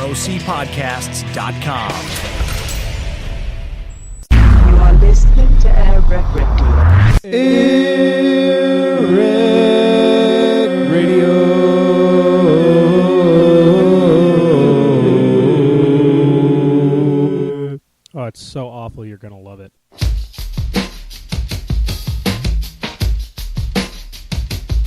ocpodcasts.com. You are listening to AirWreckRadio. AirWreckRadio. Oh, it's so awful. You're going to love it.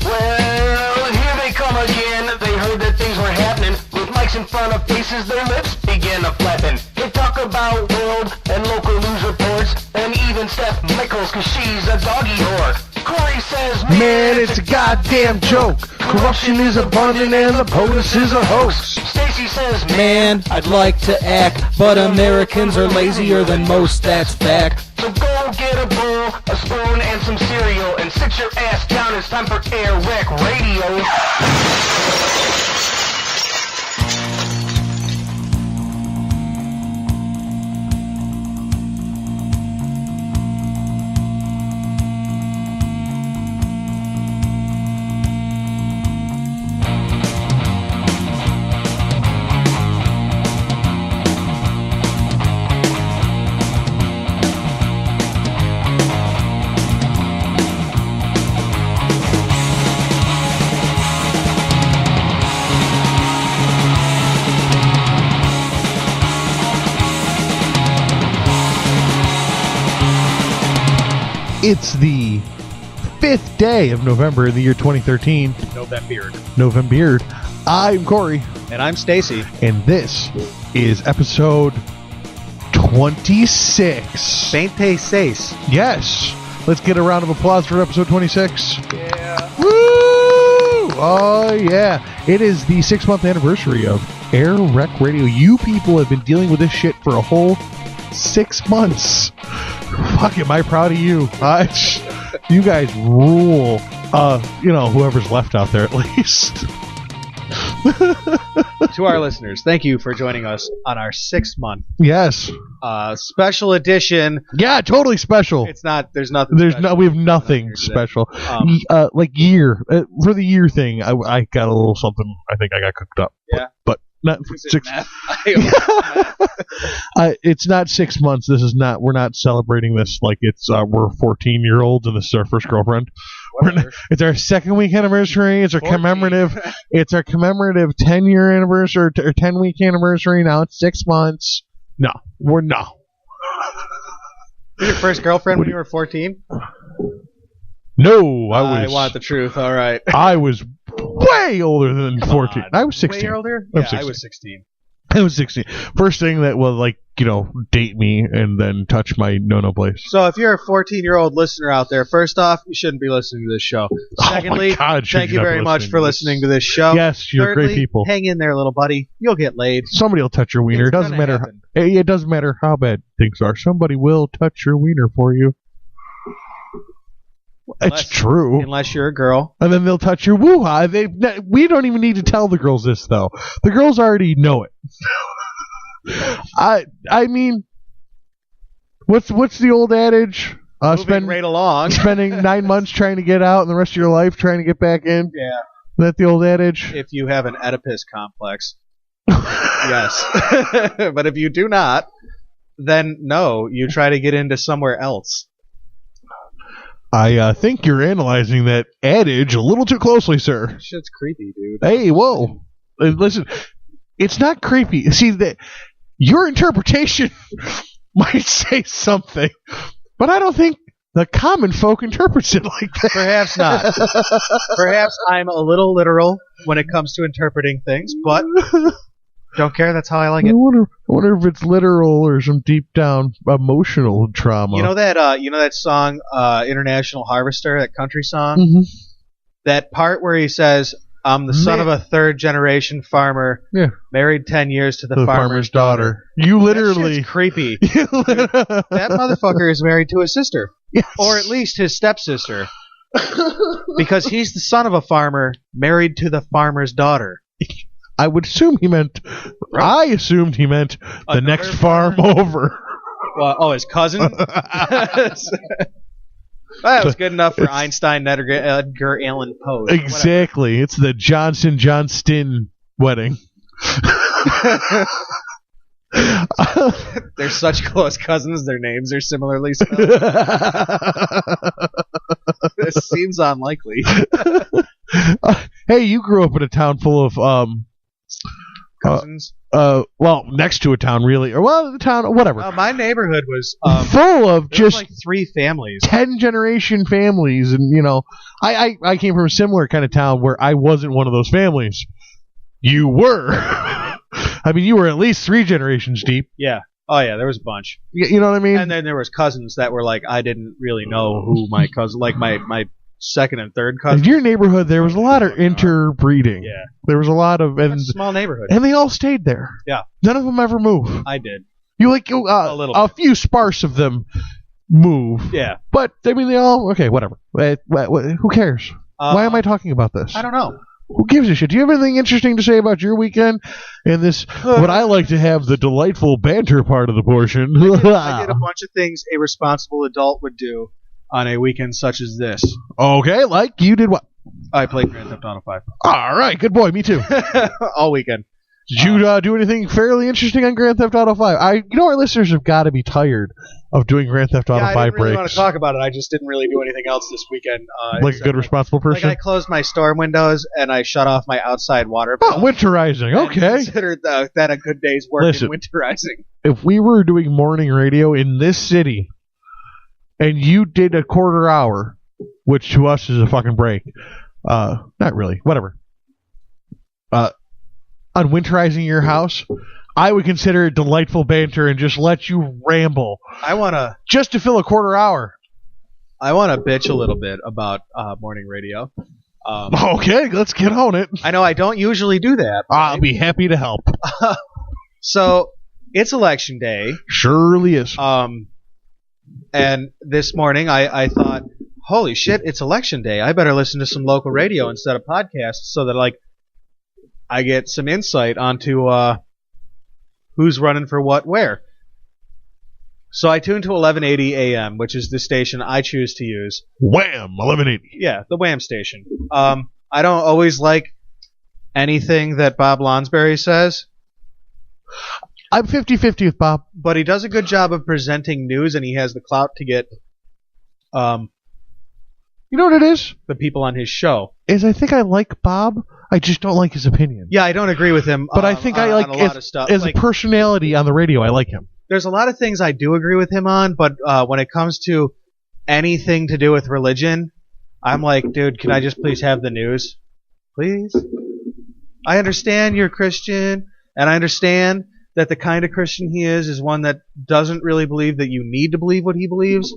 Well, here they come again. They heard that things were happening. With mics in front of faces, their lips begin a flapping. They talk about world and local news reports, and even Steph Michaels, cause she's a doggy whore. Corey says, Man, it's a goddamn joke. Corruption is abundant and the POTUS is a hoax. Stacy says, Man, I'd like to act, but Americans are lazier than most, that's fact. So go get a bowl, a spoon, and some cereal, and sit your ass down. It's time for AirWreck Radio. It's the 5th day of November in the year 2013. November. I'm Corey. And I'm Stacy. And this is episode 26. 26. Yes. Let's get a round of applause for episode 26. Yeah. Woo! Oh, yeah. It is the 6-month anniversary of AirWreckRadio. You people have been dealing with this shit for a whole 6 months. Fuck, am I proud of you. You guys rule. Whoever's left out there at least. To our listeners, thank you for joining us on our 6th month. Yes. Special edition. Yeah, totally special. It's not, there's nothing There's special. we have nothing special. Like year. For the year thing, I got a little something I think I got cooked up. Yeah. But not Is it 6. math? It's not 6 months. This is not. We're not celebrating this like it's we're 14-year-olds and this is our first girlfriend. It's our 2nd week anniversary. It's our 14. commemorative. It's our commemorative 10-year anniversary or 10-week anniversary. Now it's 6 months. No, we're no. Were your first girlfriend when you were 14? No, I want the truth. All right. I was way older than 14. I was 16. Way older? I Yeah, was 16. I was 16. I was 16. First thing that was date me and then touch my no place. So if you're a 14-year-old listener out there, first off, you shouldn't be listening to this show. Secondly, oh my God, thank you very much for listening to this show. Yes, you're Thirdly, great people. Hang in there, little buddy. You'll get laid. Somebody will touch your wiener. It's It doesn't gonna matter. happen. It doesn't matter how bad things are. Somebody will touch your wiener for you. It's true. Unless you're a girl. And then they'll touch your woo-ha. We don't even need to tell the girls this, though. The girls already know it. I mean, what's the old adage? Moving right along. Spending 9 months trying to get out and the rest of your life trying to get back in? Yeah. Is that the old adage? If you have an Oedipus complex. Yes. But if you do not, then no, you try to get into somewhere else. I think you're analyzing that adage a little too closely, sir. Shit's creepy, dude. Hey, whoa. Listen, it's not creepy. See, that your interpretation might say something, but I don't think the common folk interprets it like that. Perhaps not. Perhaps I'm a little literal when it comes to interpreting things, but don't care. That's how I like it. I wonder if it's literal or some deep down emotional trauma. You know that song, International Harvester, that country song? Mm-hmm. That part where he says, I'm the son of a third-generation farmer, married 10 years to the farmer's daughter. You literally... That shit's creepy. That motherfucker is married to his sister. Yes. Or at least his stepsister. Because he's the son of a farmer, married to the farmer's daughter. I would assume he meant... I assumed he meant the next farm over. Well, his cousin? That was good enough for Einstein, Edgar Allan Poe. Exactly. Whatever. It's the Johnson-Johnston wedding. They're such close cousins. Their names are similarly spelled. This seems unlikely. Hey, you grew up in a town full of Cousins. Well, next to a town, really, or well, the town, whatever. My neighborhood was full of just like 3 families, 10-generation families, and I came from a similar kind of town where I wasn't one of those families. You were. I mean, you were at least 3 generations deep. Yeah. Oh yeah, there was a bunch. You know what I mean? And then there was cousins that were like, I didn't really know who my cousin, like my second and third cousins. In your neighborhood, there was a lot of interbreeding. Yeah. There was a lot of, It's a small neighborhood. and they all stayed there. Yeah. None of them ever move. I did. You a little bit. few sparse of them move. Yeah. But I mean, they all okay. Whatever. Who cares? Why am I talking about this? I don't know. Who gives a shit? Do you have anything interesting to say about your weekend? In this, what I like to have the delightful banter part of the portion. I did a bunch of things a responsible adult would do on a weekend such as this. Okay, like you did what? I played Grand Theft Auto 5 All right, good boy. Me too. all weekend. Did you do anything fairly interesting on Grand Theft Auto 5? Our listeners have got to be tired of doing Grand Theft Auto 5 I didn't really breaks. want to talk about it. I just didn't really do anything else this weekend. Like a good responsible person? Like I closed my storm windows and I shut off my outside water valve. Winterizing. And Okay. considered that a good day's work Listen. in winterizing. If we were doing morning radio in this city and you did a quarter hour, which to us is a fucking break, not really, whatever, on winterizing your house, I would consider it delightful banter and just let you ramble just to fill a quarter hour. I want to bitch a little bit about morning radio. Okay, let's get on it. I know I don't usually do that. I'll be happy to help. So it's election day. Surely is. And this morning I thought, holy shit, it's election day. I better listen to some local radio instead of podcasts so that I get some insight onto who's running for what where. So I tuned to 1180 AM, which is the station I choose to use. Wham! 1180. Yeah, the Wham station. I don't always like anything that Bob Lonsberry says. I'm 50-50 with Bob. But he does a good job of presenting news, and he has the clout to get You know what it is? the people on his show. I think I like Bob. I just don't like his opinion. Yeah, I don't agree with him. But I think I like on a lot of stuff. as a personality on the radio. I like him. There's a lot of things I do agree with him on, but when it comes to anything to do with religion, I'm like, dude, can I just please have the news? Please? I understand you're Christian, and I understand that the kind of Christian he is one that doesn't really believe that you need to believe what he believes,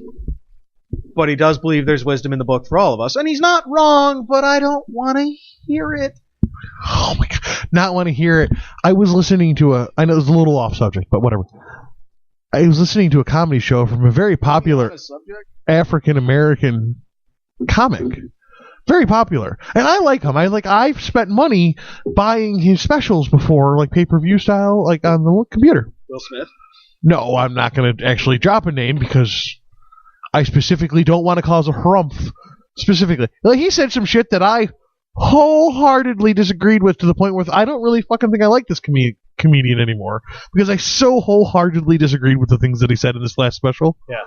but he does believe there's wisdom in the book for all of us. And he's not wrong, but I don't want to hear it. Oh my God. Not want to hear it. I was listening to I know it was a little off subject, but whatever. I was listening to a comedy show from a very popular African-American comic. Very popular. And I like him. I've spent money buying his specials before, like pay-per-view style, like on the computer. Will Smith? No, I'm not going to actually drop a name because I specifically don't want to cause a harumph. Specifically. Like, he said some shit that I wholeheartedly disagreed with to the point where I don't really fucking think I like this comedian anymore because I so wholeheartedly disagreed with the things that he said in this last special. Yeah.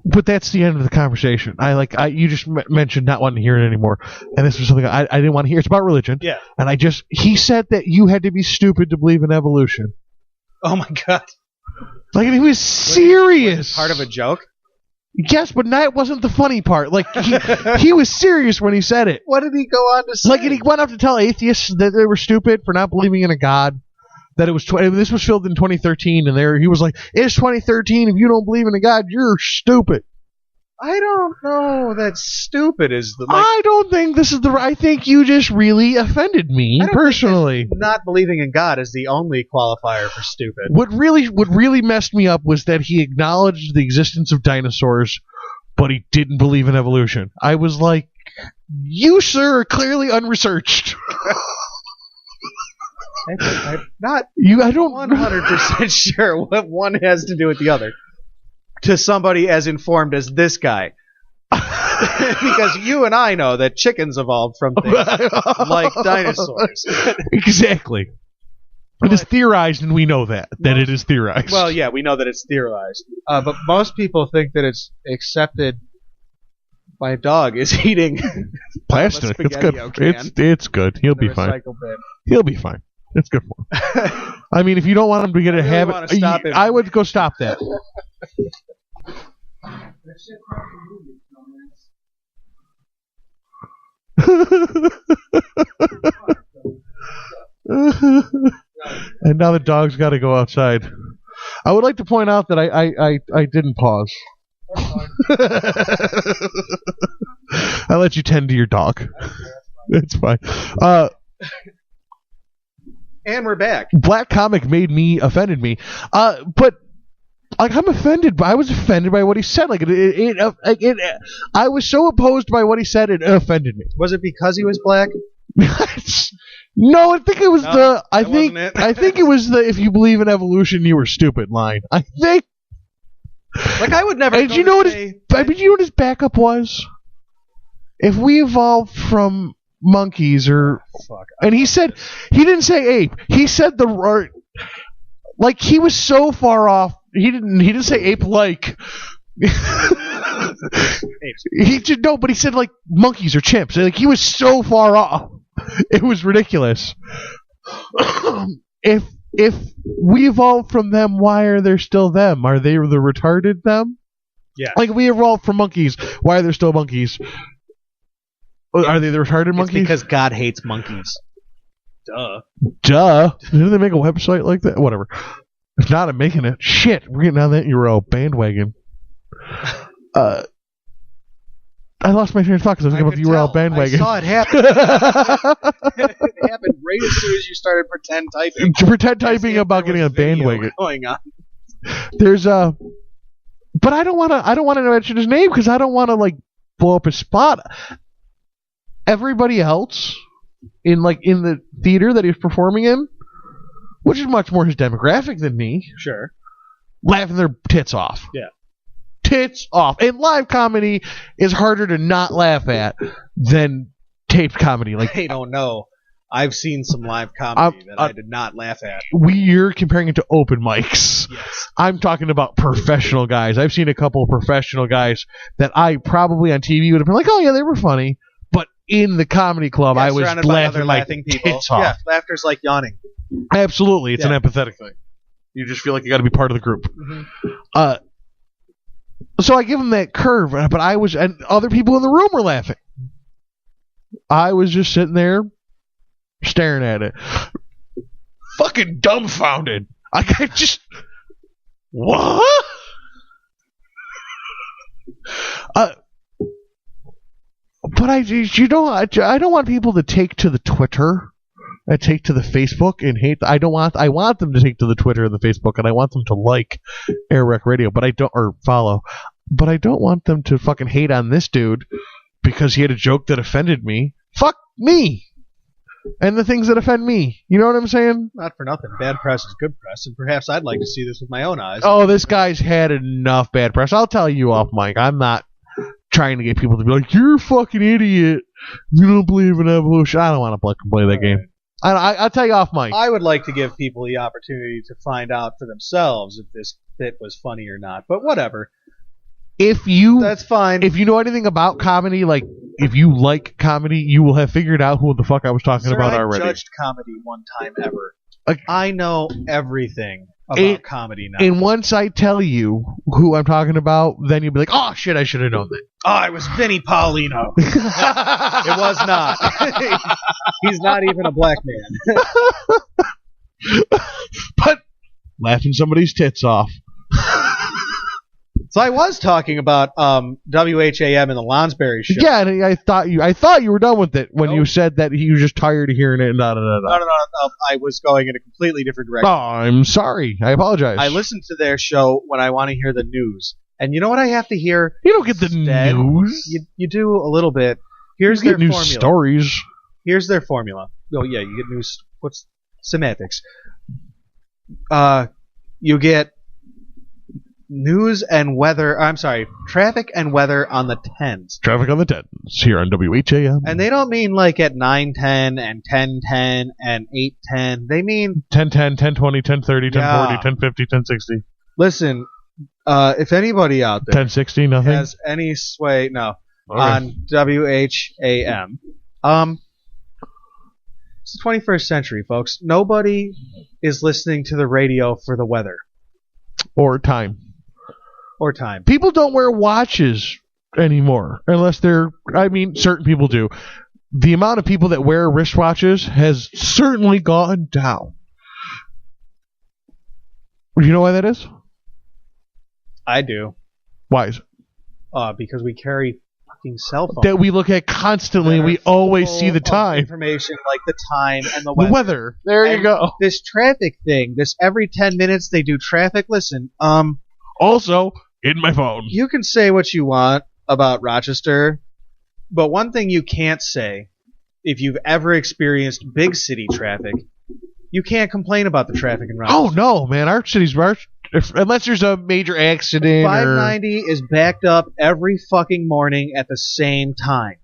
But that's the end of the conversation. You just mentioned not wanting to hear it anymore, and this was something I didn't want to hear. It's about religion. Yeah. And he said that you had to be stupid to believe in evolution. Oh my God. Like, and he was serious. Was it part of a joke? Yes, but that wasn't the funny part. Like, he was serious when he said it. What did he go on to say? Like, and he went up to tell atheists that they were stupid for not believing in a God. That it was this was filmed in 2013, and he was like, "It's 2013. If you don't believe in a God, you're stupid." I don't know. That stupid is the. I don't think this is the. I think you just really offended me personally. Not believing in God is the only qualifier for stupid. What really messed me up was that he acknowledged the existence of dinosaurs, but he didn't believe in evolution. I was like, "You, sir, are clearly unresearched." I'm not. I don't 100% sure what one has to do with the other. To somebody as informed as this guy. Because you and I know that chickens evolved from things like dinosaurs. Exactly. It is theorized, and we know that it is theorized. Well, yeah, we know that it's theorized. But most people think that it's accepted. My dog is eating plastic. It's good. It's good. He'll be fine. He'll be fine. It's good for him. I mean, if you don't want him to get a habit, I would go stop that. And now the dog's got to go outside. I would like to point out that I didn't pause. I let you tend to your dog. It's fine. And we're back. Black comic offended me. But like I'm offended. I was offended by what he said. Like I was so opposed by what he said. It offended me. Was it because he was black? No, I think it was I think it was the "if you believe in evolution, you were stupid" line. I think. Like I would never. Did you know what his backup was? If we evolved from monkeys and he didn't say ape. He said like he was so far off. He didn't say ape like. He did no, but he said like monkeys or chimps. Like he was so far off. It was ridiculous. If we evolved from them, why are there still them? Are they the retarded them? Yeah. Like we evolved from monkeys, why are there still monkeys? Are they the retarded monkeys? Because God hates monkeys. Duh. Didn't they make a website like that? Whatever. If not, I'm making it. Shit, we're getting on that URL bandwagon. I lost my train of thought because I was thinking about the URL bandwagon. I saw it happen. It happened right as soon as you started pretend typing. Pretend typing about getting a bandwagon. Going on. There's but I don't want to mention his name because I don't want to like blow up his spot. Everybody else in the theater that he's performing in, which is much more his demographic than me, sure, laughing their tits off. Yeah. Tits off. And live comedy is harder to not laugh at than taped comedy. Like I don't know. I've seen some live comedy that I did not laugh at. You're comparing it to open mics. Yes. I'm talking about professional guys. I've seen a couple of professional guys that I probably on TV would have been like, oh yeah, they were funny. But in the comedy club, I was laughing people. Tits off. Yeah, laughter's like yawning. Absolutely. It's an empathetic thing. You just feel like you got to be part of the group. Mm-hmm. So I give him that curve, but and other people in the room were laughing. I was just sitting there staring at it. Fucking dumbfounded. I just... What? But I don't want people to take to the Twitter and take to the Facebook and hate. I want them to take to the Twitter and the Facebook, and I want them to like AirWreckRadio, but I don't, or follow. But I don't want them to fucking hate on this dude because he had a joke that offended me. Fuck me and the things that offend me. You know what I'm saying? Not for nothing. Bad press is good press, and perhaps I'd like to see this with my own eyes. Oh, this guy's had enough bad press. I'll tell you off mic. I'm not trying to get people to be like, you're a fucking idiot. You don't believe in evolution. I don't want to play that game. I'll tell you off mic. I would like to give people the opportunity to find out for themselves if this bit was funny or not. But whatever. That's fine. If you know anything about comedy, like if you like comedy, you will have figured out who the fuck I was talking about already. I judged comedy one time ever. I know everything about comedy now. And once I tell you who I'm talking about, then you'll be like, oh shit, I should have known that. Oh, it was Vinnie Paulino. It was not. He's not even a black man. But laughing somebody's tits off. So I was talking about WHAM and the Lonsberry show. Yeah, and I thought you were done with it when you said that he was just tired of hearing it. No. I was going in a completely different direction. Oh, I'm sorry. I apologize. I listen to their show when I want to hear the news. And you know what I have to hear? You don't get the news. You do a little bit. Here's their news formula. Stories. Here's their formula. Oh, yeah, you get news. What's semantics? You get news and weather. I'm sorry, traffic and weather on the 10s. Traffic on the 10s here on WHAM. And they don't mean like at 9:10 and 10:10 and 8:10. They mean 10:10, 10:20, 10:30, 10:40, 10:50, 10:60. Listen, if anybody out there 10:60, nothing. has any sway, Okay. on WHAM, it's the 21st century, folks. Nobody is listening to the radio for the weather Or time. or time. People don't wear watches anymore unless they're. I mean, certain people do. The amount of people that wear wristwatches has certainly gone down. You know why that is? I do, Why is it? because we carry fucking cell phones. That we look at constantly. that We are always full see the of time. information like the time and the The weather. weather. There you And go. This traffic thing. This every 10 minutes they do traffic. Listen, Also, in my phone. you can say what you want about Rochester, but one thing you can't say, if you've ever experienced big city traffic, you can't complain about the traffic in Rochester. Oh, no, man. Our city's. Unless there's a major accident. 590 is backed up every fucking morning at the same time.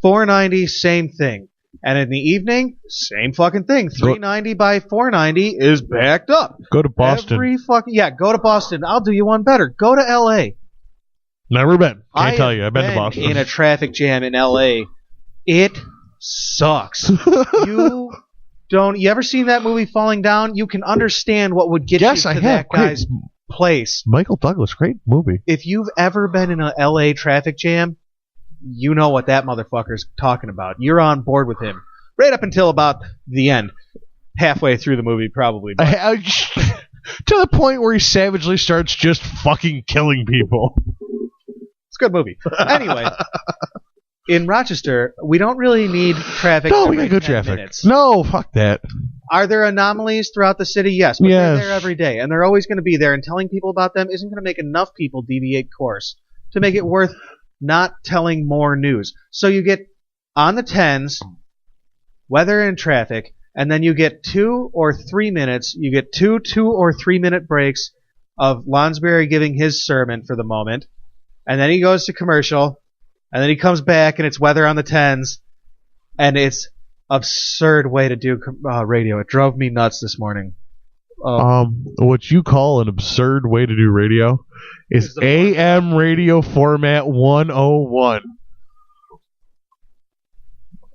490, same thing. And in the evening, same fucking thing. 390 by 490 is backed up. Go to Boston. Go to Boston. I'll do you one better. Go to L.A. Never been. I Can't tell you. I've been to have Boston. in a traffic jam in L.A. It sucks. You ever seen that movie Falling Down? You can understand what would get Yes, you I to have. that guy's place. Michael Douglas, great movie. If you've ever been in a LA traffic jam, you know what that motherfucker's talking about. You're on board with him. Right up until about the end. Halfway through the movie, probably. But To the point where he savagely starts just fucking killing people. it's a good movie. Anyway, in Rochester, we don't really need traffic. No, we every got good 10 traffic. minutes. No, fuck that. Are there anomalies throughout the city? Yes, but Yes. they're there every day, and they're always going to be there, and telling people about them isn't going to make enough people deviate course to make it worth not telling more news. So you get on the 10s, weather and traffic, and then you get 2 or 3 minutes. You get two or 3 minute breaks of Lonsberry giving his sermon for the moment, and then he goes to commercial, and then he comes back, and it's weather on the 10s, and it's absurd way to do radio. It drove me nuts this morning. What you call an absurd way to do radio is AM radio format 101.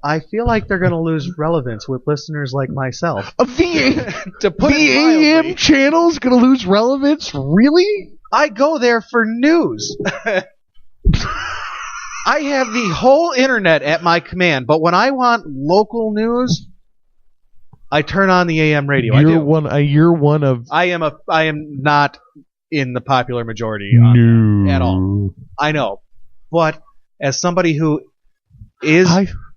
I feel like they're going to lose relevance with listeners like myself. The To put it AM mildly, channel's gonna lose relevance? Really? I go there for news. I have the whole internet at my command, but when I want local news, I turn on the AM radio. You're one of I am not in the popular majority no. at all. I know, but as somebody who is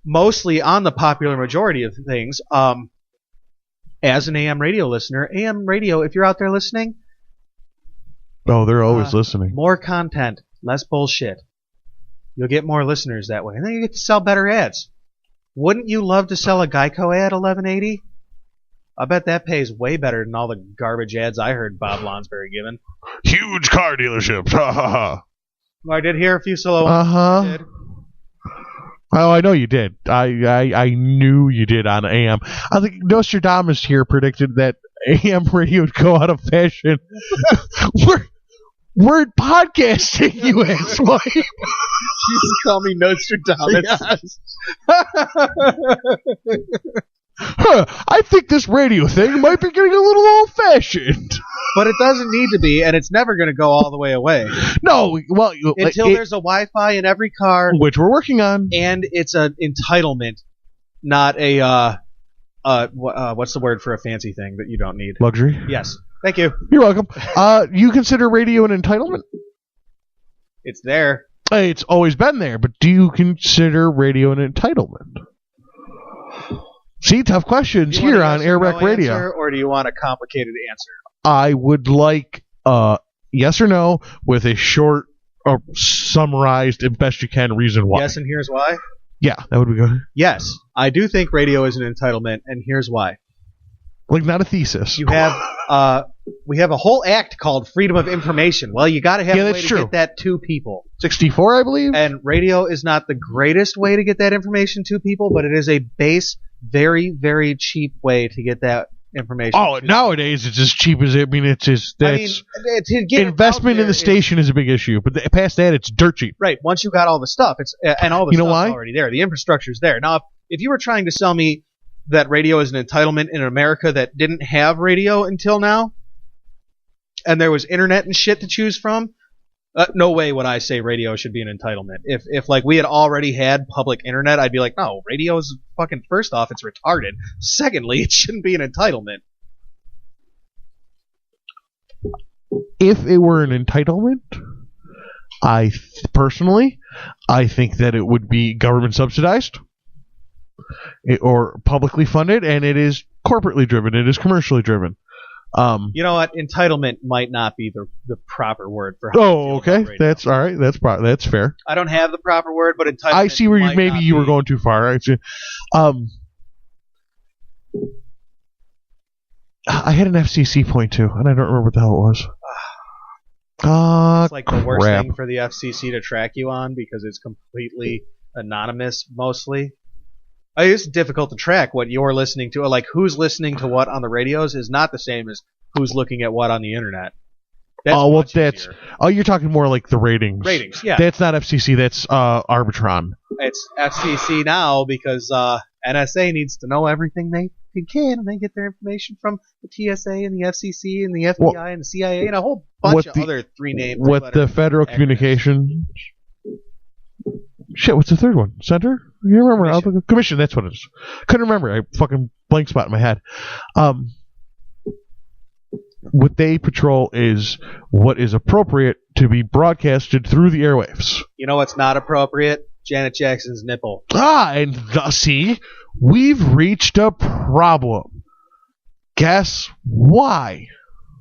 mostly on the popular majority of things, as an AM radio listener, AM radio, if you're out there listening, oh, they're always listening. more content, less bullshit. You'll get more listeners that way, and then you get to sell better ads. Wouldn't you love to sell a Geico ad 1180? I bet that pays way better than all the garbage ads I heard Bob Lonsberry giving. Huge car dealerships. Ha ha ha. I did hear a few solo ones. I did. Oh, I know you did. I knew you did on AM. I think Nostradamus here predicted that AM radio would go out of fashion. We're podcasting, you asswipe. She used to call me Nostradamus. Yes. I think this radio thing might be getting a little old-fashioned. But it doesn't need to be, and it's never going to go all the way away. No, well... Until there's a Wi-Fi in every car. Which we're working on. And it's an entitlement, not a, what's the word for a fancy thing that you don't need? Luxury? Yes. Thank you. You're welcome. You consider radio an entitlement? It's there. It's always been there, but do you consider radio an entitlement? See, tough questions here on AirWreck Radio. Or do you want a complicated answer? I would like yes or no with a short or summarized, as best you can, reason why. Yes, and here's why? Yeah, that would be good. Yes, I do think radio is an entitlement, and here's why. Like, not a thesis. You have We have a whole act called Freedom of Information. Well, you got to have a way that's to true. get that to people. 64, I believe. And radio is not the greatest way to get that information to people, but it is a base, very, very cheap way to get that information. Oh, nowadays it's as cheap as it. I mean, it's just that's to get investment in the station is a big issue, but past that, it's dirt cheap. Right. Once you got all the stuff, it's and all the stuff's why? already there. The infrastructure's there. Now, if you were trying to sell me that radio is an entitlement in America that didn't have radio until now, and there was internet and shit to choose from, no way would I say radio should be an entitlement. If like we had already had public internet, I'd be like, no, radio is fucking, first off, it's retarded. Secondly, it shouldn't be an entitlement. If it were an entitlement, personally, I think that it would be government subsidized or publicly funded, and it is corporately driven. It is commercially driven. You know what? Entitlement might not be the proper word for. Oh, okay. That's all right. That's fair. I don't have the proper word, but entitlement. I see where you were going too far. I had an FCC point too, and I don't remember what the hell it was. It's like the worst thing for the FCC to track you on because it's completely anonymous, mostly. It's difficult to track what you're listening to. Like, who's listening to what on the radios is not the same as who's looking at what on the internet. That's you're talking more like the ratings. Ratings, yeah. That's not FCC. That's Arbitron. It's FCC now because NSA needs to know everything they can, and they get their information from the TSA and the FCC and the FBI and the CIA and a whole bunch of other three names. What the Federal Communications... Shit, what's the third one? Center? You remember? Commission, that's what it is. Couldn't remember. I fucking blank spot in my head. What they patrol is what is appropriate to be broadcasted through the airwaves. You know what's not appropriate? Janet Jackson's nipple. And see, we've reached a problem. Guess why?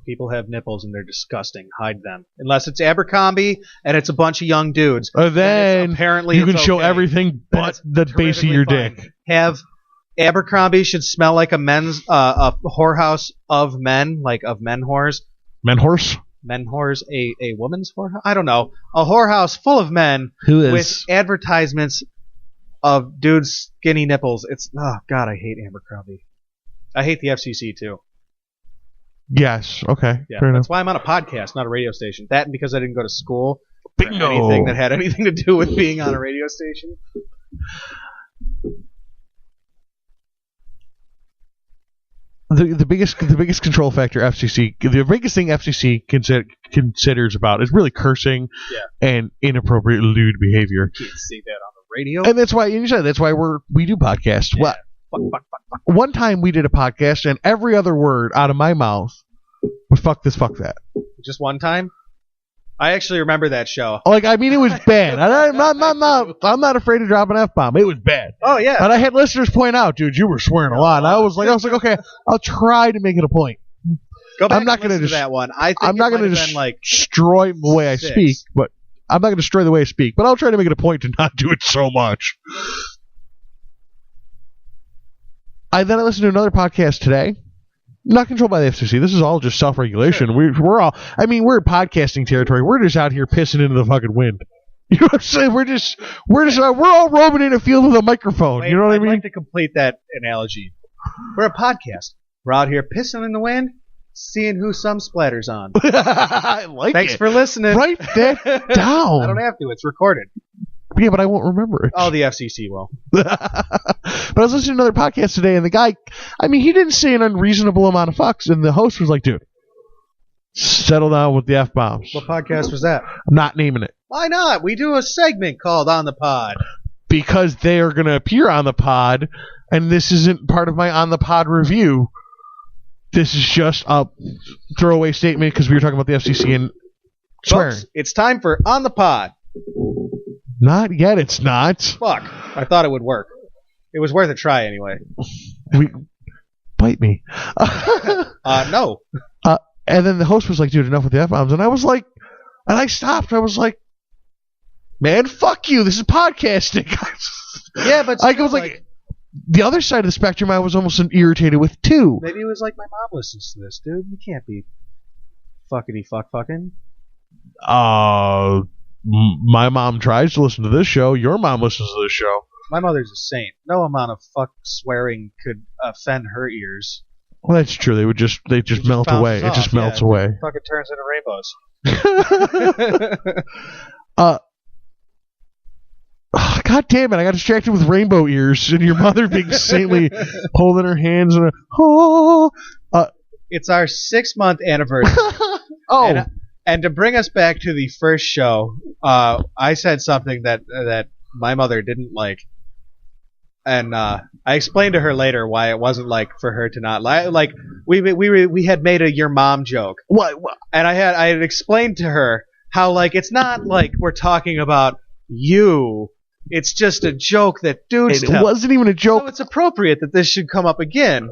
People have nipples and they're disgusting. Hide them. Unless it's Abercrombie and it's a bunch of young dudes. Then apparently you can show everything but the base of your dick. Have Abercrombie should smell like a men's a whorehouse of men, like of men whores. Men horse? Men whores, a woman's whorehouse? I don't know. A whorehouse full of men with advertisements of dudes' skinny nipples. It's God, I hate Abercrombie. I hate the FCC too. Yes. Okay. Yeah, that's why I'm on a podcast, not a radio station. That and because I didn't go to school for Bingo. anything that had anything to do with being on a radio station. The biggest control factor FCC, the biggest thing FCC considers about is really cursing and inappropriate lewd behavior. You can't say that on the radio. And that's why we do podcasts. Yeah. Fuck. One time we did a podcast and every other word out of my mouth was fuck this, fuck that. Just one time? I actually remember that show. Like, I mean, it was bad. I'm not afraid to drop an F-bomb. It was bad. Oh, yeah. But I had listeners point out, dude, you were swearing a lot. And I was like, okay, I'll try to make it a point. Go back I'm not and listen to that one. I'm not going to destroy the way I speak, but I'm not going to destroy the way I speak. But I'll try to make it a point to not do it so much. I listened to another podcast today. Not controlled by the FCC. This is all just self-regulation. Sure. We're all. I mean, we're in podcasting territory. We're just out here pissing into the fucking wind. You know what I'm saying? We're all roaming in a field with a microphone. Wait, you know what I mean? I'd like to complete that analogy. We're a podcast. We're out here pissing in the wind, seeing who some splatters on. I like Thanks it. for listening. Write that down. I don't have to. It's recorded. Yeah, but I won't remember it. Oh, the FCC will. But I was listening to another podcast today, and the guy, I mean, he didn't say an unreasonable amount of fucks, and the host was like, dude, settle down with the F-bombs. What podcast was that? I'm not naming it. Why not? We do a segment called On the Pod. Because they are going to appear on the pod, and this isn't part of my On the Pod review. This is just a throwaway statement because we were talking about the FCC and swearing. Folks, it's time for On the Pod. Not yet, it's not. Fuck. I thought it would work. It was worth a try anyway. Bite me. No. And then the host was like, dude, enough with the F-bombs. And I was like, and I stopped. I was like, man, fuck you. This is podcasting. Yeah, but I was like, the other side of the spectrum I was almost irritated with too. Maybe it was like, my mom listens to this, dude. You can't be fuckity fucking? My mom tries to listen to this show. Your mom listens to this show. My mother's a saint. No amount of fuck swearing could offend her ears. Well, that's true. They just melt away. It just melts away. Fucking turns into rainbows. God damn it! I got distracted with rainbow ears and your mother being saintly, holding her hands. It's our 6-month anniversary. And to bring us back to the first show, I said something that my mother didn't like, and I explained to her later why it wasn't like for her to not like. Like we had made a your mom joke. What? And I had explained to her how like it's not like we're talking about you. It's just a joke that dudes tell. It wasn't even a joke. So it's appropriate that this should come up again.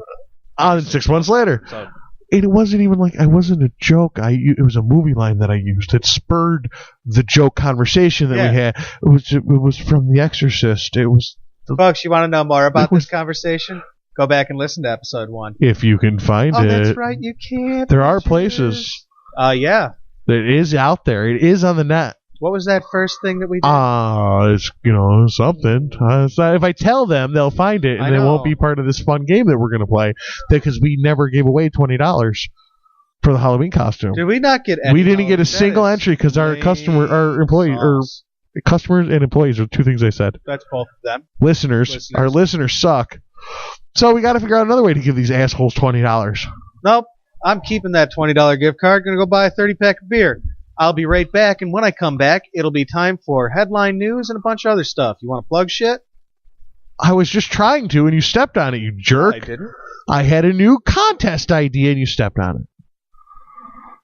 6 months later. So. It wasn't even like I wasn't a joke. It was a movie line that I used. It spurred the joke conversation that we had. It was from The Exorcist. It was. Folks, you want to know more about this conversation? Go back and listen to episode 1. If you can find it. Oh, that's right. You can't. There are places. Yeah. It is out there. It is on the net. What was that first thing that we did? It's something. If I tell them, they'll find it, and they won't be part of this fun game that we're going to play because we never gave away $20 for the Halloween costume. Did we not get? We didn't get a single entry because our customers and employees are two things I said. That's both of them. Listeners. Our listeners suck. So we got to figure out another way to give these assholes $20. Nope. I'm keeping that $20 gift card. Going to go buy a 30-pack of beer. I'll be right back, and when I come back, it'll be time for headline news and a bunch of other stuff. You want to plug shit? I was just trying to, and you stepped on it, you jerk. I didn't. I had a new contest idea, and you stepped on it.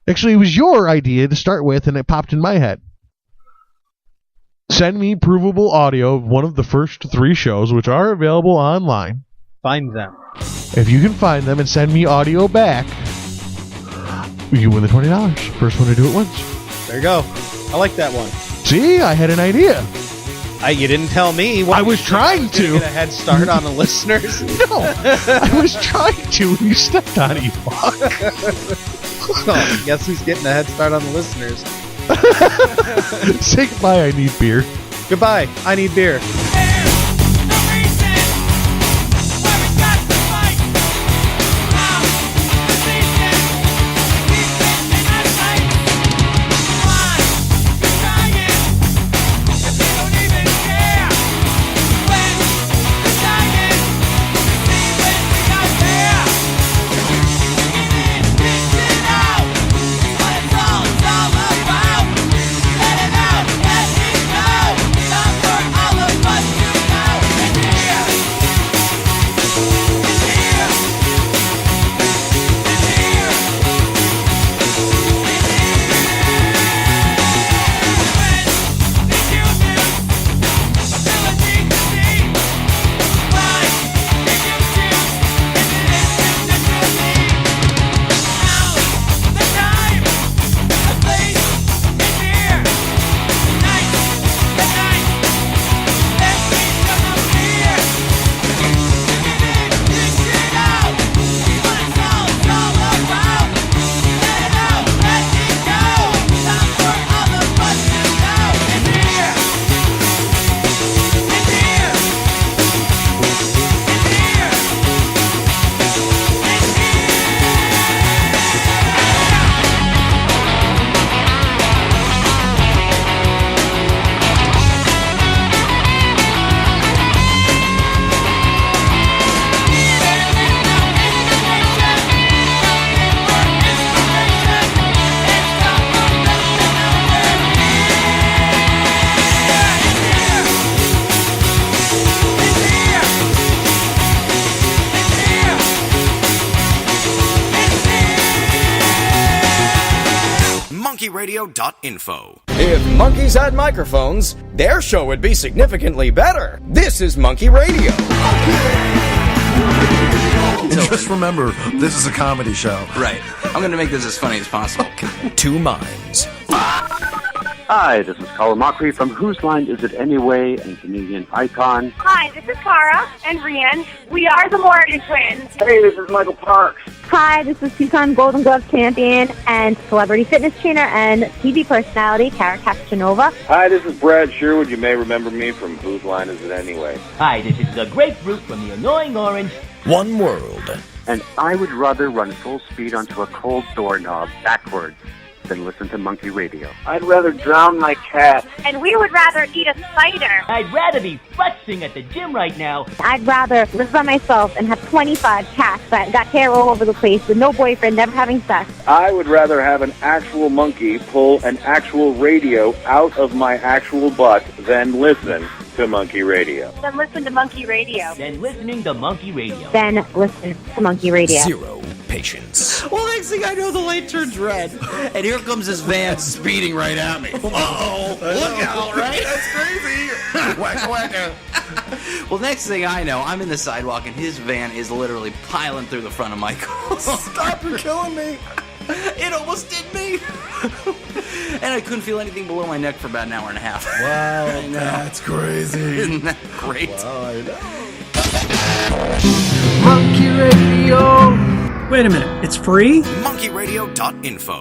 Actually, it was your idea to start with, and it popped in my head. Send me provable audio of one of the first 3 shows, which are available online. Find them. If you can find them and send me audio back, you win the $20. First one to do it wins. There you go. I like that one. See, I had an idea. You didn't tell me. I was trying to. Get a head start on the listeners. No, I was trying to. You stepped on it, you fuck. Oh, guess who's getting a head start on the listeners? Say goodbye. I need beer. Goodbye. I need beer. monkeysradio.info. If monkeys had microphones, their show would be significantly better. This is Monkey Radio. Just remember, this is a comedy show. Right. I'm going to make this as funny as possible. Two minds. Hi, this is Colin Mockery from Whose Line Is It Anyway and Canadian Icon. Hi, this is Cara and Rian. We are the Morgan Twins. Hey, this is Michael Parks. Hi, this is two-time Golden Glove champion and celebrity fitness trainer and TV personality, Kara Castanova. Hi, this is Brad Sherwood. You may remember me from Whose Line Is It Anyway? Hi, this is the grapefruit from the annoying orange. One world. And I would rather run full speed onto a cold doorknob backwards than listen to Monkey Radio. I'd rather drown my cat. And we would rather eat a spider. I'd rather be futzing at the gym right now. I'd rather live by myself and have 25 cats that got hair all over the place with no boyfriend, never having sex. I would rather have an actual monkey pull an actual radio out of my actual butt than listen to Monkey Radio. Then listen to Monkey Radio. Then listening to Monkey Radio. Then listen to Monkey Radio. Zero patience. Well, next thing I know, the light turns red, and here comes this van speeding right at me. Uh-oh, look out, right? That's crazy. Wacka wacka. Well, next thing I know, I'm in the sidewalk, and his van is literally piling through the front of my car. Stop, you're killing me. It almost did me. And I couldn't feel anything below my neck for about an hour and a half. Wow, that's crazy. Isn't that great? Wow, I know. Monkey Radio. Wait a minute, it's free? MonkeyRadio.info.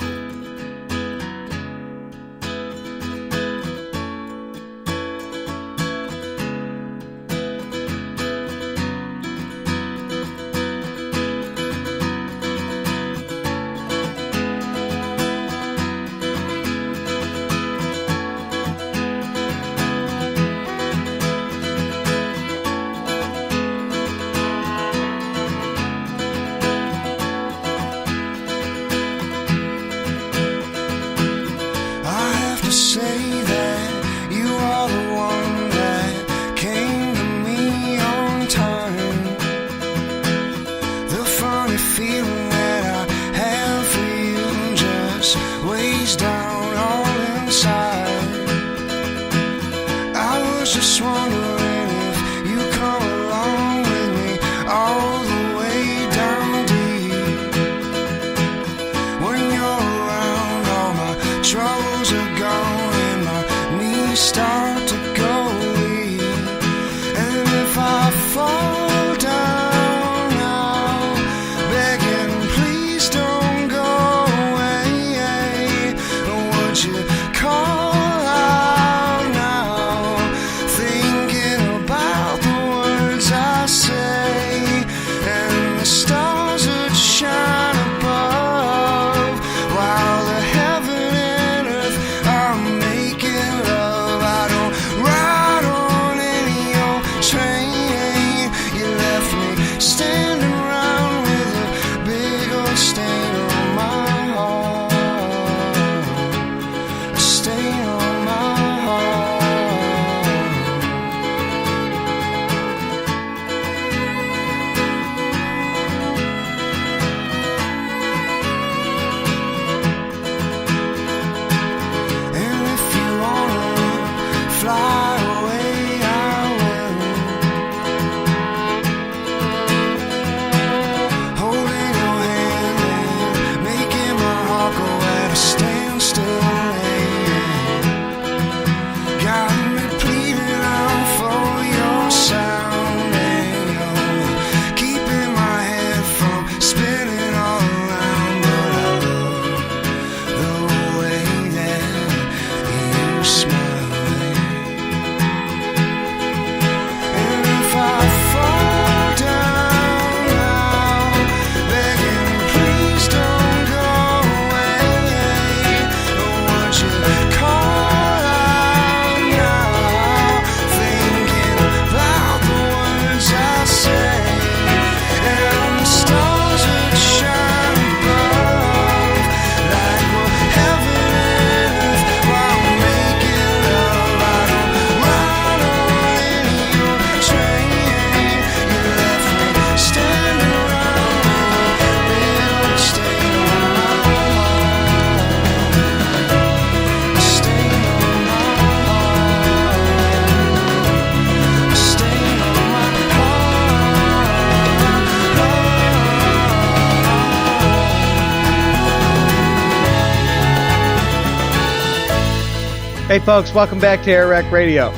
Hey folks, welcome back to AirWreck Radio.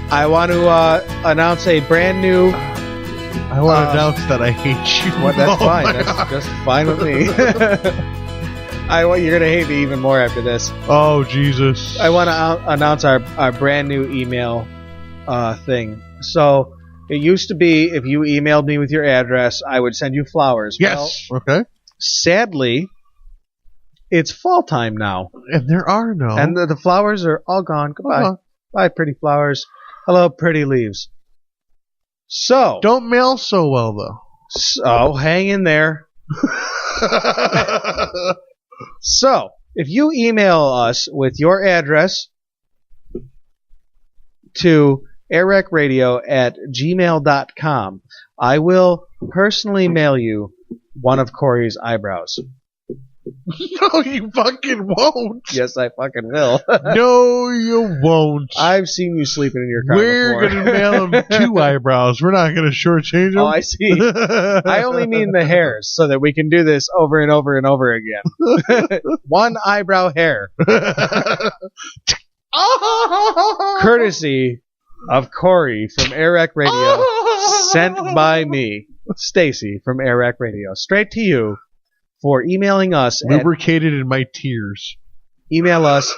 I want to announce a brand new I want to announce that I hate you. What? That's Oh fine. my That's God. just fine with me. You're gonna hate me even more after this. Oh Jesus! I want to announce our brand new email thing. So it used to be if you emailed me with your address, I would send you flowers. Yes. Well, Okay. sadly, it's fall time now, And there are no. and the flowers are all gone. Goodbye. Uh-huh. Bye, pretty flowers. Hello, pretty leaves. So don't mail so well though. So hang in there. So, if you email us with your address to AirWreckRadio@gmail.com, I will personally mail you one of Corey's eyebrows. No, you fucking won't. Yes, I fucking will. No, you won't. I've seen you sleeping in your car We're before. going to mail them 2 eyebrows. We're not going to shortchange them. Oh, I see. I only mean the hairs so that we can do this over and over and over again. One eyebrow hair. Courtesy of Corey from AirWreck Radio, sent by me, Stacy from AirWreck Radio, straight to you for emailing us. Lubricated in my tears. Email us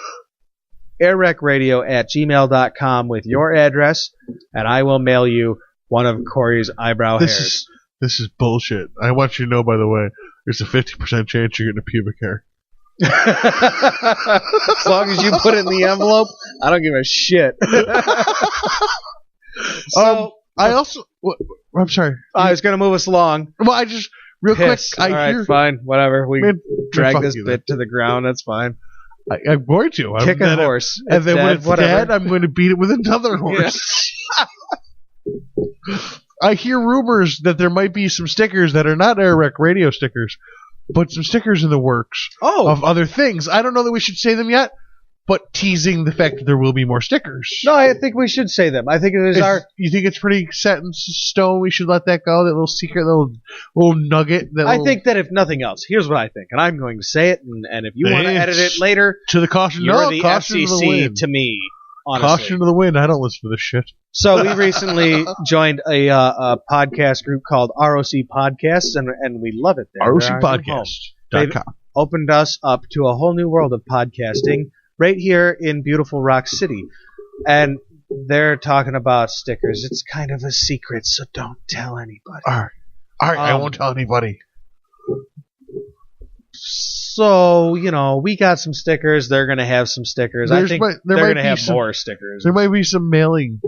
airwreckradio@gmail.com with your address, and I will mail you one of Corey's eyebrow hairs. This is bullshit. I want you to know, by the way, there's a 50% chance you're getting a pubic hair. As long as you put it in the envelope, I don't give a shit. I'm sorry. I was going to move us along. Well, I just... Real Piss. quick, All right, fine, whatever. We drag fuck this you, bit to the ground. That's fine. I'm going to. Kick a horse. And then when it's whatever. dead, I'm going to beat it with another horse. I hear rumors that there might be some stickers that are not AirWreck Radio stickers, but some stickers in the works of other things. I don't know that we should say them yet, but teasing the fact that there will be more stickers. No, I think we should say them. I think it is You think it's pretty set in stone? We should let that go. That little secret, little nugget. I think that if nothing else, here's what I think, and I'm going to say it. And if you want to edit it later, to the caution, you're the caution to the FCC wind. to me. Honestly. Caution to the wind. I don't listen to this shit. So we recently joined a podcast group called ROC Podcasts, and we love it there. ROCpodcast.com. They've opened us up to a whole new world of podcasting right here in beautiful Rock City. And they're talking about stickers. It's kind of a secret, so don't tell anybody. All right, I won't tell anybody. So, we got some stickers. They're going to have some stickers. I think they're going to have more stickers. There might be some mailing,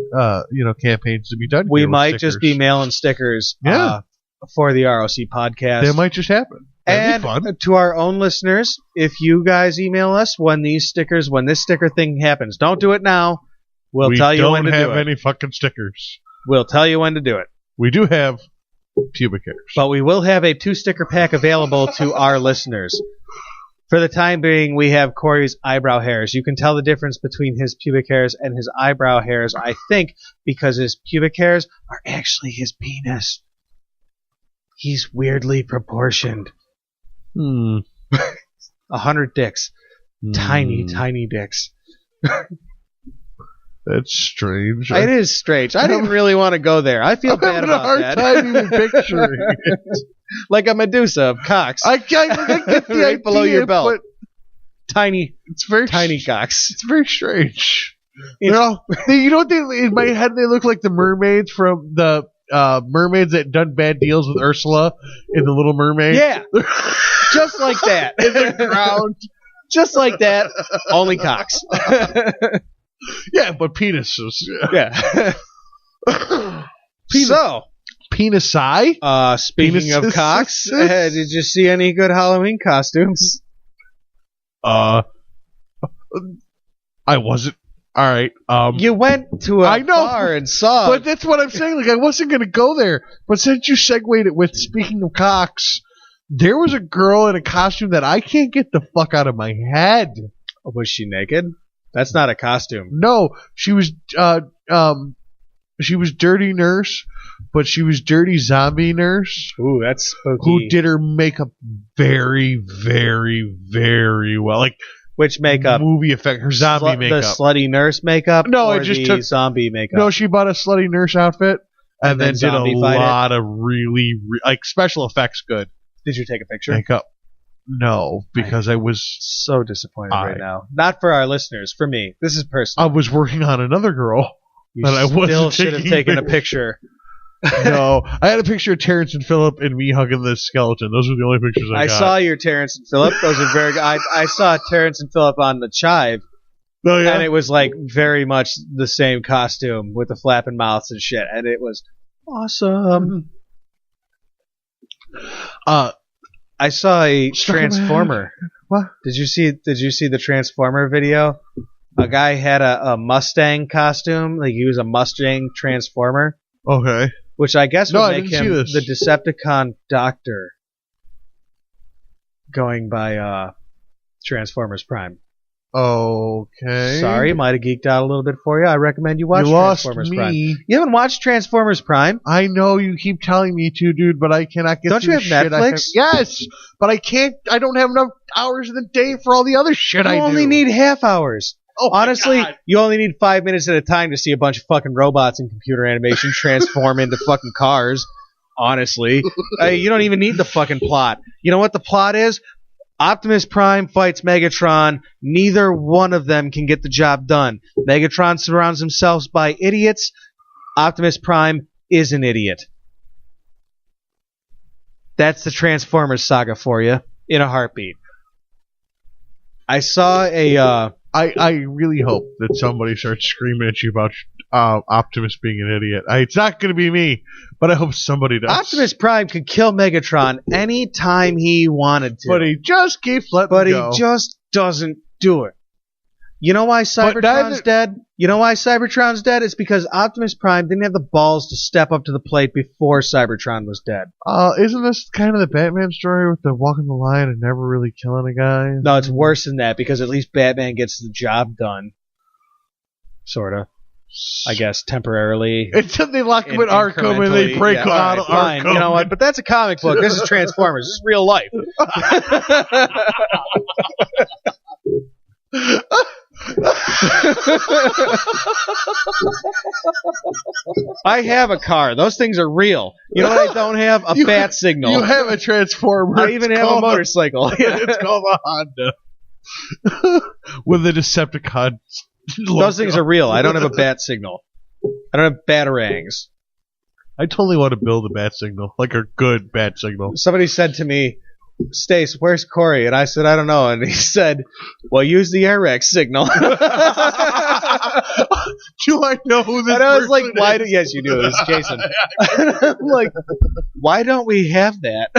campaigns to be done. We might just be mailing stickers for the ROC podcast. That might just happen. And to our own listeners, if you guys email us when this sticker thing happens, don't do it now. We'll tell you when to do it. We don't have any fucking stickers. We'll tell you when to do it. We do have pubic hairs. But we will have a 2-sticker pack available to our listeners. For the time being, we have Corey's eyebrow hairs. You can tell the difference between his pubic hairs and his eyebrow hairs, I think, because his pubic hairs are actually his penis. He's weirdly proportioned. 100 dicks. Tiny, tiny dicks. That's strange. It is strange. I didn't really want to go there. I feel bad about that. I'm having a hard time even picturing it. Like a Medusa of cocks. I get the right below idea, your belt. but Tiny. It's very tiny cocks. It's very strange. In my head they look like the mermaids from the mermaids that done bad deals with Ursula in The Little Mermaid. Yeah. Just like that. In the ground. Just like that. Only cocks. Yeah, but penises. Yeah. Penis-eye? Speaking of cocks, did you see any good Halloween costumes? I wasn't. All right. You went to a bar and saw. But that's what I'm saying. Like, I wasn't going to go there. But since you segued it with speaking of cocks, there was a girl in a costume that I can't get the fuck out of my head. Was she naked? That's not a costume. No, she was Dirty Nurse, but she was Dirty Zombie Nurse. Ooh, that's spooky. Who did her makeup very, very, very well. Like, which makeup? Movie effect. Her zombie makeup. The slutty nurse makeup? No, or it just the took zombie makeup. No, she bought a slutty nurse outfit, and then did a zombie fight lot of really like special effects good. Did you take a picture? Makeup. No, because I was so disappointed right now. Not for our listeners, for me. This is personal. I was working on another girl You that I wasn't still should have taken a picture. No, I had a picture of Terrence and Phillip and me hugging the skeleton. Those were the only pictures I got. saw your Terrence and Phillip. Those are very good. I saw Terrence and Phillip on the Chive. Oh, yeah? And it was like very much the same costume with the flapping mouths and shit. And it was awesome. I saw a Transformer. What? Did you see the Transformer video? A guy had a Mustang costume. Like he was a Mustang Transformer. Okay. Which I guess would make didn't see him this. the Decepticon Doctor. Going by Transformers Prime. Okay. Sorry, might have geeked out a little bit for you. I recommend you watch Transformers Prime. You haven't watched Transformers Prime? I know you keep telling me to, dude, but I cannot get. Don't through you have the shit Netflix? Yes, but I can't. I don't have enough hours in the day for all the other shit I do. You only need half hours. Oh my Honestly, God. you only need 5 minutes at a time to see a bunch of fucking robots and computer animation transform into fucking cars. Honestly, you don't even need the fucking plot. You know what the plot is? Optimus Prime fights Megatron. Neither one of them can get the job done. Megatron surrounds himself by idiots. Optimus Prime is an idiot. That's the Transformers saga for you in a heartbeat. I saw a... I really hope that somebody starts screaming at you about Optimus being an idiot. It's not going to be me, but I hope somebody does. Optimus Prime could kill Megatron anytime he wanted to. But he just keeps letting go. He just doesn't do it. You know why Cybertron's dead? You know why Cybertron's dead? It's because Optimus Prime didn't have the balls to step up to the plate before Cybertron was dead. Isn't this kind of the Batman story with the walking the line and never really killing a guy? No, it's worse than that because at least Batman gets the job done. Sorta. I guess temporarily. Until they lock him in Arkham and they break out of fine. Arkham. You know what? But that's a comic book. This is Transformers. This is real life. I have a car. Those things are real. You know what I don't have? A bat signal. You have a Transformer. I even have a motorcycle. It's called a Honda. With a Decepticon logo. Those things are real. I don't have a bat signal. I don't have batarangs. I totally want to build a bat signal. Like a good bat signal. Somebody said to me, Stace, where's Corey? And I said, I don't know. And he said, well, use the AirWreck signal. Do I know who this And I was like, person why is? do, yes, you do. It's Jason. I'm like, why don't we have that?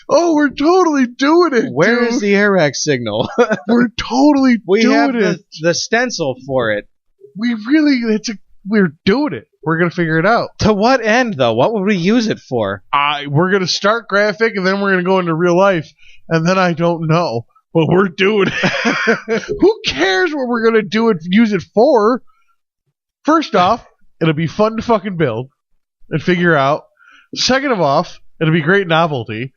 Oh, we're totally doing it. Where dude. is the AirWreck signal? We're totally We doing have it. the stencil for it. We're doing it. We're going to figure it out. To what end, though? What would we use it for? We're going to start graphic, and then we're going to go into real life, and then I don't know. But we're doing it. Who cares what we're going to do it? Use it for? First off, it'll be fun to fucking build and figure out. Second of all, it'll be great novelty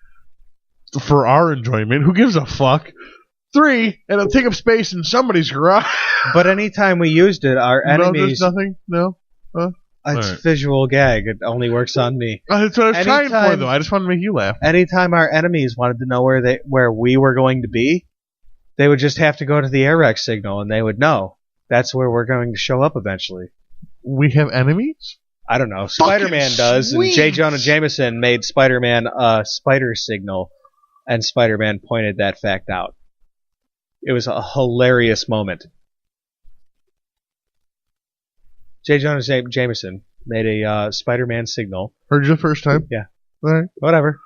for our enjoyment. Who gives a fuck? 3, it'll take up space in somebody's garage. But anytime we used it, our No, enemies... there's nothing? No? It's Alright. visual gag. It only works on me. That's what I was trying for, Anytime- though. I just wanted to make you laugh. Anytime our enemies wanted to know where we were going to be, they would just have to go to the AirWreck signal, and they would know that's where we're going to show up eventually. We have enemies? I don't know. Spider-Man does, and J. Jonah Jameson made Spider-Man a spider signal, and Spider-Man pointed that fact out. It was a hilarious moment. J. Jonah Jameson made a Spider-Man signal. Heard you the first time? Yeah. All right. Whatever.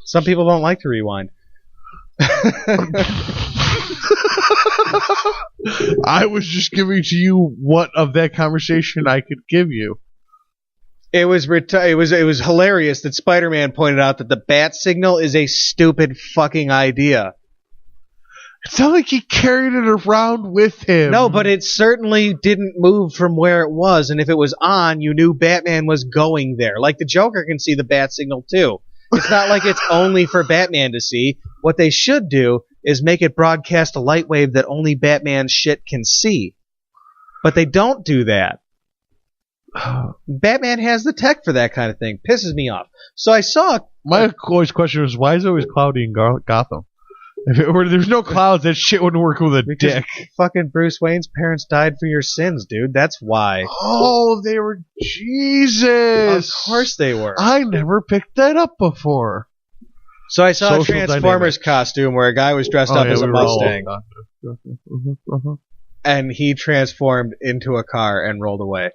Some people don't like to rewind. I was just giving to you what of that conversation I could give you. It was hilarious that Spider-Man pointed out that the bat signal is a stupid fucking idea. It's not like he carried it around with him. No, but it certainly didn't move from where it was, and if it was on, you knew Batman was going there. Like the Joker can see the bat signal too. It's not like it's only for Batman to see. What they should do is make it broadcast a light wave that only Batman shit can see. But they don't do that. Batman has the tech for that kind of thing. Pisses me off. So I saw... My always question was, why is it always cloudy in Gotham? If it were, there's no clouds, that shit wouldn't work with a dick. Fucking Bruce Wayne's parents died for your sins, dude. That's why. Oh, they were... Jesus! Of course they were. I never picked that up before. So I saw Social a Transformers costume where a guy was dressed up as a Mustang. And he transformed into a car and rolled away.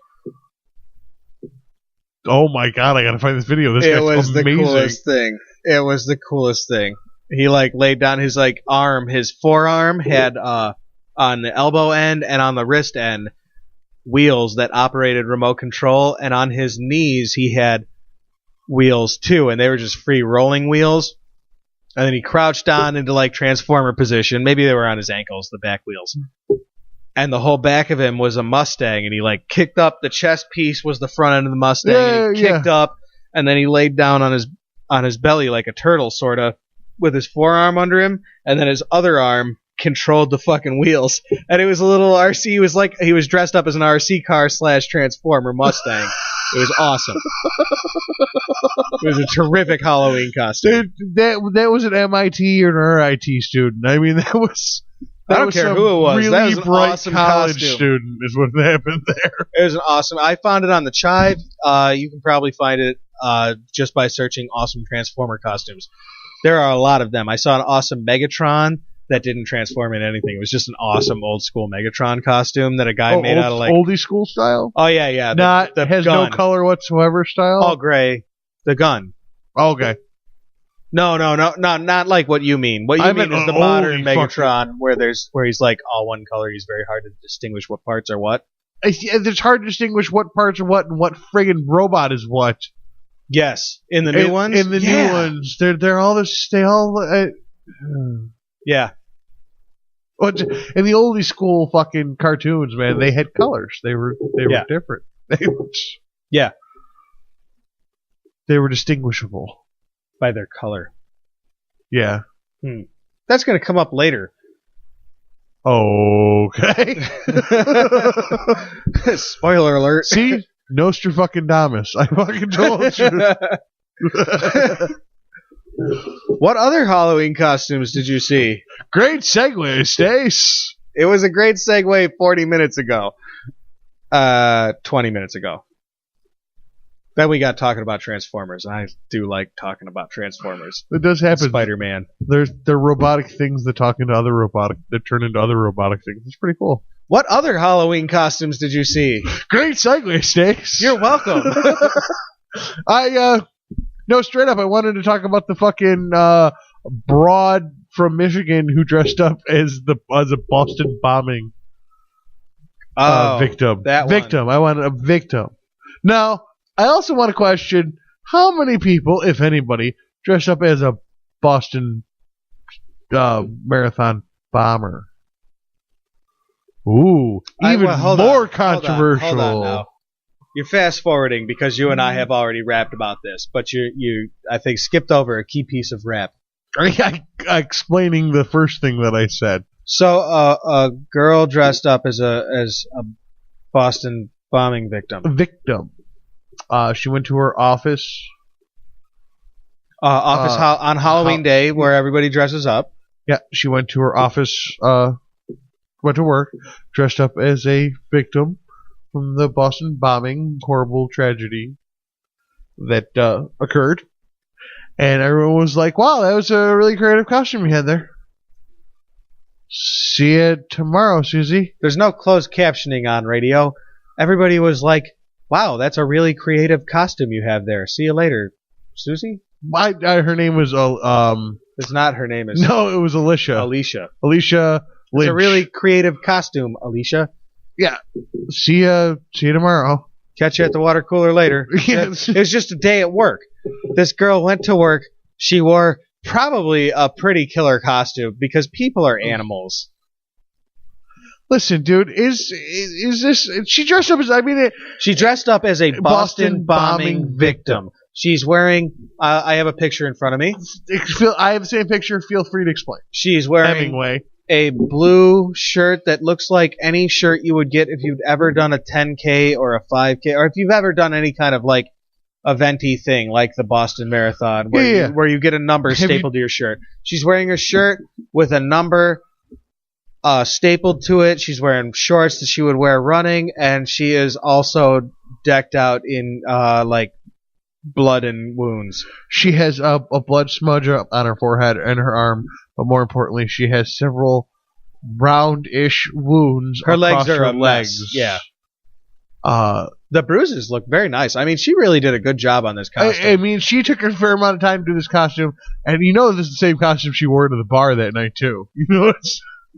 Oh my god, I gotta find this video. This It guy's was amazing. the coolest thing. It was the coolest thing. He laid down his arm. His forearm had on the elbow end and on the wrist end wheels that operated remote control, and on his knees he had wheels too, and they were just free rolling wheels. And then he crouched down into transformer position. Maybe they were on his ankles, the back wheels. And the whole back of him was a Mustang, and he kicked up. The chest piece was the front end of the Mustang, and he kicked up, and then he laid down on his belly like a turtle, sort of, with his forearm under him, and then his other arm controlled the fucking wheels. And it was a little RC. He was dressed up as an RC car / Transformer Mustang. It was awesome. It was a terrific Halloween costume. Dude, that was an MIT or an RIT student. I mean, that was... I don't care who it was. Really that was an bright awesome college costume. student is what happened there. It was an awesome. I found it on the Chive. You can probably find it just by searching awesome Transformer costumes. There are a lot of them. I saw an awesome Megatron that didn't transform into anything. It was just an awesome old school Megatron costume that a guy made out of oldie school style. Oh yeah. The has gun. No color whatsoever style. All gray. The gun. Okay. No, not like what you mean. What you mean is the modern Megatron where he's all one color. He's very hard to distinguish what parts are what. It's hard to distinguish what parts are what and what friggin' robot is what. Yes, in the new ones. In the new ones, they're all this. They all. Yeah. In the oldie school fucking cartoons, man, they had colors. They were different. Yeah. They were distinguishable by their color. Yeah. That's going to come up later. Okay. Spoiler alert. See? Nostradamus. I fucking told you. What other Halloween costumes did you see? Great segue, Stace. It was a great segue 40 minutes ago. 20 minutes ago. Then we got talking about Transformers. I do like talking about Transformers. It does happen. Spider-Man. They're robotic things that turn into other robotic things. It's pretty cool. What other Halloween costumes did you see? Great segue, Stace. You're welcome. No, straight up, I wanted to talk about the fucking broad from Michigan who dressed up as a Boston bombing victim. I wanted a victim. Now, I also want to question how many people, if anybody, dress up as a Boston marathon bomber. Ooh, even more controversial. Hold on now. You're fast forwarding because you and I have already rapped about this, but you I think skipped over a key piece of rap. Explaining the first thing that I said. So a girl dressed up as a Boston bombing victim. She went to her office. On Halloween Day, where everybody dresses up. Yeah, she went to her office. Went to work, dressed up as a victim from the Boston bombing, horrible tragedy that occurred. And everyone was like, wow, that was a really creative costume you had there. See you tomorrow, Susie. There's no closed captioning on radio. Everybody was like, wow, that's a really creative costume you have there. See you later, Susie? Her name was... it's not her name. No, it was Alicia. Alicia Lynch. It's a really creative costume, Alicia. Yeah. See you tomorrow. Catch you at the water cooler later. Yes. It was just a day at work. This girl went to work. She wore probably a pretty killer costume because people are animals. Listen, dude, is this... She dressed up as... she dressed up as a Boston bombing victim. She's wearing... I have a picture in front of me. I have the same picture. Feel free to explain. She's wearing... Hemingway. a blue shirt that looks like any shirt you would get if you'd ever done a 10K or a 5K, or if you've ever done any kind of like eventy thing like the Boston Marathon where you get a number stapled to your shirt. She's wearing a shirt with a number stapled to it. She's wearing shorts that she would wear running, and she is also decked out in like blood and wounds. She has a blood smudge up on her forehead and her arm, but more importantly, she has several roundish wounds. Her legs are her a mess. Yeah. The bruises look very nice. I mean, she really did a good job on this costume. I mean, she took a fair amount of time to do this costume, and you know this is the same costume she wore to the bar that night too. You know,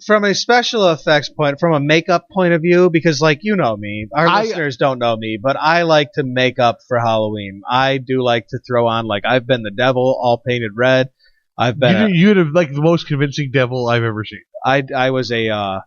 from a special effects point, from a makeup point of view, because like you know me, our listeners don't know me, but I like to make up for Halloween. I do like to throw on, like, I've been the devil, all painted red. I've been you'd have like the most convincing devil I've ever seen. I was a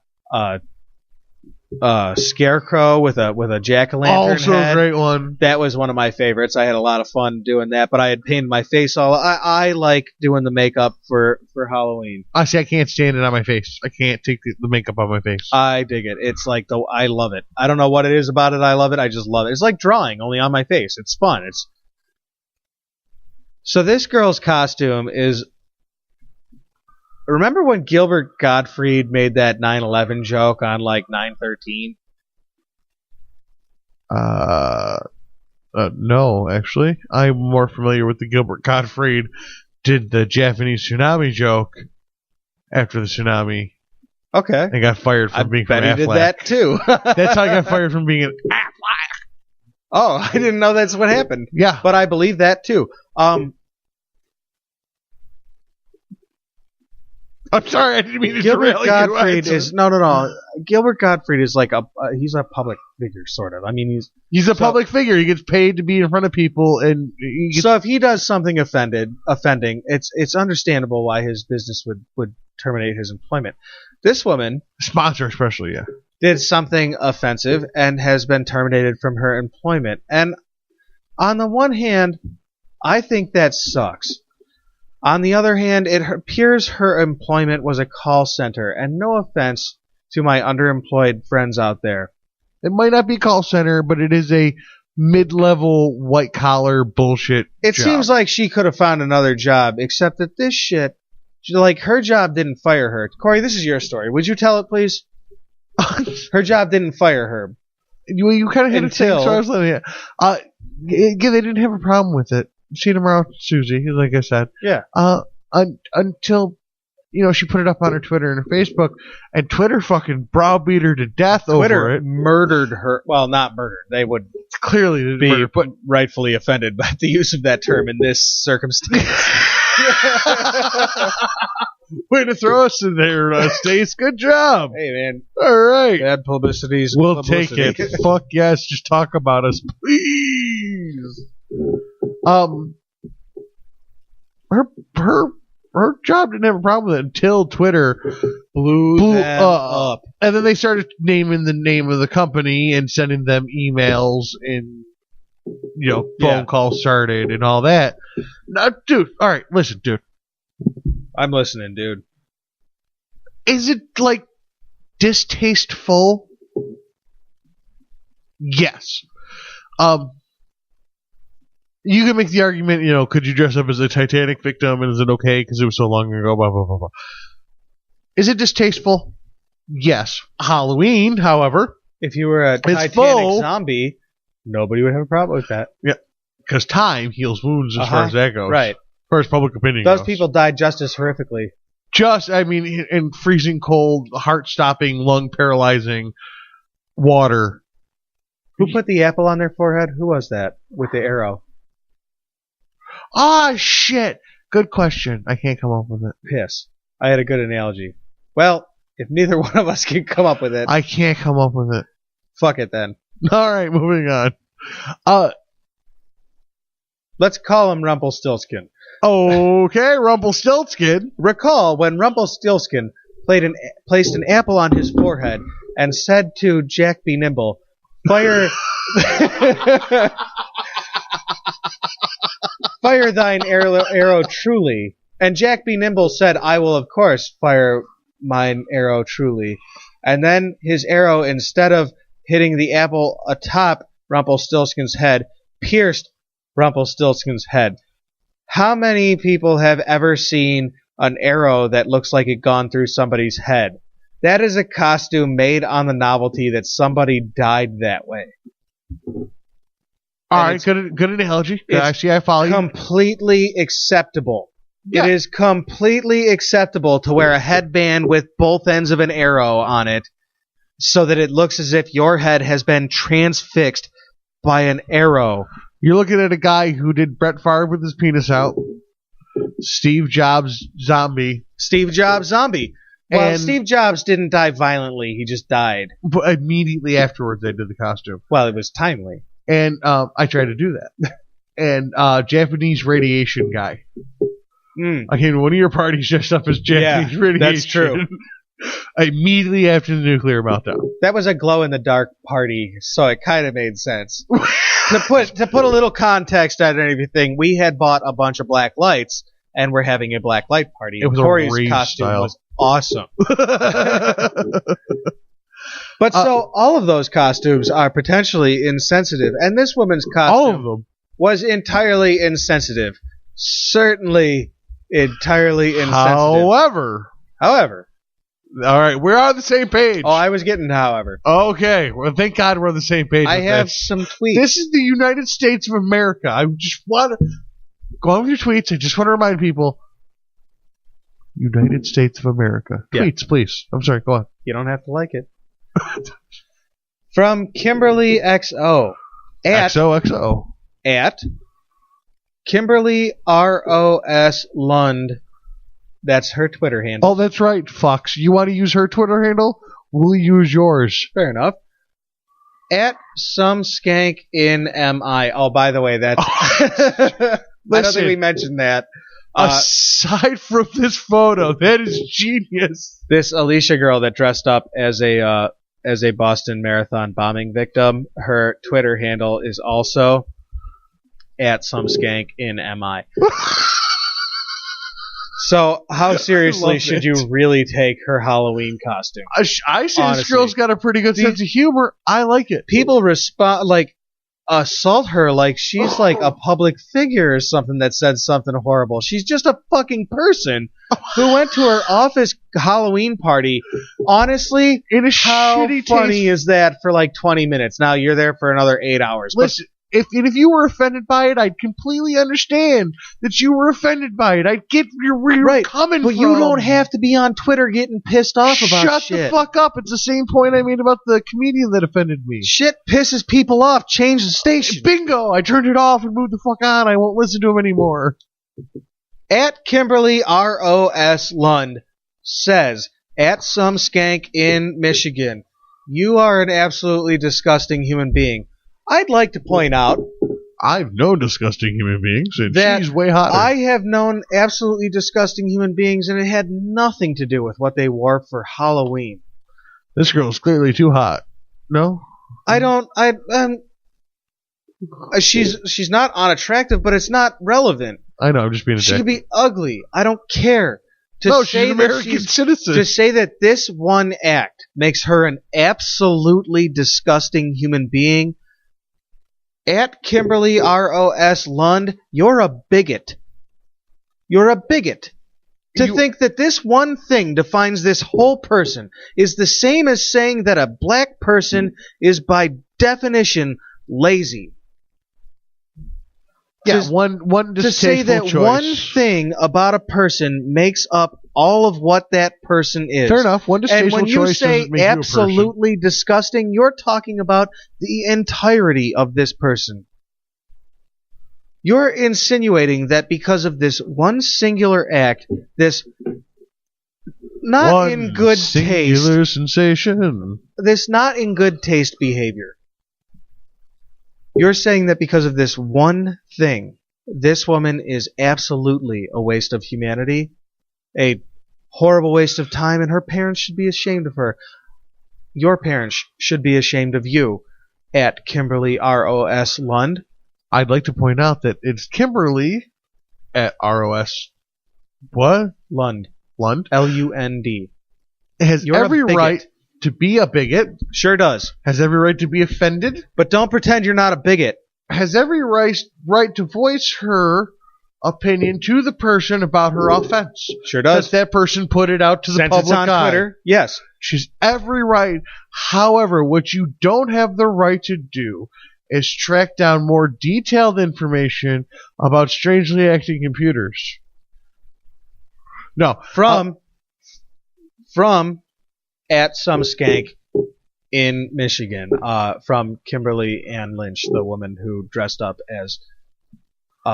scarecrow with a jack-o'-lantern also head. a great one. That was one of my favorites. I had a lot of fun doing that, but I had painted my face all. I like doing the makeup for Halloween. I can't stand it on my face. I can't take the makeup on my face. I dig it. It's like I love it. I don't know what it is about it. I love it. I just love it. It's like drawing, only on my face. It's fun. So this girl's costume is. Remember when Gilbert Gottfried made that 9/11 joke on like 9/13? No, actually, I'm more familiar with the Gilbert Gottfried did the Japanese tsunami joke after the tsunami. Okay, and got fired from being from Aflac. I bet he did that too. That's how I got fired from being an Aflac. Oh, I didn't know that's what happened. Yeah, but I believe that too. I'm sorry, I didn't mean to Gilbert Gottfried you. is no. Gilbert Gottfried is like he's a public figure, sort of. I mean, he's a public figure. He gets paid to be in front of people, and so if he does something offending, it's understandable why his business would terminate his employment. This woman, sponsor especially, did something offensive and has been terminated from her employment. And on the one hand, I think that sucks. On the other hand, it appears her employment was a call center, and no offense to my underemployed friends out there. It might not be call center, but it is a mid-level white-collar bullshit It job. seems like she could have found another job, except that this shit, like, her job didn't fire her. Corey, this is your story. Would you tell it, please? Her job didn't fire her. You kind of hit until, so I was letting they didn't have a problem with it. Seen him around Susie, like I said. Yeah. Until, she put it up on her Twitter and her Facebook, and Twitter fucking browbeat her to death over it. Murdered her. Well, not murdered. They would clearly be murdered, but rightfully offended by the use of that term in this circumstance. Way to throw us in there, Stace. Good job. Hey, man. All right. Bad publicity's We'll publicity. take it. Fuck yes. Just talk about us, please. Her job didn't have a problem with it until Twitter blew up. And then they started naming the name of the company and sending them emails and phone calls started and all that. Now, dude, all right, listen, dude. I'm listening, dude. Is it like distasteful? Yes. You can make the argument, could you dress up as a Titanic victim and is it okay because it was so long ago, blah, blah, blah, blah. Is it distasteful? Yes. Halloween, however. If you were a Titanic zombie, nobody would have a problem with that. Yeah. Because time heals wounds as far as that goes. Right. As far as public opinion Those goes. people died just as horrifically. In freezing cold, heart-stopping, lung-paralyzing water. Who put the apple on their forehead? Who was that with the arrow? Ah, shit. Good question. I can't come up with it. Piss. I had a good analogy. Well, if neither one of us can come up with it. I can't come up with it. Fuck it then. All right, moving on. Let's call him Rumpelstiltskin. Okay, Rumpelstiltskin. Recall when Rumpelstiltskin placed an apple on his forehead and said to Jack B. Nimble, "Fire fire thine arrow truly." And Jack B. Nimble said, "I will of course fire mine arrow truly. And then his arrow, instead of hitting the apple atop Rumpelstiltskin's head, pierced Rumpelstiltskin's head. How many people have ever seen an arrow that looks like it gone through somebody's head? That is a costume made on the novelty that somebody died that way. All right, good analogy. Actually, I follow you. Completely acceptable. Yeah. It is completely acceptable to wear a headband with both ends of an arrow on it so that it looks as if your head has been transfixed by an arrow. You're looking at a guy who did Brett Favre with his penis out. Steve Jobs zombie. Well, And Steve Jobs didn't die violently. He just died. But immediately afterwards, they did the costume. Well, it was timely. And I tried to do that. And Japanese radiation guy. I came to one of your parties dressed up as Japanese radiation. That's true. Immediately after the nuclear meltdown. That was a glow-in-the-dark party, so it kind of made sense. To put a little context on everything, we had bought a bunch of black lights, and we're having a black light party. It was Corey's a rave costume style. was awesome. But so all of those costumes are potentially insensitive, and this woman's costume all of them was entirely insensitive. Certainly entirely insensitive. However. All right, we're on the same page. Oh, I was getting however. Okay, well, thank God we're on the same page. I with have this. some tweets. This is the United States of America. I just want to go on with your tweets. I just want to remind people, United States of America. Yeah. Tweets, please. I'm sorry, go on. You don't have to like it. From Kimberly XO. XOXO. At Kimberly ROS Lund. That's her Twitter handle. Oh, that's right, Fox. You want to use her Twitter handle? We'll use yours. Fair enough. At some skank in MI. Oh, by the way, that's... I don't think we mentioned that. Aside from this photo, that is genius. This Alicia girl that dressed up as a Boston Marathon bombing victim, her Twitter handle is also at some skank in MI. So, how seriously should you really take her Halloween costume? I say this girl's got a pretty good sense of humor. I like it. People assault her like she's like a public figure or something that said something horrible. She's just a fucking person who went to her office Halloween party. Honestly, how funny is that for like 20 minutes? Now you're there for another 8 hours. Listen, if you were offended by it, I'd completely understand that you were offended by it. I'd get where you're coming from. But you don't have to be on Twitter getting pissed off about shit. Shut the fuck up. It's the same point I made about the comedian that offended me. Shit pisses people off. Change the station. Bingo. I turned it off and moved the fuck on. I won't listen to him anymore. At Kimberly ROS Lund says, at some skank in Michigan, you are an absolutely disgusting human being. I'd like to point out I've known disgusting human beings, and that she's way hotter. I have known absolutely disgusting human beings, and it had nothing to do with what they wore for Halloween. This girl's clearly too hot. No? She's not unattractive, but it's not relevant. I know, I'm just being a dick. She could be ugly. I don't care. She's an American citizen. To say that this one act makes her an absolutely disgusting human being, at Kimberly ROS Lund, you're a bigot. You're a bigot. To think that this one thing defines this whole person is the same as saying that a black person is by definition lazy. Yeah, one distasteful to say that choice. one thing about a person makes up all of what that person is. Fair enough. One distasteful choice. And when you say absolutely disgusting, you're talking about the entirety of this person. You're insinuating that because of this one singular act, this not in good singular sensation, this not in good taste behavior. You're saying that because of this one thing, this woman is absolutely a waste of humanity, a horrible waste of time, and her parents should be ashamed of her. Your parents should be ashamed of you. At Kimberly ROS Lund. I'd like to point out that it's Kimberly at ROS. What? Lund. Lund? LUND. has You're every a bigot. right to be a bigot. Sure does. Has every right to be offended. But don't pretend you're not a bigot. Has every right to voice her opinion to the person about her offense. Sure does. That person put it out to the Sent public it on eye. Twitter. Yes. She's every right. However, what you don't have the right to do is track down more detailed information about strangely acting computers. No. From at some skank in Michigan, from Kimberly Ann Lynch, the woman who dressed up as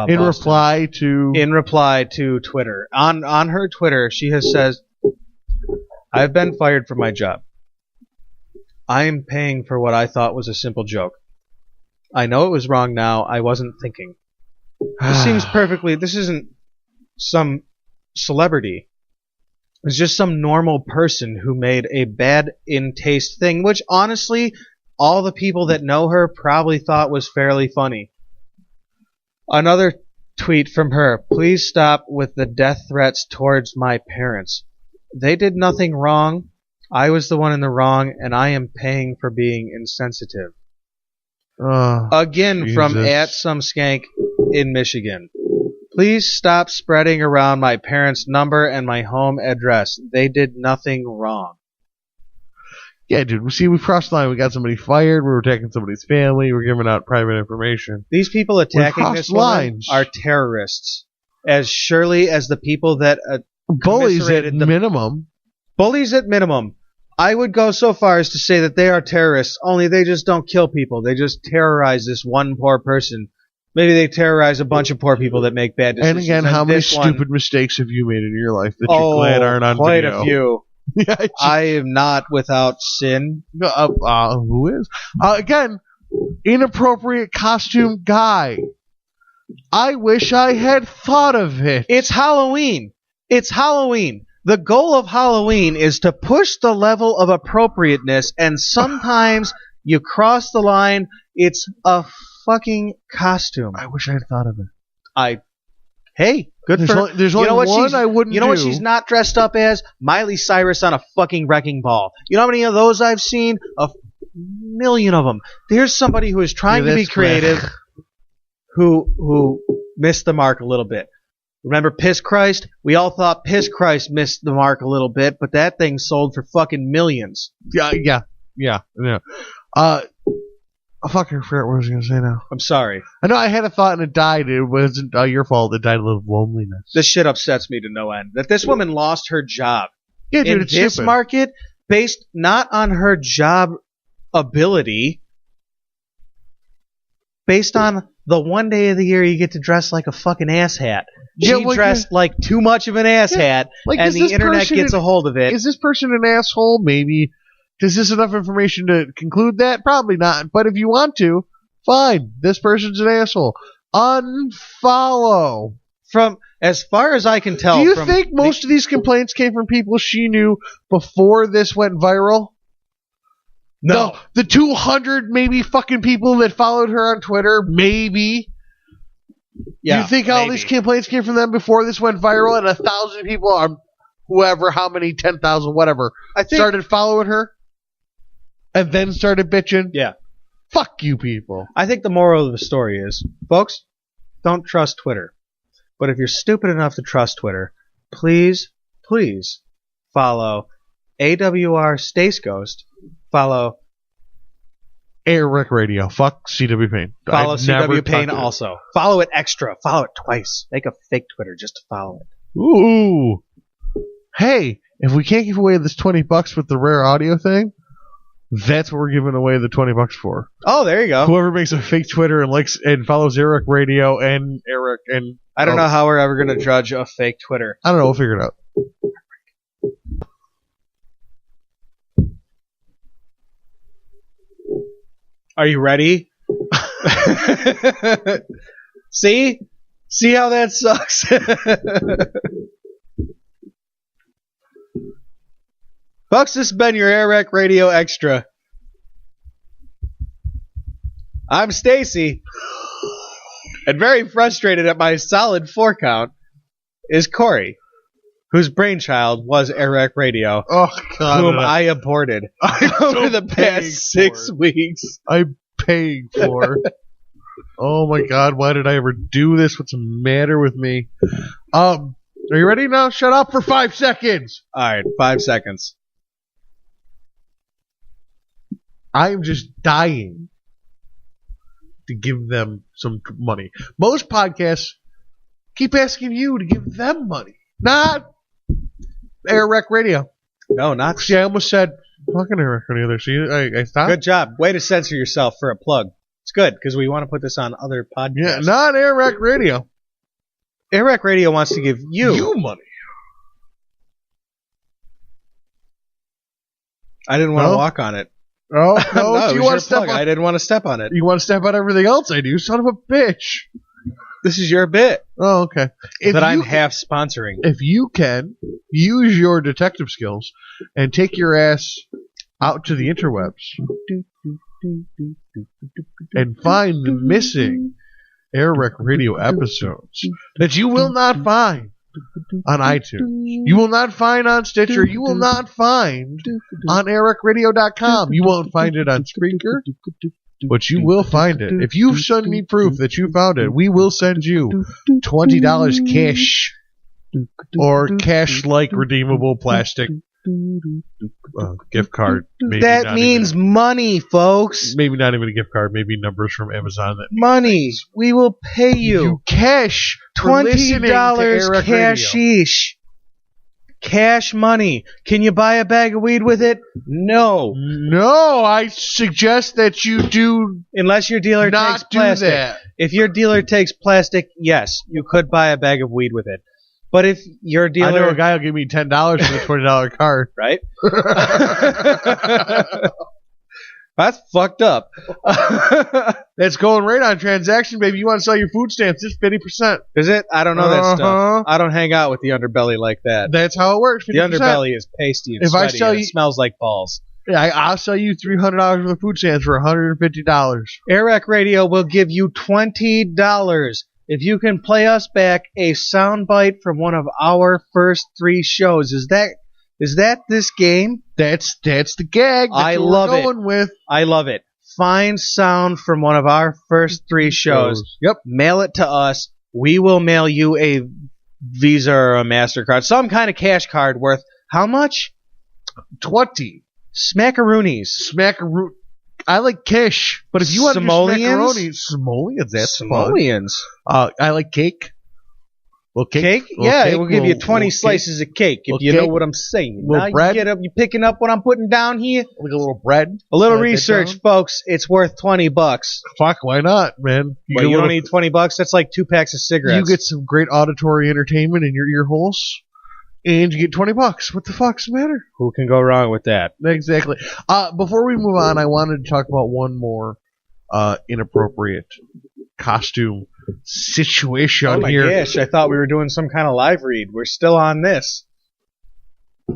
in reply to Twitter. On her Twitter, she has says, "I've been fired from my job. I am paying for what I thought was a simple joke. I know it was wrong now. I wasn't thinking. This seems perfectly... This isn't some celebrity. It's just some normal person who made a bad in taste thing, which honestly, all the people that know her probably thought was fairly funny." Another tweet from her. "Please stop with the death threats towards my parents. They did nothing wrong. I was the one in the wrong, and I am paying for being insensitive." Again, Jesus. from at some skank in Michigan. "Please stop spreading around my parents' number and my home address. They did nothing wrong." Yeah, dude. We crossed the line. We got somebody fired. We were attacking somebody's family. We're giving out private information. These people attacking this woman are terrorists. As surely as the people that bullies at minimum. Bullies at minimum. I would go so far as to say that they are terrorists, only they just don't kill people. They just terrorize this one poor person. Maybe they terrorize a bunch of poor people that make bad decisions. And again, how many stupid mistakes have you made in your life that you're glad aren't on quite video? A few. I am not without sin. Who is? Again, inappropriate costume guy. I wish I had thought of it. It's Halloween. It's Halloween. The goal of Halloween is to push the level of appropriateness, and sometimes you cross the line. It's a fucking costume. I wish I had thought of it. Hey, good there's for only, there's only one I wouldn't do. You know what she's not dressed up as? Miley Cyrus on a fucking wrecking ball. You know how many of those I've seen? A million of them. Here's somebody who is trying to be creative, who missed the mark a little bit. Remember Piss Christ? We all thought Piss Christ missed the mark a little bit, but that thing sold for fucking millions. Yeah. I fucking forgot what I was going to say now. I'm sorry. I know I had a thought and it died. It wasn't your fault. It died of loneliness. This shit upsets me to no end. That this woman lost her job. Yeah, dude, in it's this stupid. market, based not on her job ability, based on the one day of the year you get to dress like a fucking asshat. She dressed like too much of an asshat, and the internet gets a hold of it. Is this person an asshole? Maybe. Is this enough information to conclude that? Probably not. But if you want to, fine. This person's an asshole. Unfollow. From as far as I can tell, do you think most of these complaints came from people she knew before this went viral? No. The 200 maybe fucking people that followed her on Twitter, maybe. Yeah, do you think all these complaints came from them before this went viral and 1,000 people, or whoever, how many, 10,000, whatever, started following her? And then started bitching? Yeah. Fuck you people. I think the moral of the story is, folks, don't trust Twitter. But if you're stupid enough to trust Twitter, please follow AWR Stace Ghost. Follow AirWreckRadio. Fuck CW Payne. Follow CW Payne also. Follow it extra. Follow it twice. Make a fake Twitter just to follow it. Ooh. Hey, if we can't give away this $20 with the rare audio thing, that's what we're giving away the $20 for. Oh, there you go. Whoever makes a fake Twitter and likes and follows AirWreckRadio and AirWreck and I don't know how we're ever going to judge a fake Twitter. I don't know. We'll figure it out. Are you ready? See how that sucks. Folks, this has been your AirWreck Radio Extra. I'm Stacy, and very frustrated at my solid 4 count is Corey. whose brainchild was AirWreckRadio, God, whom I aborted over the past 6 weeks. I'm paying for. Oh my God, why did I ever do this? What's the matter with me? Are you ready now? Shut up for 5 seconds. All right, 5 seconds. I am just dying to give them some money. Most podcasts keep asking you to give them money, not AirWreckRadio. No, not. See, I almost said fucking AirWreckRadio there. See, I stopped. Good job. Way to censor yourself for a plug. It's good because we want to put this on other podcasts. Yeah, not AirWreckRadio. AirWreckRadio wants to give you money. I didn't want to walk on it. Oh, no, no, you want to step on? I didn't want to step on it. You want to step on everything else I do, son of a bitch. This is your bit. Oh, okay. I'm half sponsoring. If you can, use your detective skills and take your ass out to the interwebs and find the missing AirWreckRadio episodes that you will not find on iTunes. You will not find on Stitcher. You will not find on AirWreckRadio.com. You won't find it on Spreaker, but you will find it. If you send me proof that you found it, we will send you $20 cash or cash-like redeemable plastic gift card. Maybe that means money, folks. Maybe not even a gift card. Maybe numbers from Amazon. That money. We will pay you. Cash. $20 cashish. Cash money. Can you buy a bag of weed with it? No. No, I suggest that you do. Unless your dealer not takes plastic. Do that. If your dealer takes plastic, yes, you could buy a bag of weed with it. But if your dealer... I know a guy will give me $10 for the $20 card. Right? That's fucked up. That's going right on transaction, baby. You want to sell your food stamps, it's 50%. Is it? I don't know that stuff. I don't hang out with the underbelly like that. That's how it works. 50%. The underbelly is pasty and sweaty. It smells like balls. Yeah, I'll sell you $300 worth of food stamps for $150. AirWreckRadio will give you $20 if you can play us back a soundbite from one of our first 3 shows. Is that this game? That's the gag. I love it. I love it. Find sound from one of our first 3 shows. Yep. Mail it to us. We will mail you a Visa or a MasterCard, some kind of cash card worth how much? 20 smackaroonies. I like quiche, but if you want Simoleons? Simoleons, that's Simoleons. Fun. I like cake. Well, cake? Yeah, it will give you 20 slices of cake, if you know what I'm saying. Now bread? You picking up what I'm putting down here? Like a little bread? A little research, folks. It's worth $20. Fuck, why not, man? You don't need $20? That's like 2 packs of cigarettes. You get some great auditory entertainment in your ear holes, and you get $20. What the fuck's the matter? Who can go wrong with that? Exactly. Before we move on, I wanted to talk about one more inappropriate costume situation here. Oh my gosh, I thought we were doing some kind of live read. We're still on this.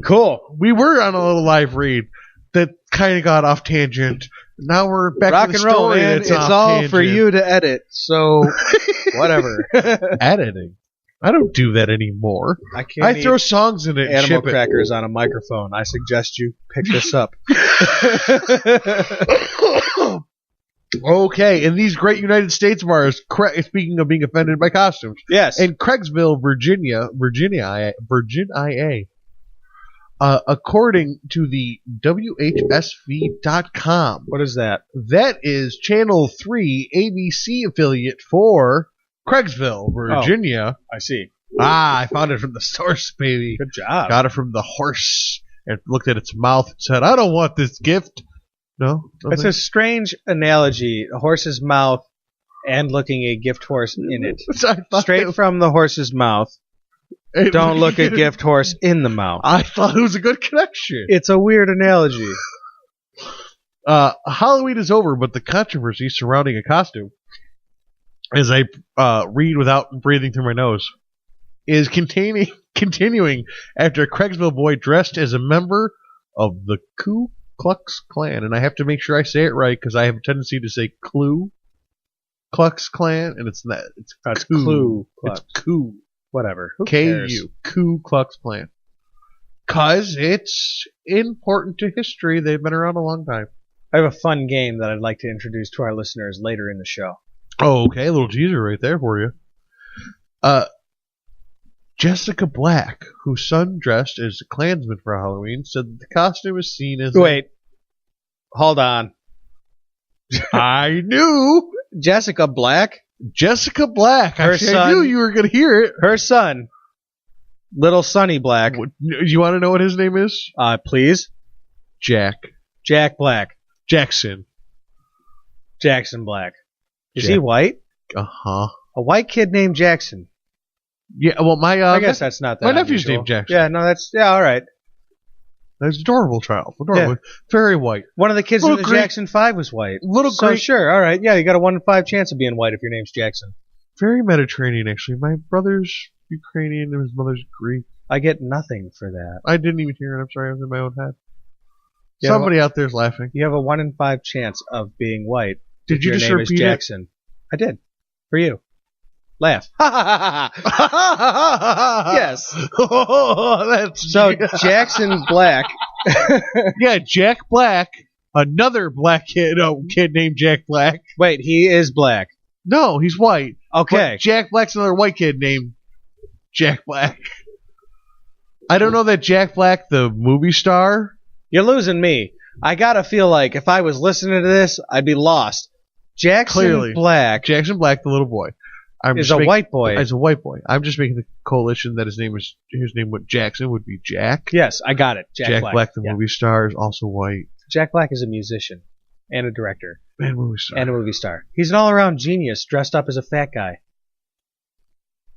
Cool. We were on a little live read that kind of got off tangent. Now we're back Rock to the and roll, story. man. It's all for you to edit, so whatever. Editing. I don't do that anymore. I throw songs in it and animal ship crackers on a microphone. I suggest you pick this up. Okay, in these great United States bars, speaking of being offended by costumes, yes, in Craigsville, Virginia, according to the WHSV.com. What is that? That is Channel 3 ABC affiliate for Craigsville, Virginia. I see. I found it from the source, baby. Good job. Got it from the horse and looked at its mouth and said, I don't want this gift. No? It's a strange analogy. A horse's mouth and looking a gift horse in it. Straight from the horse's mouth. Don't look a gift horse in the mouth. I thought it was a good connection. It's a weird analogy. Halloween is over, but the controversy surrounding a costume, as I read without breathing through my nose, is continuing after a Craigsville boy dressed as a member of the Ku Klux Klan. And I have to make sure I say it right because I have a tendency to say Ku Klux Klan, and it's not. It's Ku. Clue. It's Ku. Whatever. Who K-U. cares? Ku Klux Klan. Because it's important to history. They've been around a long time. I have a fun game that I'd like to introduce to our listeners later in the show. Oh, okay. A little teaser right there for you. Jessica Black, whose son dressed as a Klansman for Halloween, said that the costume is seen as... Wait. Hold on. I knew! Jessica Black? Jessica Black. Her Actually, son, I knew you were going to hear it. Her son, Little Sonny Black. You want to know what his name is? Please. Jack Black. Jackson Black. Is he white? Uh-huh. A white kid named Jackson. Yeah, well, I guess that's not that my nephew's unusual. named Jackson. Yeah, no, all right. That's adorable child. Adorable. Yeah. Very white. One of the kids in the Jackson 5 was white. So sure, all right. Yeah, you got a 1 in 5 chance of being white if your name's Jackson. Very Mediterranean, actually. My brother's Ukrainian and his mother's Greek. I get nothing for that. I didn't even hear it. I'm sorry. I was in my own head. Somebody out there's laughing. You have a 1 in 5 chance of being white. Did you just repeat it? Jackson. I did. For you. Laugh. Yes. So Jackson Black. Yeah, Jack Black. Another black kid named Jack Black. Wait, he is black. No, he's white. Okay. But Jack Black's another white kid named Jack Black. I don't know that Jack Black, the movie star. You're losing me. I gotta feel like if I was listening to this, I'd be lost. Jackson Black, the little boy, is a white boy. As a white boy, I'm just making the coalition that his name would Jackson would be Jack. Yes, I got it. Jack Black, the movie star, is also white. Jack Black is a musician and a director and a movie star. He's an all-around genius dressed up as a fat guy.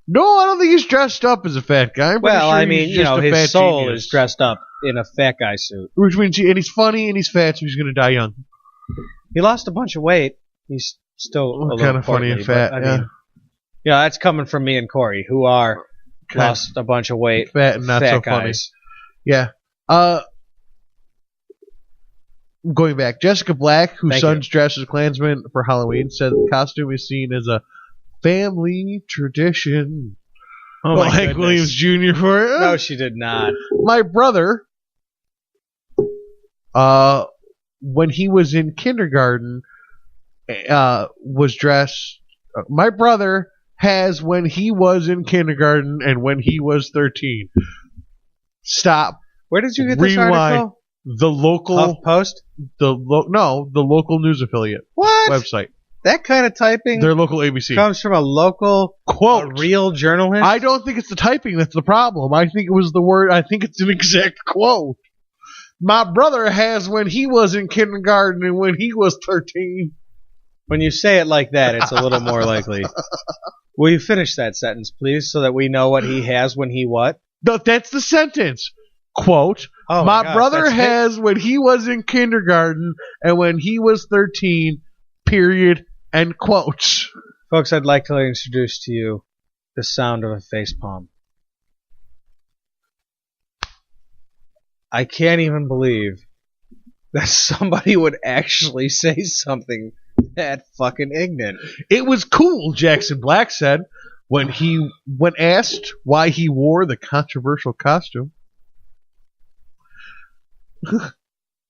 No, I don't think he's dressed up as a fat guy. Well, I mean, his soul is dressed up in a fat guy suit. Which means he's funny and he's fat, so he's going to die young. He lost a bunch of weight. He's still kind of funny and fat. Yeah, that's coming from me and Corey, who are lost a bunch of weight, fat and not so guys. Funny. Yeah. Going back, Jessica Black, whose son's dressed as a Klansman for Halloween, said the costume is seen as a family tradition. Oh my goodness. Hank Williams Jr. for it. No, she did not. My brother, when he was in kindergarten, was dressed. My brother has when he was in kindergarten and when he was 13. Stop. Where did you get this article? The local HuffPost? The local news affiliate. What? Website. That kind of typing their local ABC comes from a local quote, a real journalist. I don't think it's the typing that's the problem. I think it was the word. I think it's an exact quote. My brother has when he was in kindergarten and when he was 13. When you say it like that, it's a little more likely. Will you finish that sentence, please, so that we know what he has when he what? No, that's the sentence. Quote, my brother has when he was in kindergarten and when he was 13, period, end quotes. Folks, I'd like to introduce to you the sound of a facepalm. I can't even believe that somebody would actually say something that fucking ignorant. It was cool, Jackson Black said, when asked why he wore the controversial costume.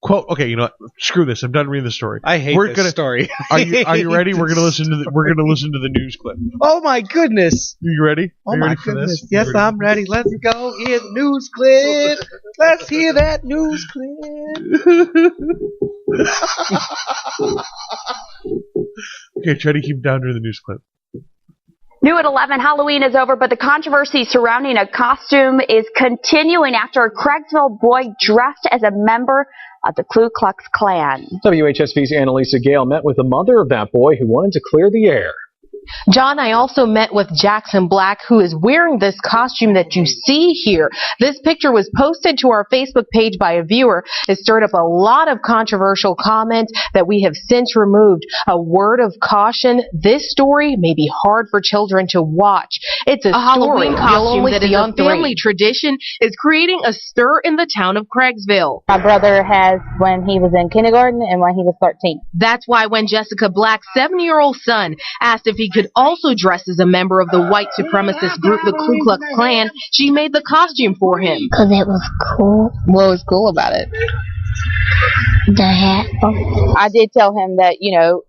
Quote, okay, you know what? Screw this. I'm done reading the story. I hate this story. Are you ready? We're gonna listen to the news clip. Oh my goodness! Are you ready? Oh my goodness! Yes, I'm ready. Let's go hear the news clip. Let's hear that news clip. Okay, try to keep down during the news clip. New at 11, Halloween is over, but the controversy surrounding a costume is continuing after a Craigsville boy dressed as a member of the Ku Klux Klan. WHSV's Annalisa Gale met with the mother of that boy who wanted to clear the air. John, I also met with Jackson Black, who is wearing this costume that you see here. This picture was posted to our Facebook page by a viewer. It stirred up a lot of controversial comments that we have since removed. A word of caution, this story may be hard for children to watch. It's a Halloween costume that is a family tradition is creating a stir in the town of Craigsville. My brother has when he was in kindergarten and when he was 13. That's why when Jessica Black's 7-year-old son asked if he could also dress as a member of the white supremacist group, the Ku Klux Klan, she made the costume for him. Because it was cool. What was cool about it? The hat. I did tell him that,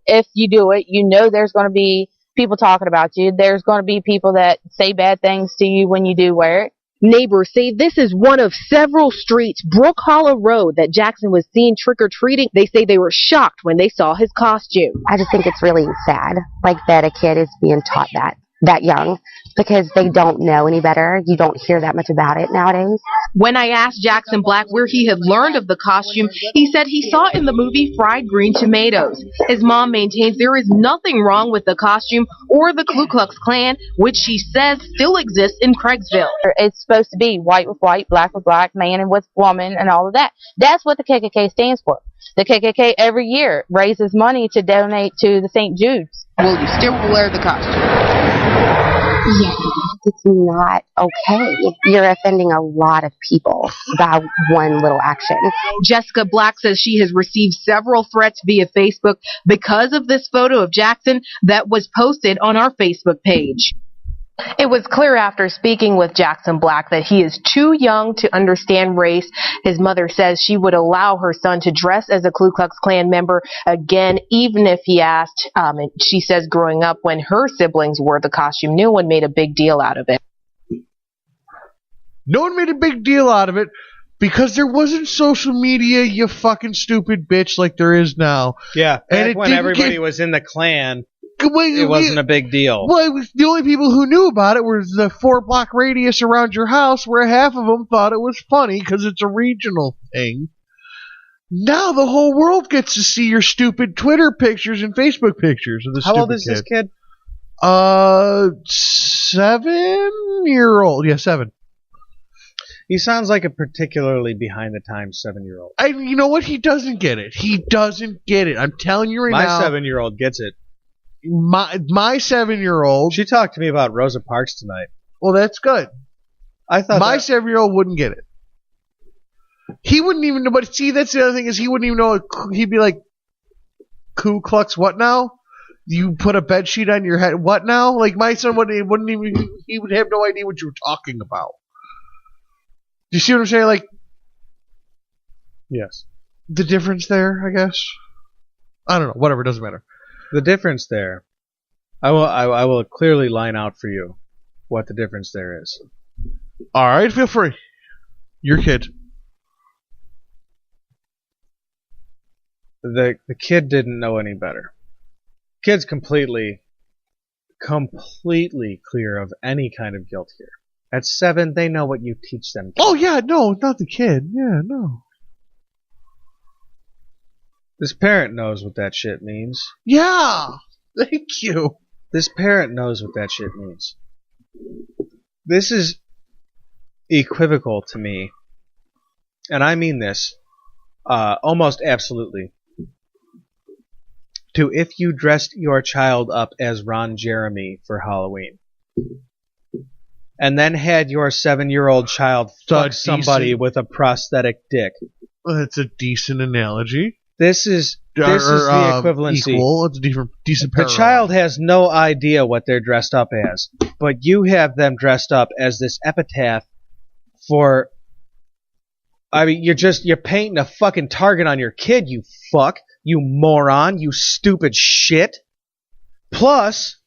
if you do it, there's going to be people talking about you. There's going to be people that say bad things to you when you do wear it. Neighbors say this is one of several streets, Brook Hollow Road, that Jackson was seen trick-or-treating. They say they were shocked when they saw his costume. I just think it's really sad, that a kid is being taught that young, because they don't know any better. You don't hear that much about it nowadays. When I asked Jackson Black where he had learned of the costume, he said he saw it in the movie Fried Green Tomatoes. His mom maintains there is nothing wrong with the costume or the Ku Klux Klan, which she says still exists in Craigsville. It's supposed to be white with white, black with black, man with woman, and all of that. That's what the KKK stands for. The KKK every year raises money to donate to the St. Jude's. Will you still wear the costume? Yeah, it's not okay. You're offending a lot of people by one little action. Jessica Black says she has received several threats via Facebook because of this photo of Jackson that was posted on our Facebook page. It was clear after speaking with Jackson Black that he is too young to understand race. His mother says she would allow her son to dress as a Ku Klux Klan member again, even if he asked. And she says growing up, when her siblings wore the costume, no one made a big deal out of it. No one made a big deal out of it because there wasn't social media, you fucking stupid bitch, like there is now. Yeah, and when everybody was in the Klan, it wasn't a big deal. Well, the only people who knew about it were the 4-block radius around your house, where half of them thought it was funny because it's a regional thing. Now the whole world gets to see your stupid Twitter pictures and Facebook pictures of this stupid kid. How old is this kid? 7-year-old. Yeah, 7. He sounds like a particularly behind-the-times 7-year-old. You know what? He doesn't get it. He doesn't get it. I'm telling you right now. My 7-year-old gets it. My 7-year-old. She talked to me about Rosa Parks tonight. Well, that's good. I thought my 7-year-old wouldn't get it. He wouldn't even know. But see, that's the other thing is he wouldn't even know. He'd be like, Ku Klux, what now? You put a bed sheet on your head. What now? Like my son wouldn't even. He would have no idea what you were talking about. Do you see what I'm saying? Like, yes. The difference there, I guess. I don't know. Whatever. It doesn't matter. The difference there, I will clearly line out for you what the difference there is. All right, feel free. Your kid. The kid didn't know any better. Kid's completely clear of any kind of guilt here. At 7, they know what you teach them. Oh yeah, no, not the kid. Yeah, no. This parent knows what that shit means. Yeah! Thank you. This parent knows what that shit means. This is equivocal to me, and I mean this almost absolutely, to if you dressed your child up as Ron Jeremy for Halloween, and then had your 7-year-old child fuck somebody with a prosthetic dick. Well, that's a decent analogy. This is the equivalency. Equal. It's a decent parallel. The child has no idea what they're dressed up as, but you have them dressed up as this epitaph for. I mean, you're painting a fucking target on your kid, you fuck, you moron, you stupid shit. Plus,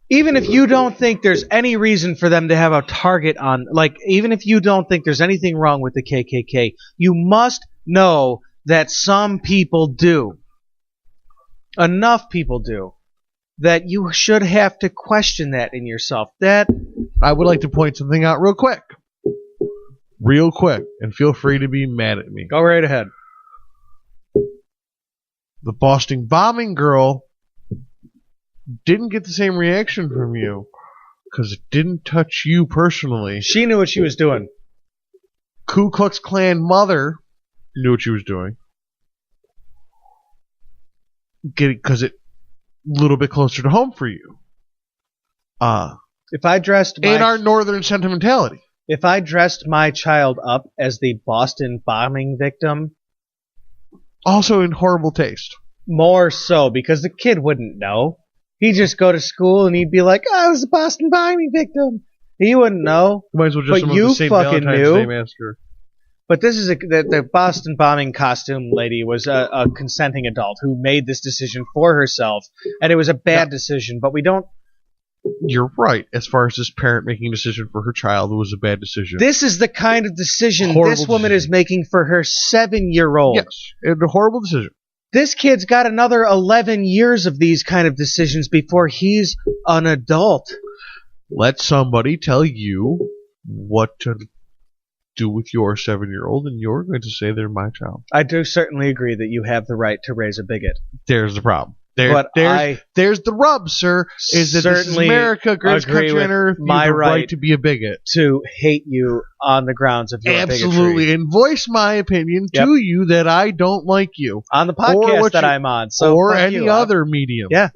even if you don't think there's any reason for them to have a target on, even if you don't think there's anything wrong with the KKK, you must know that some people do. Enough people do. That you should have to question that in yourself. That I would like to point something out real quick. Real quick. And feel free to be mad at me. Go right ahead. The Boston bombing girl didn't get the same reaction from you. Because it didn't touch you personally. She knew what she was doing. Ku Klux Klan mother knew what she was doing. Because it a little bit closer to home for you. If I dressed in our northern sentimentality. If I dressed my child up as the Boston bombing victim, also in horrible taste. More so because the kid wouldn't know. He'd just go to school and he'd be like, "I was a Boston bombing victim." He wouldn't know. Might as well just but you the St. fucking Valentine's knew. Day massacre. But this is the Boston bombing costume lady was a consenting adult who made this decision for herself, and it was a bad decision. But we don't. You're right. As far as this parent making a decision for her child, it was a bad decision. This is the kind of decision Horrible this woman decision. is making for her 7-year-old. Yes, it's a horrible decision. This kid's got another 11 years of these kind of decisions before he's an adult. Let somebody tell you what to do with your 7-year-old, and you're going to say they're my child. I do certainly agree that you have the right to raise a bigot. There's the problem. But there's the rub, sir. Is that this is America, greatest country on earth? My you have the right to be a bigot, to hate you on the grounds of your absolutely, bigotry. and voice my opinion to you that I don't like you on the podcast that I'm on, so or fuck any you, other medium. Yeah.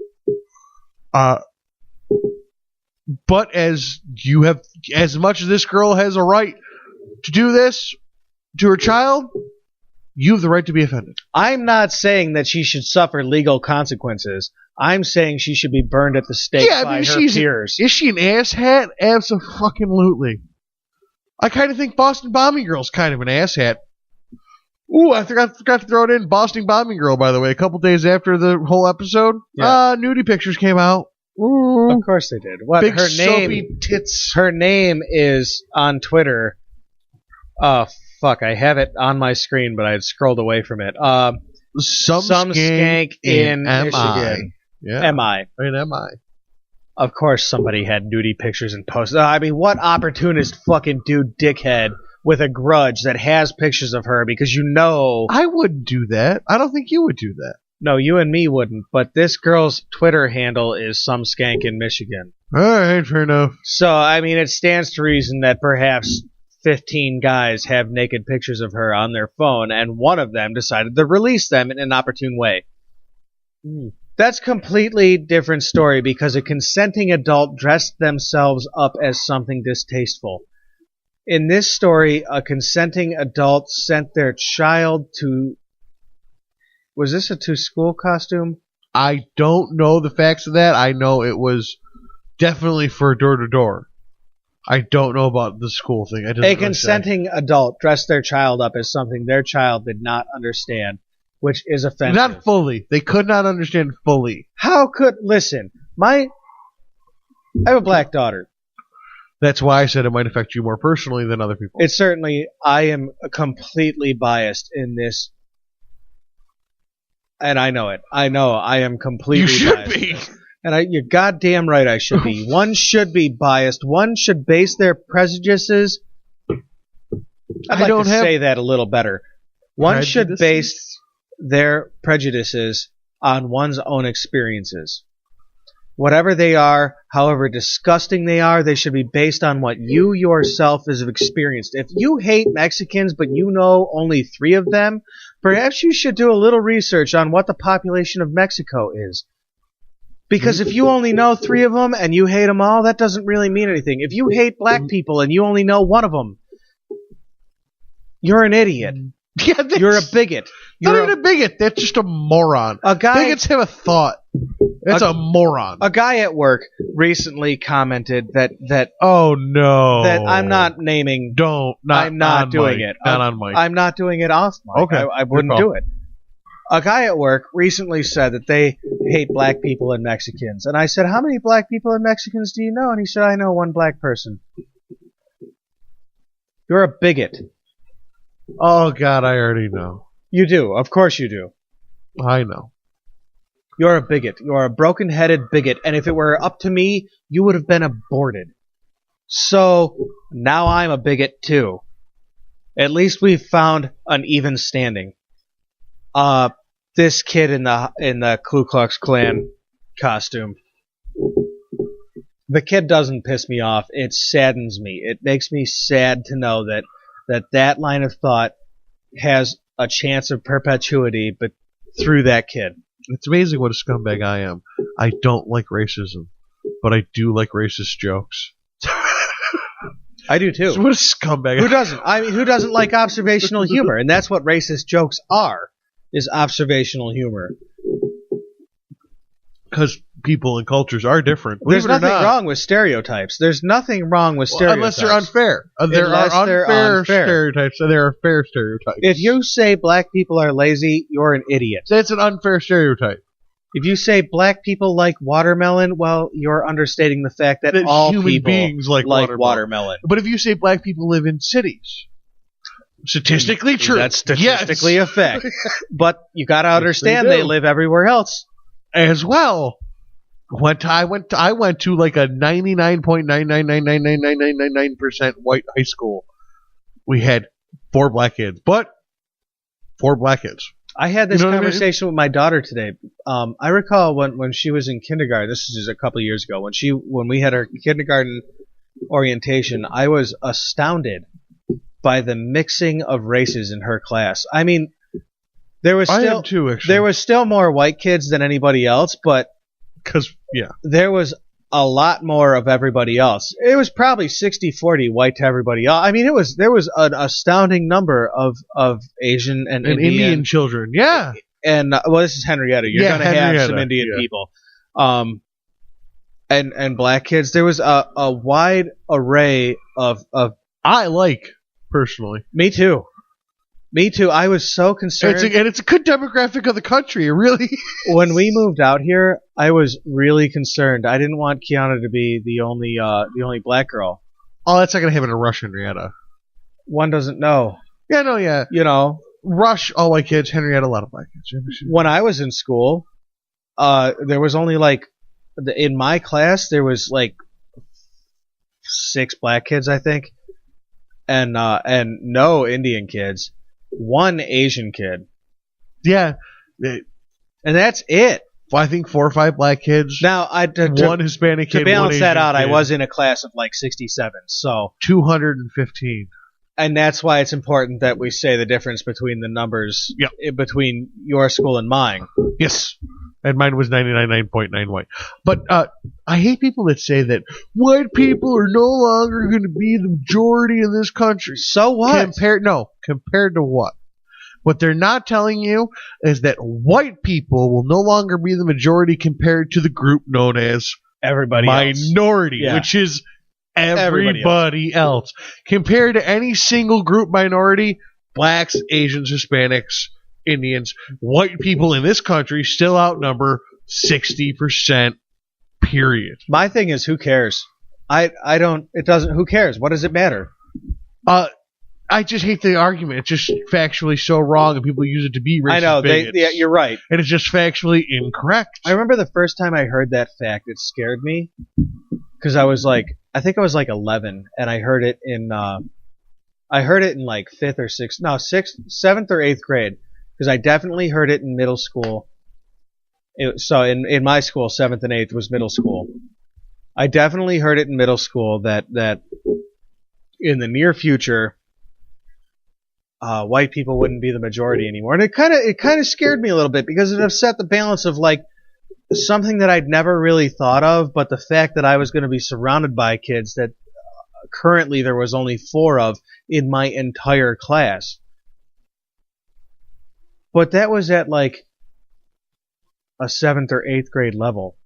But as much as this girl has a right to do this to her child, you have the right to be offended. I'm not saying that she should suffer legal consequences. I'm saying she should be burned at the stake by her peers. Is she an asshat? Absolutely. I kind of think Boston Bombing Girl's kind of an asshat. Ooh, I forgot to throw it in. Boston Bombing Girl, by the way, a couple days after the whole episode, nudie pictures came out. Ooh. Of course they did. What Big her name? soapy tits. Her name is on Twitter. Fuck, I have it on my screen, but I had scrolled away from it. Some skank in Michigan. Yeah. MI. In MI. Of course somebody had nudie pictures and posted. I mean, what opportunist fucking dude dickhead with a grudge that has pictures of her because you know... I wouldn't do that. I don't think you would do that. No, you and me wouldn't, but this girl's Twitter handle is some skank in Michigan. Alright, fair enough. So, I mean, it stands to reason that perhaps 15 guys have naked pictures of her on their phone, and one of them decided to release them in an opportune way. That's a completely different story because a consenting adult dressed themselves up as something distasteful. In this story, a consenting adult sent their child to... Was this a to-school costume? I don't know the facts of that. I know it was definitely for door-to-door. I don't know about the school thing. A consenting adult dressed their child up as something their child did not understand, which is offensive. Not fully. They could not understand fully. How could... Listen, I have a black daughter. That's why I said it might affect you more personally than other people. It's certainly... I am completely biased in this... And I know it. I know I am completely biased. You should be. And you're goddamn right I should be. One should be biased. One should base their prejudices... I'd like to say that a little better. One should base their prejudices on one's own experiences. Whatever they are, however disgusting they are, they should be based on what you yourself have experienced. If you hate Mexicans, but you know only 3 of them, perhaps you should do a little research on what the population of Mexico is. Because if you only know 3 of them and you hate them all, that doesn't really mean anything. If you hate black people and you only know 1 of them, you're an idiot. Yeah, you're a bigot. You're not even a bigot. That's just a moron. Bigots have a thought. That's a moron. A guy at work recently commented that oh no, that I'm not naming. I'm not doing it. Not on mic. I'm not doing it off mic. Okay, I wouldn't do it. A guy at work recently said that they hate black people and Mexicans, and I said, "How many black people and Mexicans do you know?" And he said, "I know 1 black person." You're a bigot. Oh God, I already know. You do. Of course you do. I know. You're a bigot. You're a broken-headed bigot. And if it were up to me, you would have been aborted. So, now I'm a bigot too. At least we've found an even standing. This kid in the Ku Klux Klan costume. The kid doesn't piss me off. It saddens me. It makes me sad to know that line of thought has a chance of perpetuity, but through that kid. It's amazing what a scumbag I am. I don't like racism, but I do like racist jokes. I do too. So what a scumbag. Who doesn't? I mean, who doesn't like observational humor? And that's what racist jokes are, is observational humor. Because people and cultures are different. There's nothing wrong with stereotypes. There's nothing wrong with stereotypes. Unless they're unfair. There are unfair stereotypes, and there are fair stereotypes. If you say black people are lazy, you're an idiot. That's an unfair stereotype. If you say black people like watermelon, well, you're understating the fact that all human people beings like watermelon. But if you say black people live in cities, statistically true. That's statistically a fact. But you got to understand they live everywhere else as well. I went to like a 99.9999999% white high school. We had 4 black kids, but 4 black kids. I had this conversation with my daughter today. I recall when she was in kindergarten. This is just a couple of years ago. When we had our kindergarten orientation, I was astounded by the mixing of races in her class. I mean, there was still more white kids than anybody else, but there was a lot more of everybody else. It was probably 60-40 white to everybody else. I mean, there was an astounding number of Asian and Indian children. Yeah. And this is Henrietta. You're going to have some Indian people. And black kids. There was a wide array of I like personally. Me too. I was so concerned. It's a good demographic of the country, really. When we moved out here, I was really concerned. I didn't want Kiana to be the only black girl. Oh, that's not going to happen in Rush, Henrietta. One doesn't know. Yeah, no, yeah. You know. Rush, all white kids. Henrietta, a lot of black kids. When I was in school, there was only in my class, there was 6 black kids, I think. And no Indian kids. 1 Asian kid. Yeah. And that's it. I think 4 or 5 black kids. Now, 1 Hispanic kid. To balance that out, kid. I was in a class of 67. So 215. And that's why it's important that we say the difference between the numbers between your school and mine. Yes. And mine was 99.9 white. But I hate people that say that white people are no longer going to be the majority in this country. So what? Compared to what? What they're not telling you is that white people will no longer be the majority compared to the group known as minority, which is everybody else. Compared to any single group minority, blacks, Asians, Hispanics, Indians, white people in this country still outnumber 60%, period. My thing is, who cares? Who cares? What does it matter? I just hate the argument. It's just factually so wrong, and people use it to be racist. I know. You're right. And it's just factually incorrect. I remember the first time I heard that fact, it scared me. Because I think I was 11, and I heard it in 5th or 6th, no, 7th or 8th grade. Because I definitely heard it in middle school. So in my school, 7th and 8th was middle school. I definitely heard it in middle school that in the near future, white people wouldn't be the majority anymore, and it kind of scared me a little bit because it upset the balance of something that I'd never really thought of, but the fact that I was going to be surrounded by kids that currently there was only 4 of in my entire class. But that was at a 7th or 8th grade level.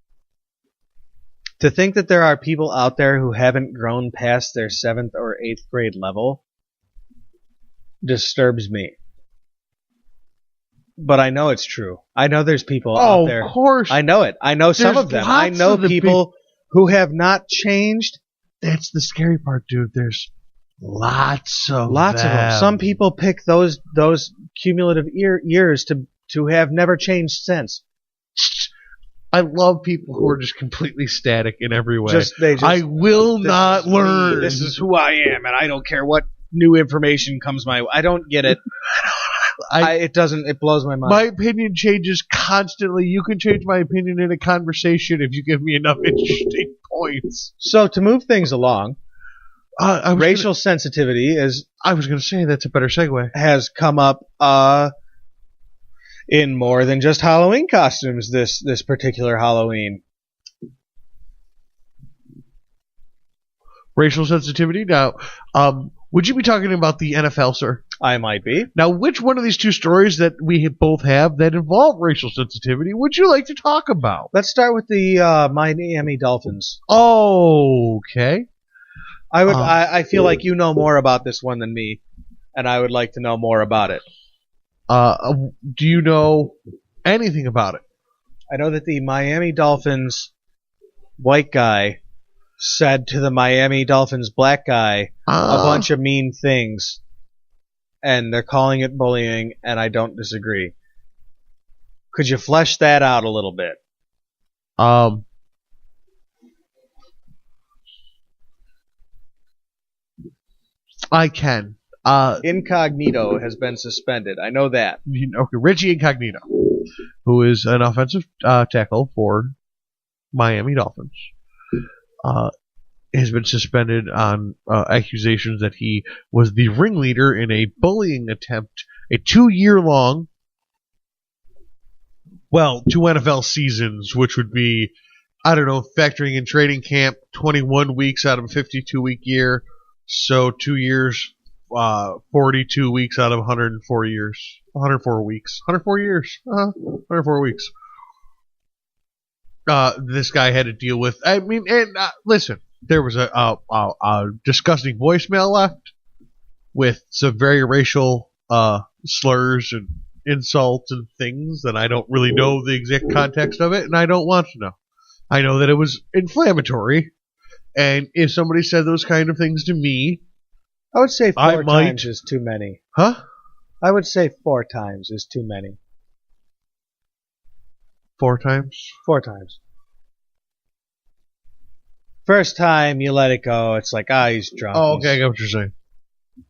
To think that there are people out there who haven't grown past their 7th or 8th grade level disturbs me. But I know it's true. I know there's people out there. Of course. I know it. I know some of them. I know people who have not changed. That's the scary part, dude. There's lots of them. Some people pick those cumulative years to have never changed since. I love people who are just completely static in every way. I will not learn. This is who I am, and I don't care what new information comes my way. I don't get it. It blows my mind. My opinion changes constantly. You can change my opinion in a conversation if you give me enough interesting points. So to move things along, racial sensitivity is. I was going to say that's a better segue. Has come up in more than just Halloween costumes this particular Halloween. Racial sensitivity. Now, Would you be talking about the NFL, sir? I might be. Now, which one of these two stories that we both have that involve racial sensitivity would you like to talk about? Let's start with the Miami Dolphins. Okay. I feel like you know more about this one than me, and I would like to know more about it. Do you know anything about it? I know that the Miami Dolphins white guy said to the Miami Dolphins black guy a bunch of mean things, and they're calling it bullying, and I don't disagree. Could you flesh that out a little bit? I can. Incognito has been suspended. I know that. Okay, Richie Incognito, who is an offensive tackle for Miami Dolphins, has been suspended on accusations that he was the ringleader in a bullying attempt, a 2-year-long, 2 NFL seasons, which would be, I don't know, factoring in training camp, 21 weeks out of a 52-week year, so 2 years, 42 weeks out of 104 years. 104 weeks. 104 years. 104 weeks. This guy had to deal with. I mean, and listen, there was a disgusting voicemail left with some very racial slurs and insults and things that I don't really know the exact context of it, and I don't want to know. I know that it was inflammatory, and if somebody said those kind of things to me, I would say 4 times is too many. Huh? I would say 4 times is too many. 4 times? 4 times. First time, you let it go. It's like, he's drunk. Oh, okay, I get what you're saying.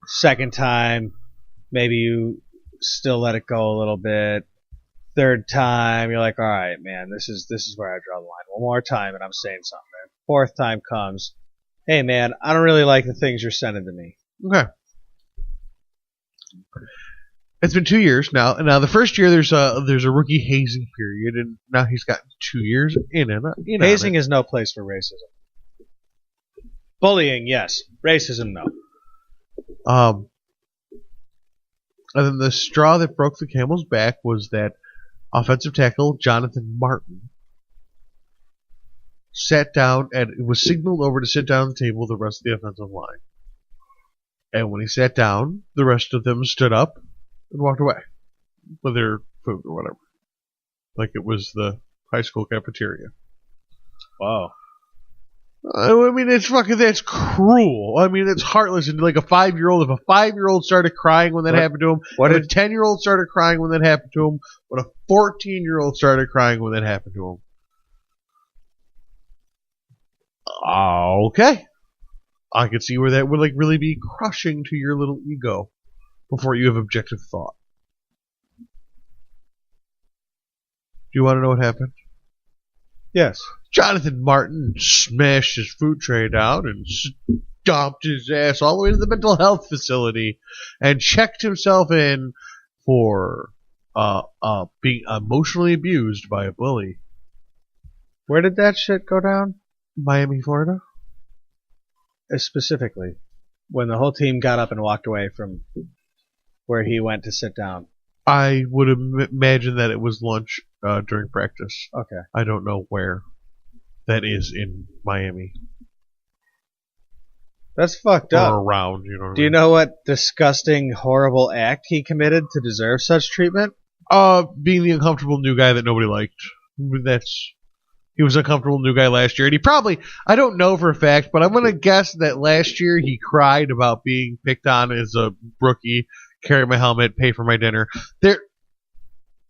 Second time, maybe you still let it go a little bit. Third time, you're like, all right, man, this is where I draw the line. One more time, and I'm saying something. Fourth time comes, hey, man, I don't really like the things you're sending to me. Okay. It's been 2 years now. Now the first year there's a rookie hazing period, and now he's got 2 years in it. Hazing is no place for racism. Bullying, yes. Racism, no. And then the straw that broke the camel's back was that offensive tackle Jonathan Martin sat down and was signaled over to sit down at the table with the rest of the offensive line. And when he sat down, the rest of them stood up and walked away with their food or whatever. Like it was the high school cafeteria. Wow. I mean, that's cruel. I mean, it's heartless. And like a 5-year-old, if a 5-year-old started crying when that happened to him, if a 10-year-old started crying when that happened to him, when a 14-year-old started crying when that happened to him. Okay. I could see where that would like really be crushing to your little ego before you have objective thought. Do you want to know what happened? Yes. Jonathan Martin smashed his food tray down and stomped his ass all the way to the mental health facility and checked himself in for being emotionally abused by a bully. Where did that shit go down? Miami, Florida. Specifically, when the whole team got up and walked away from where he went to sit down. I would imagine that it was lunch during practice. Okay. I don't know where that is in Miami. That's fucked up. Or around, you know what I mean? Do you know what disgusting, horrible act he committed to deserve such treatment? Being the uncomfortable new guy that nobody liked. He was an uncomfortable new guy last year, and he probably, I don't know for a fact, but I'm going to guess that last year he cried about being picked on as a rookie, carry my helmet, pay for my dinner.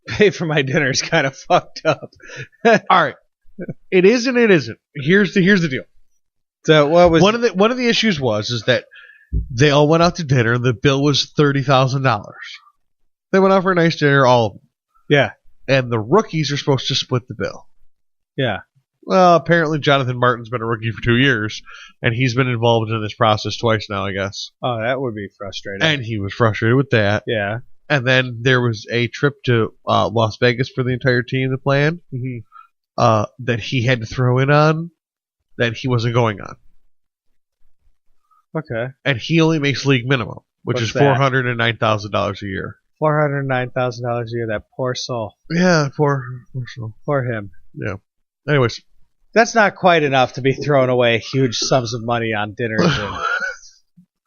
Pay for my dinner is kind of fucked up. All right. It is and it isn't. Here's the deal. So what was one of the issues is that they all went out to dinner. The bill was $30,000. They went out for a nice dinner, all of them. Yeah. And the rookies are supposed to split the bill. Yeah. Well, apparently Jonathan Martin's been a rookie for 2 years, and he's been involved in this process twice now, I guess. Oh, that would be frustrating. And he was frustrated with that. Yeah. And then there was a trip to Las Vegas for the entire team that planned that he had to throw in on that he wasn't going on. Okay. And he only makes league minimum, which What's is that? $409,000 a year. $409,000 a year. That poor soul. Yeah, poor soul. Poor him. Yeah. Anyways. That's not quite enough to be throwing away huge sums of money on dinners. And,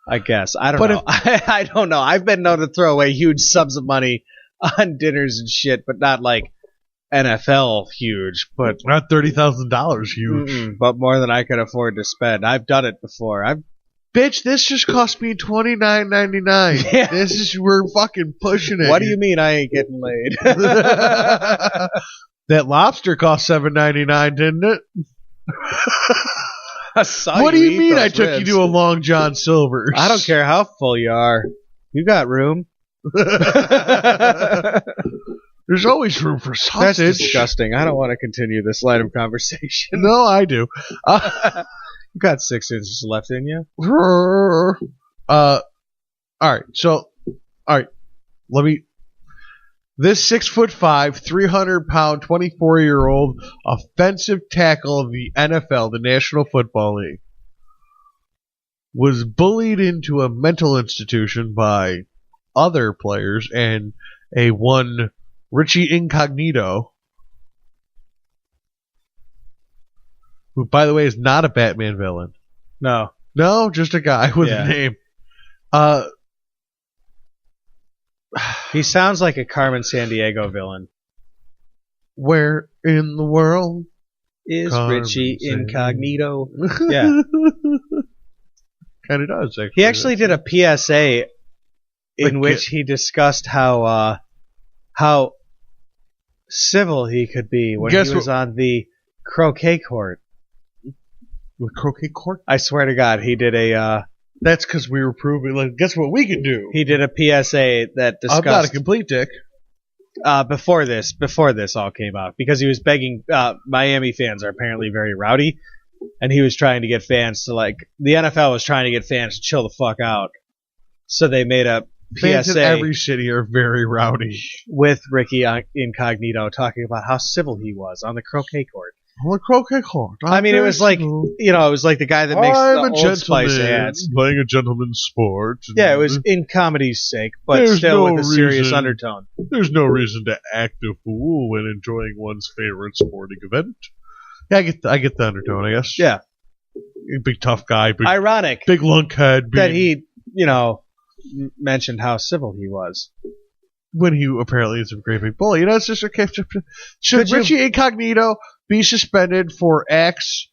I guess. I don't know. I don't know. I've been known to throw away huge sums of money on dinners and shit, but not like NFL huge. But not $30,000 huge. But more than I could afford to spend. I've done it before. Bitch, this just cost me $29.99. Yeah. We're fucking pushing it. What do you mean I ain't getting laid? That lobster cost $7.99, didn't it? What do you mean I took you to a Long John Silver's? I don't care how full you are. You got room. There's always room for sausage. That's disgusting. I don't want to continue this line of conversation. No, I do. You got 6 inches left in you. All right. So, all right. This 6'5", 300-pound, 24-year-old offensive tackle of the NFL, the National Football League, was bullied into a mental institution by other players and a one Richie Incognito, who, by the way, is not a Batman villain. No, just a guy with a name. He sounds like a Carmen Sandiego villain. Where in the world is Carmen Richie Incognito? Yeah. Kind of does, actually. He actually did a PSA in which he discussed how civil he could be when he was on the croquet court. The croquet court? I swear to God, he did a... That's because we were proving, like, guess what we can do? He did a PSA that discussed... I'm not a complete dick. Before this all came out, because he was begging... Miami fans are apparently very rowdy, and he was trying to get fans to, like... The NFL was trying to get fans to chill the fuck out. So they made a Fans PSA... in every city are very rowdy. ...with Ricky Incognito talking about how civil he was on the croquet court. On the croquet court. I mean, it was like, it was like the guy that makes the Old Spice ads. Playing a gentleman's sport. Yeah, it was in comedy's sake, but still with a serious undertone. There's no reason to act a fool when enjoying one's favorite sporting event. Yeah, I get the undertone, I guess. Yeah. Big tough guy. Ironic. Big lunkhead. That he, mentioned how civil he was. When he apparently is a great big bully. It's just okay. Should Richie Incognito be suspended for acts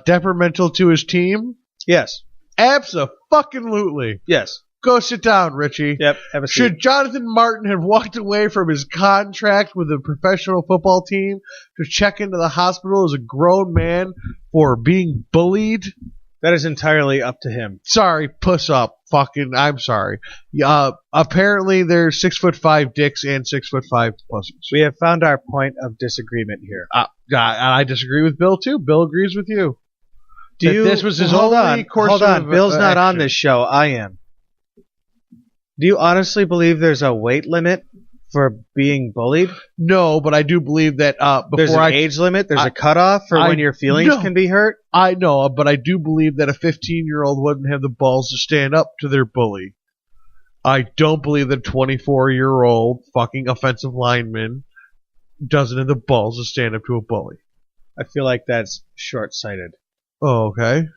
detrimental to his team? Yes. Abso-fucking-lutely. Yes. Go sit down, Richie. Yep. Have a seat. Should Jonathan Martin have walked away from his contract with a professional football team to check into the hospital as a grown man for being bullied? That is entirely up to him. Sorry, puss up. I'm sorry. Apparently there's 6'5" dicks and 6'5" pussies. We have found our point of disagreement here. I disagree with Bill too. Bill agrees with you. This was his only course Hold on. Bill's not action. on this show. I am. Do you honestly believe there's a weight limit for being bullied? No, but I do believe that there's an age limit. There's a cutoff for when your feelings can be hurt. I know, but I do believe that a 15-year-old wouldn't have the balls to stand up to their bully. I don't believe that a 24-year-old fucking offensive lineman doesn't have the balls to stand up to a bully. I feel like that's short-sighted. Oh, okay.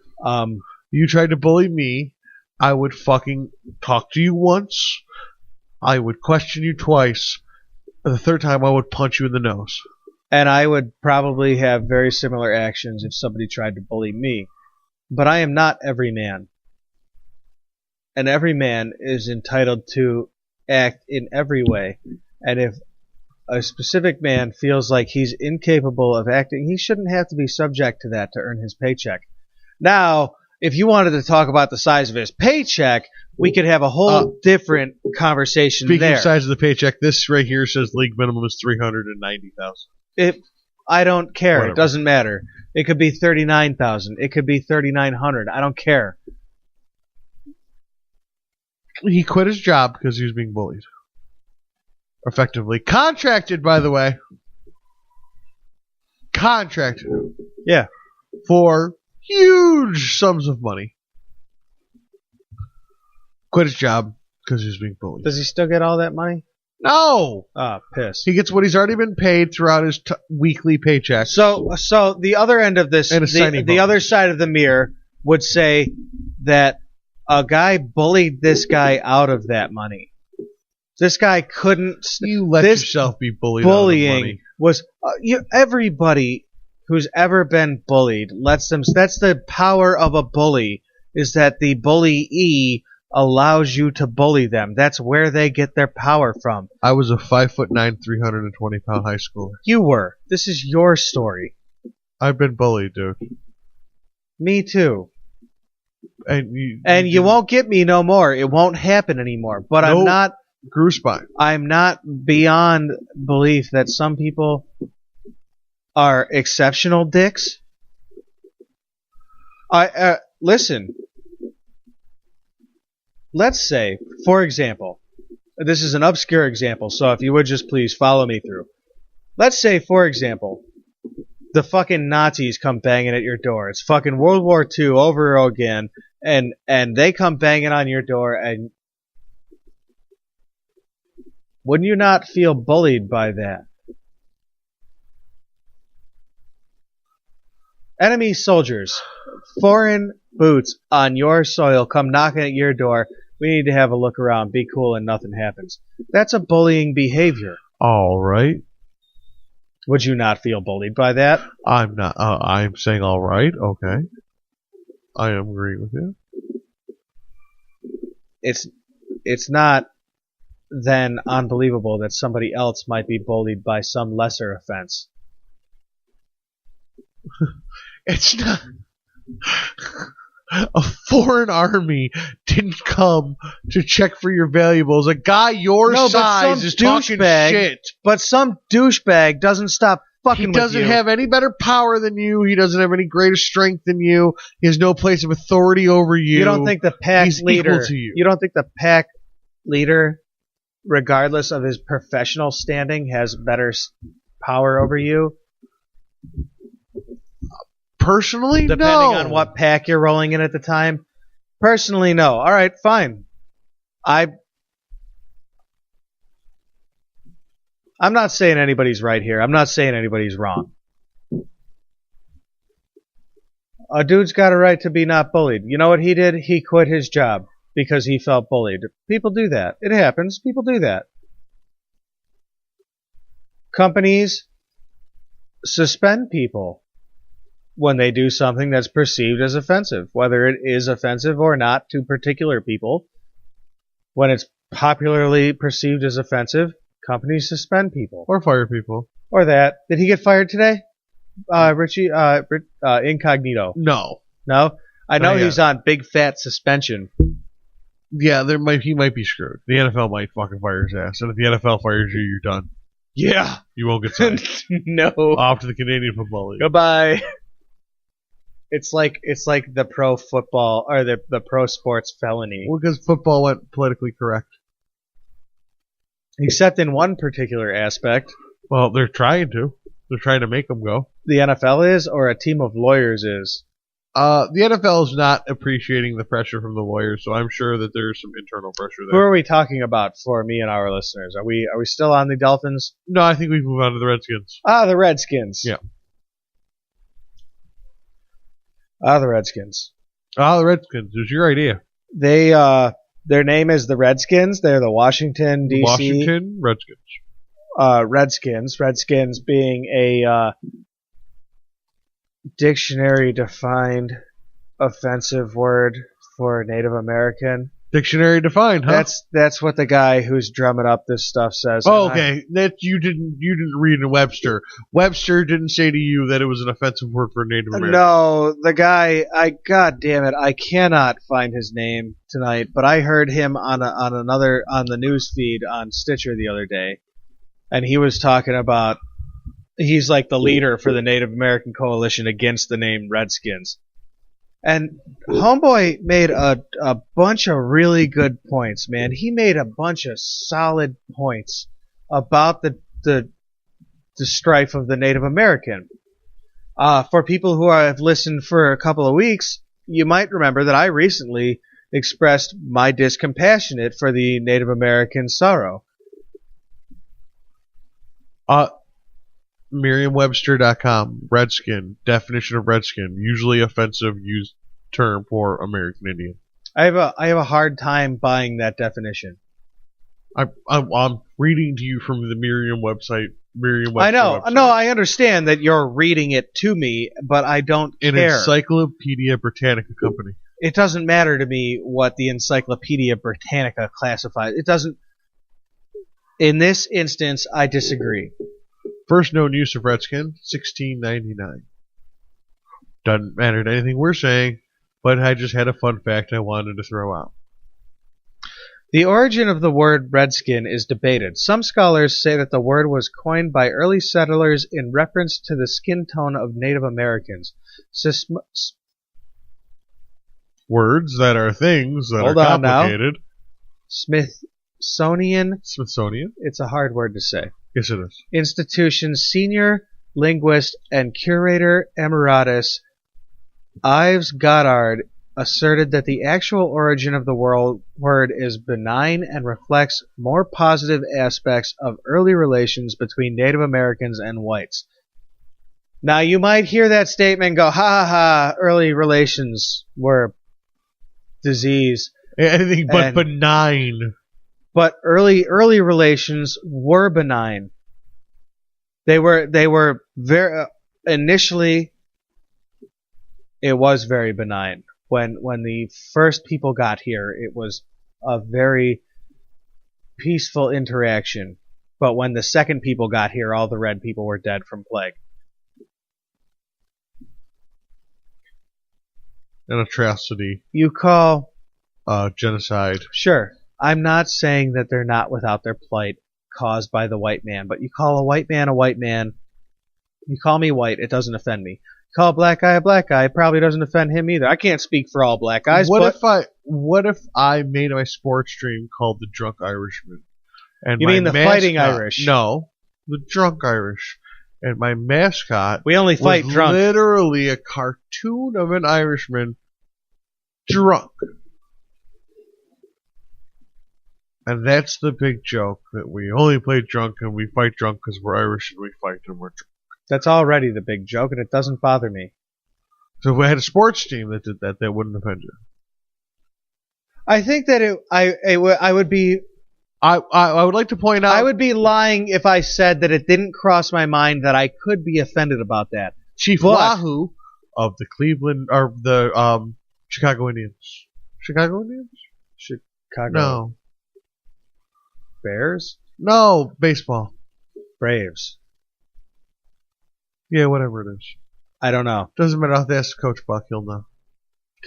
You tried to bully me. I would fucking talk to you once. I would question you twice. The third time, I would punch you in the nose. And I would probably have very similar actions if somebody tried to bully me. But I am not every man. And every man is entitled to act in every way. And if a specific man feels like he's incapable of acting, he shouldn't have to be subject to that to earn his paycheck. Now, if you wanted to talk about the size of his paycheck, we could have a whole different conversation there. Speaking of size of the paycheck, this right here says league minimum is $390,000. I don't care. Whatever. It doesn't matter. It could be $39,000. It could be $3,900. I don't care. He quit his job because he was being bullied. Effectively. Contracted, by the way. Contracted. Yeah. For huge sums of money. Quit his job because he was being bullied. Does he still get all that money? No! Ah, piss. He gets what he's already been paid throughout his weekly paycheck. So the other end of this, the other side of the mirror would say that a guy bullied this guy out of that money. This guy couldn't. You let yourself be bullied. Bullying out of the money. was everybody who's ever been bullied lets them. That's the power of a bully, is that the bullyee allows you to bully them. That's where they get their power from. I was a 5'9", 320-pound high schooler. You were. This is your story. I've been bullied, dude. Me too. And you won't get me no more. It won't happen anymore. But nope. I'm not. Grew spine. I'm not beyond belief that some people are exceptional dicks. Listen. Let's say, for example, this is an obscure example, so if you would just please follow me through. Let's say, for example, the fucking Nazis come banging at your door. It's fucking World War II over again, and they come banging on your door, and wouldn't you not feel bullied by that? Enemy soldiers, foreign boots on your soil come knocking at your door. We need to have a look around, be cool, and nothing happens. That's a bullying behavior. All right. Would you not feel bullied by that? I'm not. I'm saying all right. Okay. I am agreeing with you. It's not then unbelievable that somebody else might be bullied by some lesser offense. It's not. A foreign army didn't come to check for your valuables. A guy your size is talking shit. But some douchebag doesn't stop fucking with you. He doesn't have any better power than you. He doesn't have any greater strength than you. He has no place of authority over you. You don't think the pack leader... equal to you. You don't think the pack leader, regardless of his professional standing, has better power over you? Personally, depending on what pack you're rolling in at the time. Personally, no. All right, fine. I'm not saying anybody's right here. I'm not saying anybody's wrong. A dude's got a right to be not bullied. You know what he did? He quit his job because he felt bullied. People do that. It happens. People do that. Companies suspend people when they do something that's perceived as offensive, whether it is offensive or not to particular people. When it's popularly perceived as offensive, companies suspend people. Or fire people. Or that. Did he get fired today? Richie? Incognito. No. No? I know he's on big fat suspension. Yeah, he might be screwed. The NFL might fucking fire his ass. And if the NFL fires you, you're done. Yeah. You won't get signed. No. Off to the Canadian Football League. Goodbye. It's like the pro football or the pro sports felony. Well, because football went politically correct. Except in one particular aspect. Well, they're trying to. They're trying to make them go. The NFL is, or a team of lawyers is? The NFL is not appreciating the pressure from the lawyers, so I'm sure that there's some internal pressure there. Who are we talking about for me and our listeners? Are we still on the Dolphins? No, I think we move on to the Redskins. The Redskins. Yeah. The Redskins. The Redskins. It was your idea. They, their name is the Redskins. They're the Washington, D.C. Washington Redskins. Redskins. Redskins being a dictionary-defined offensive word for Native American. Dictionary defined, huh? That's what the guy who's drumming up this stuff says. Oh, okay. That you didn't read in Webster. Webster didn't say to you that it was an offensive word for Native American. No, the guy. God damn it, I cannot find his name tonight. But I heard him on the news feed on Stitcher the other day, and he was talking about he's like the leader for the Native American coalition against the name Redskins. And Homeboy made a bunch of really good points, man. He made a bunch of solid points about the strife of the Native American. For people who have listened for a couple of weeks, you might remember that I recently expressed my discompassionate for the Native American sorrow. Merriam-Webster.com, Redskin, definition of Redskin, usually offensive used term for American Indian. I have a hard time buying that definition. I'm reading to you from the Merriam website. I know. Website. No, I understand that you're reading it to me, but I don't care. An Encyclopedia Britannica company. It doesn't matter to me what the Encyclopedia Britannica classifies. It doesn't. In this instance, I disagree. First known use of Redskin, 1699. Doesn't matter to anything we're saying, but I just had a fun fact I wanted to throw out. The origin of the word redskin is debated. Some scholars say that the word was coined by early settlers in reference to the skin tone of Native Americans. Words that are things that Hold are on complicated. Now. Smithsonian. It's a hard word to say. Yes, it is. Institution's senior linguist and curator emeritus Ives Goddard asserted that the actual origin of the word is benign and reflects more positive aspects of early relations between Native Americans and whites. Now, you might hear that statement and go, ha ha ha, early relations were disease. Anything but benign. But early relations were benign. They were very initially. It was very benign. When the first people got here, it was a very peaceful interaction. But when the second people got here, all the red people were dead from plague. An atrocity. You call genocide. Sure. I'm not saying that they're not without their plight caused by the white man, but you call a white man, you call me white, it doesn't offend me. Call a black guy, it probably doesn't offend him either. I can't speak for all black guys. What if I made my sports stream called the Drunk Irishman? And you mean the fighting Irish? No, the Drunk Irish. And my mascot we only fight was drunk. Literally a cartoon of an Irishman drunk. And that's the big joke, that we only play drunk and we fight drunk because we're Irish and we fight and we're drunk. That's already the big joke, and it doesn't bother me. So if we had a sports team that did that, that wouldn't offend you. I think that I would be. I would like to point out. I would be lying if I said that it didn't cross my mind that I could be offended about that. Chief Wahoo of the Cleveland or the Chicago Indians. Chicago Indians? Chicago. No. Bears? No, baseball. Braves. Yeah, whatever it is. I don't know. Doesn't matter. I'll have to ask Coach Buck. He'll know.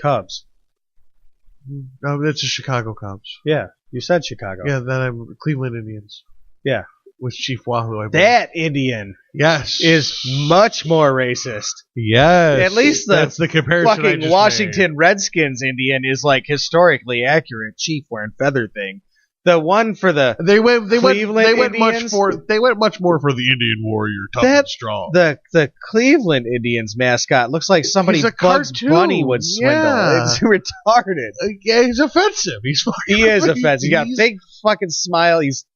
Cubs. No, it's the Chicago Cubs. Yeah, you said Chicago. Yeah, then I'm Cleveland Indians. Yeah. With Chief Wahoo, I believe. That Indian. Yes. Is much more racist. Yes. At least that's the comparison fucking Washington Redskins Indian is like historically accurate. Chief wearing feather thing. The one for the Cleveland Indians, they went much more for the Indian warrior, tough and strong. The Cleveland Indians mascot looks like somebody Bugs Bunny would swindle. Yeah. It's retarded. Yeah, he's offensive. He is offensive. He got a big fucking smile. He's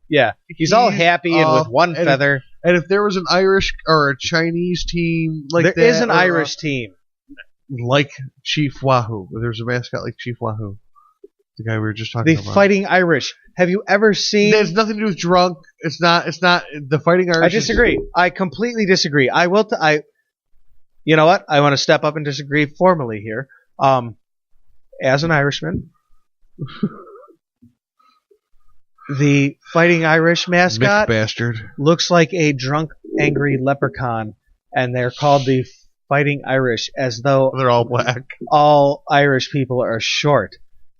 all happy and with one feather. And if there was an Irish or a Chinese team like that, there is an Irish team like Chief Wahoo. There's a mascot like Chief Wahoo. The guy we were just talking about. The Fighting Irish. Have you ever seen? It has nothing to do with drunk. It's not the Fighting Irish. I disagree. I completely disagree. I will. You know what? I want to step up and disagree formally here. As an Irishman, the Fighting Irish mascot looks like a drunk, angry leprechaun, and they're called the Fighting Irish, as though they're all black. All Irish people are short.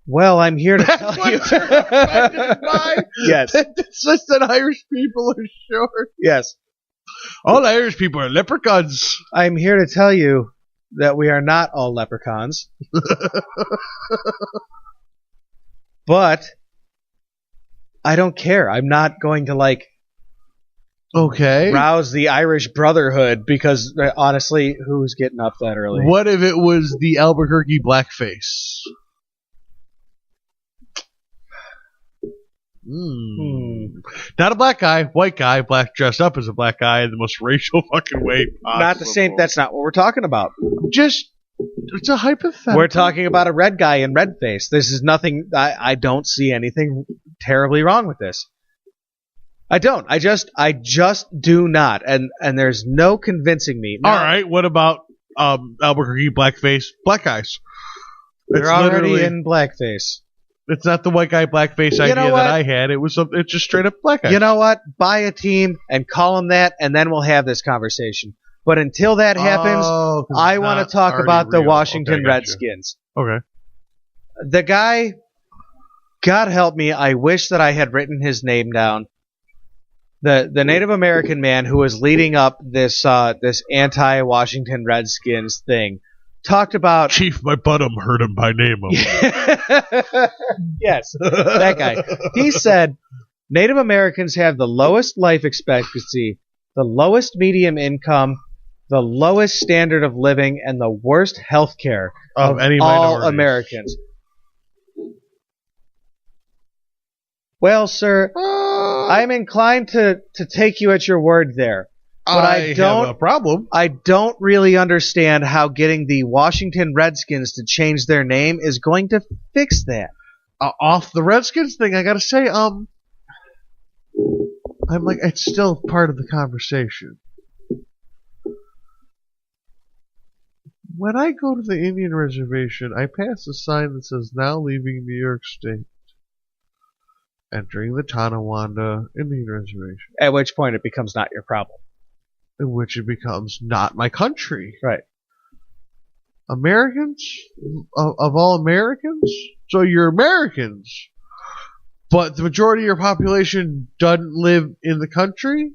Well, I'm here to tell you. Yes. It's just that Irish people are short. Yes. All Irish people are leprechauns. I'm here to tell you that we are not all leprechauns. But I don't care. I'm not going to rouse the Irish Brotherhood because honestly, who's getting up that early? What if it was the Albuquerque blackface? Not a black guy, white guy, black dressed up as a black guy in the most racial fucking way possible. Not the same. That's not what we're talking about. It's a hypothetical. We're talking about a red guy in red face. This is nothing. I don't see anything terribly wrong with this. I don't. I just do not. And there's no convincing me. All right. What about Albuquerque blackface black guys? They're already in blackface. It's not the white guy blackface idea that I had. It's just straight up black guys. You know what? Buy a team and call them that, and then we'll have this conversation. But until that happens, I want to talk about the Washington Redskins. Okay. The guy, God help me, I wish that I had written his name down. The Native American man who was leading up this anti-Washington Redskins thing talked about Chief, my bottom heard him by name. Yes, that guy. He said Native Americans have the lowest life expectancy, the lowest median income, the lowest standard of living, and the worst health care of any all Americans. Well, sir, I'm inclined to take you at your word there. But I don't have a problem. I don't really understand how getting the Washington Redskins to change their name is going to fix that. Off the Redskins thing, I gotta say, I'm like, it's still part of the conversation. When I go to the Indian reservation, I pass a sign that says, "Now leaving New York State, entering the Tonawanda Indian Reservation." At which point it becomes not your problem. In which it becomes not my country. Right. Americans? Of all Americans? So you're Americans. But the majority of your population doesn't live in the country?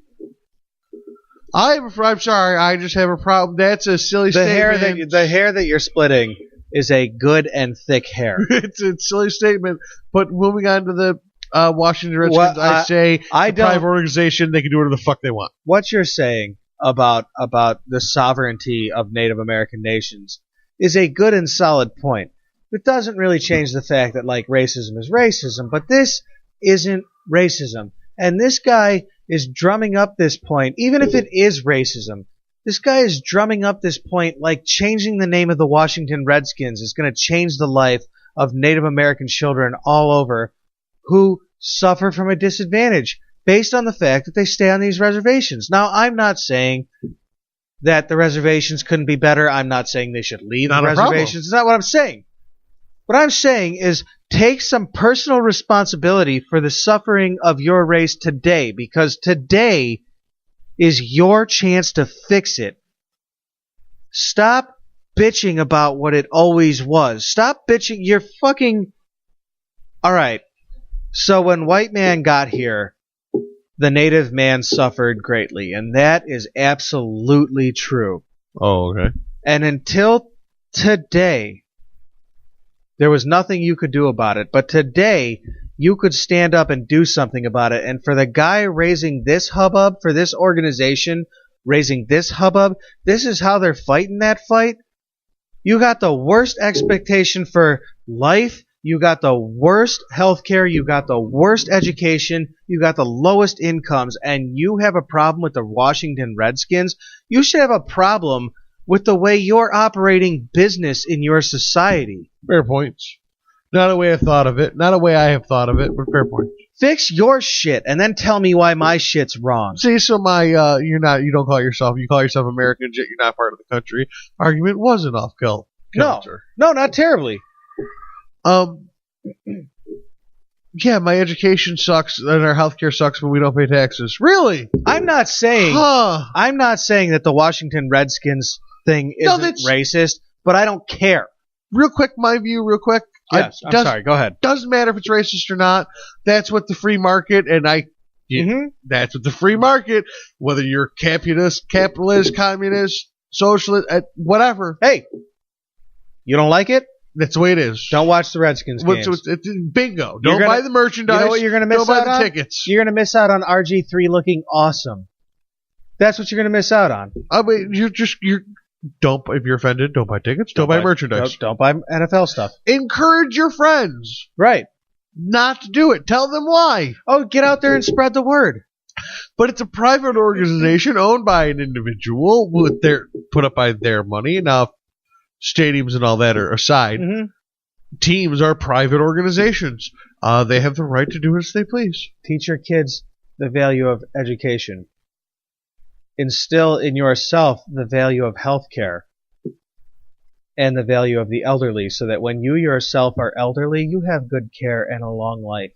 I'm sorry, I just have a problem. That's a silly statement. The hair that you're splitting is a good and thick hair. It's a silly statement. But moving on to the Washington Redskins, I say a private organization, they can do whatever the fuck they want. What you're saying about the sovereignty of Native American nations is a good and solid point. It doesn't really change the fact that, like, racism is racism, but this isn't racism. And this guy is drumming up this point, even if it is racism. This guy is drumming up this point like changing the name of the Washington Redskins is going to change the life of Native American children all over who suffer from a disadvantage based on the fact that they stay on these reservations. Now, I'm not saying that the reservations couldn't be better. I'm not saying they should leave the reservations. It's not what I'm saying. What I'm saying is take some personal responsibility for the suffering of your race today, because today is your chance to fix it. Stop bitching about what it always was. Stop bitching. You're fucking... All right. So when white man got here, the native man suffered greatly, and that is absolutely true. Oh, okay. And until today, there was nothing you could do about it. But today, you could stand up and do something about it. And for the guy raising this hubbub, for this organization raising this hubbub, this is how they're fighting that fight. You got the worst expectation for life. You got the worst healthcare. You got the worst education. You got the lowest incomes. And you have a problem with the Washington Redskins. You should have a problem with the way you're operating business in your society. Fair points. Not a way I thought of it. Not a way I have thought of it, but fair point. Fix your shit and then tell me why my shit's wrong. See, so you don't call yourself, you call yourself American, yet you're not part of the country. Argument wasn't off kilter. No, not terribly. Yeah, my education sucks and our healthcare sucks, but we don't pay taxes. Really? I'm not saying that the Washington Redskins thing isn't racist, but I don't care. Real quick, my view, real quick. Yes, I'm sorry, go ahead. Doesn't matter if it's racist or not. That's what the free market, and that's what the free market, whether you're capitalist, communist, socialist, whatever. Hey, you don't like it? That's the way it is. Don't watch the Redskins games. Bingo. Don't buy the merchandise. You know what you're going to miss out on? Don't buy the tickets. You're going to miss out on RG3 looking awesome. That's what you're going to miss out on. I mean, if you're offended, don't buy tickets. Don't buy merchandise. Don't buy NFL stuff. Encourage your friends. Right. not to do it. Tell them why. Oh, get out there and spread the word. But it's a private organization owned by an individual with their put up by their money. Now, stadiums and all that are aside. Mm-hmm. Teams are private organizations. They have the right to do as they please. Teach your kids the value of education. Instill in yourself the value of healthcare and the value of the elderly, so that when you yourself are elderly, you have good care and a long life.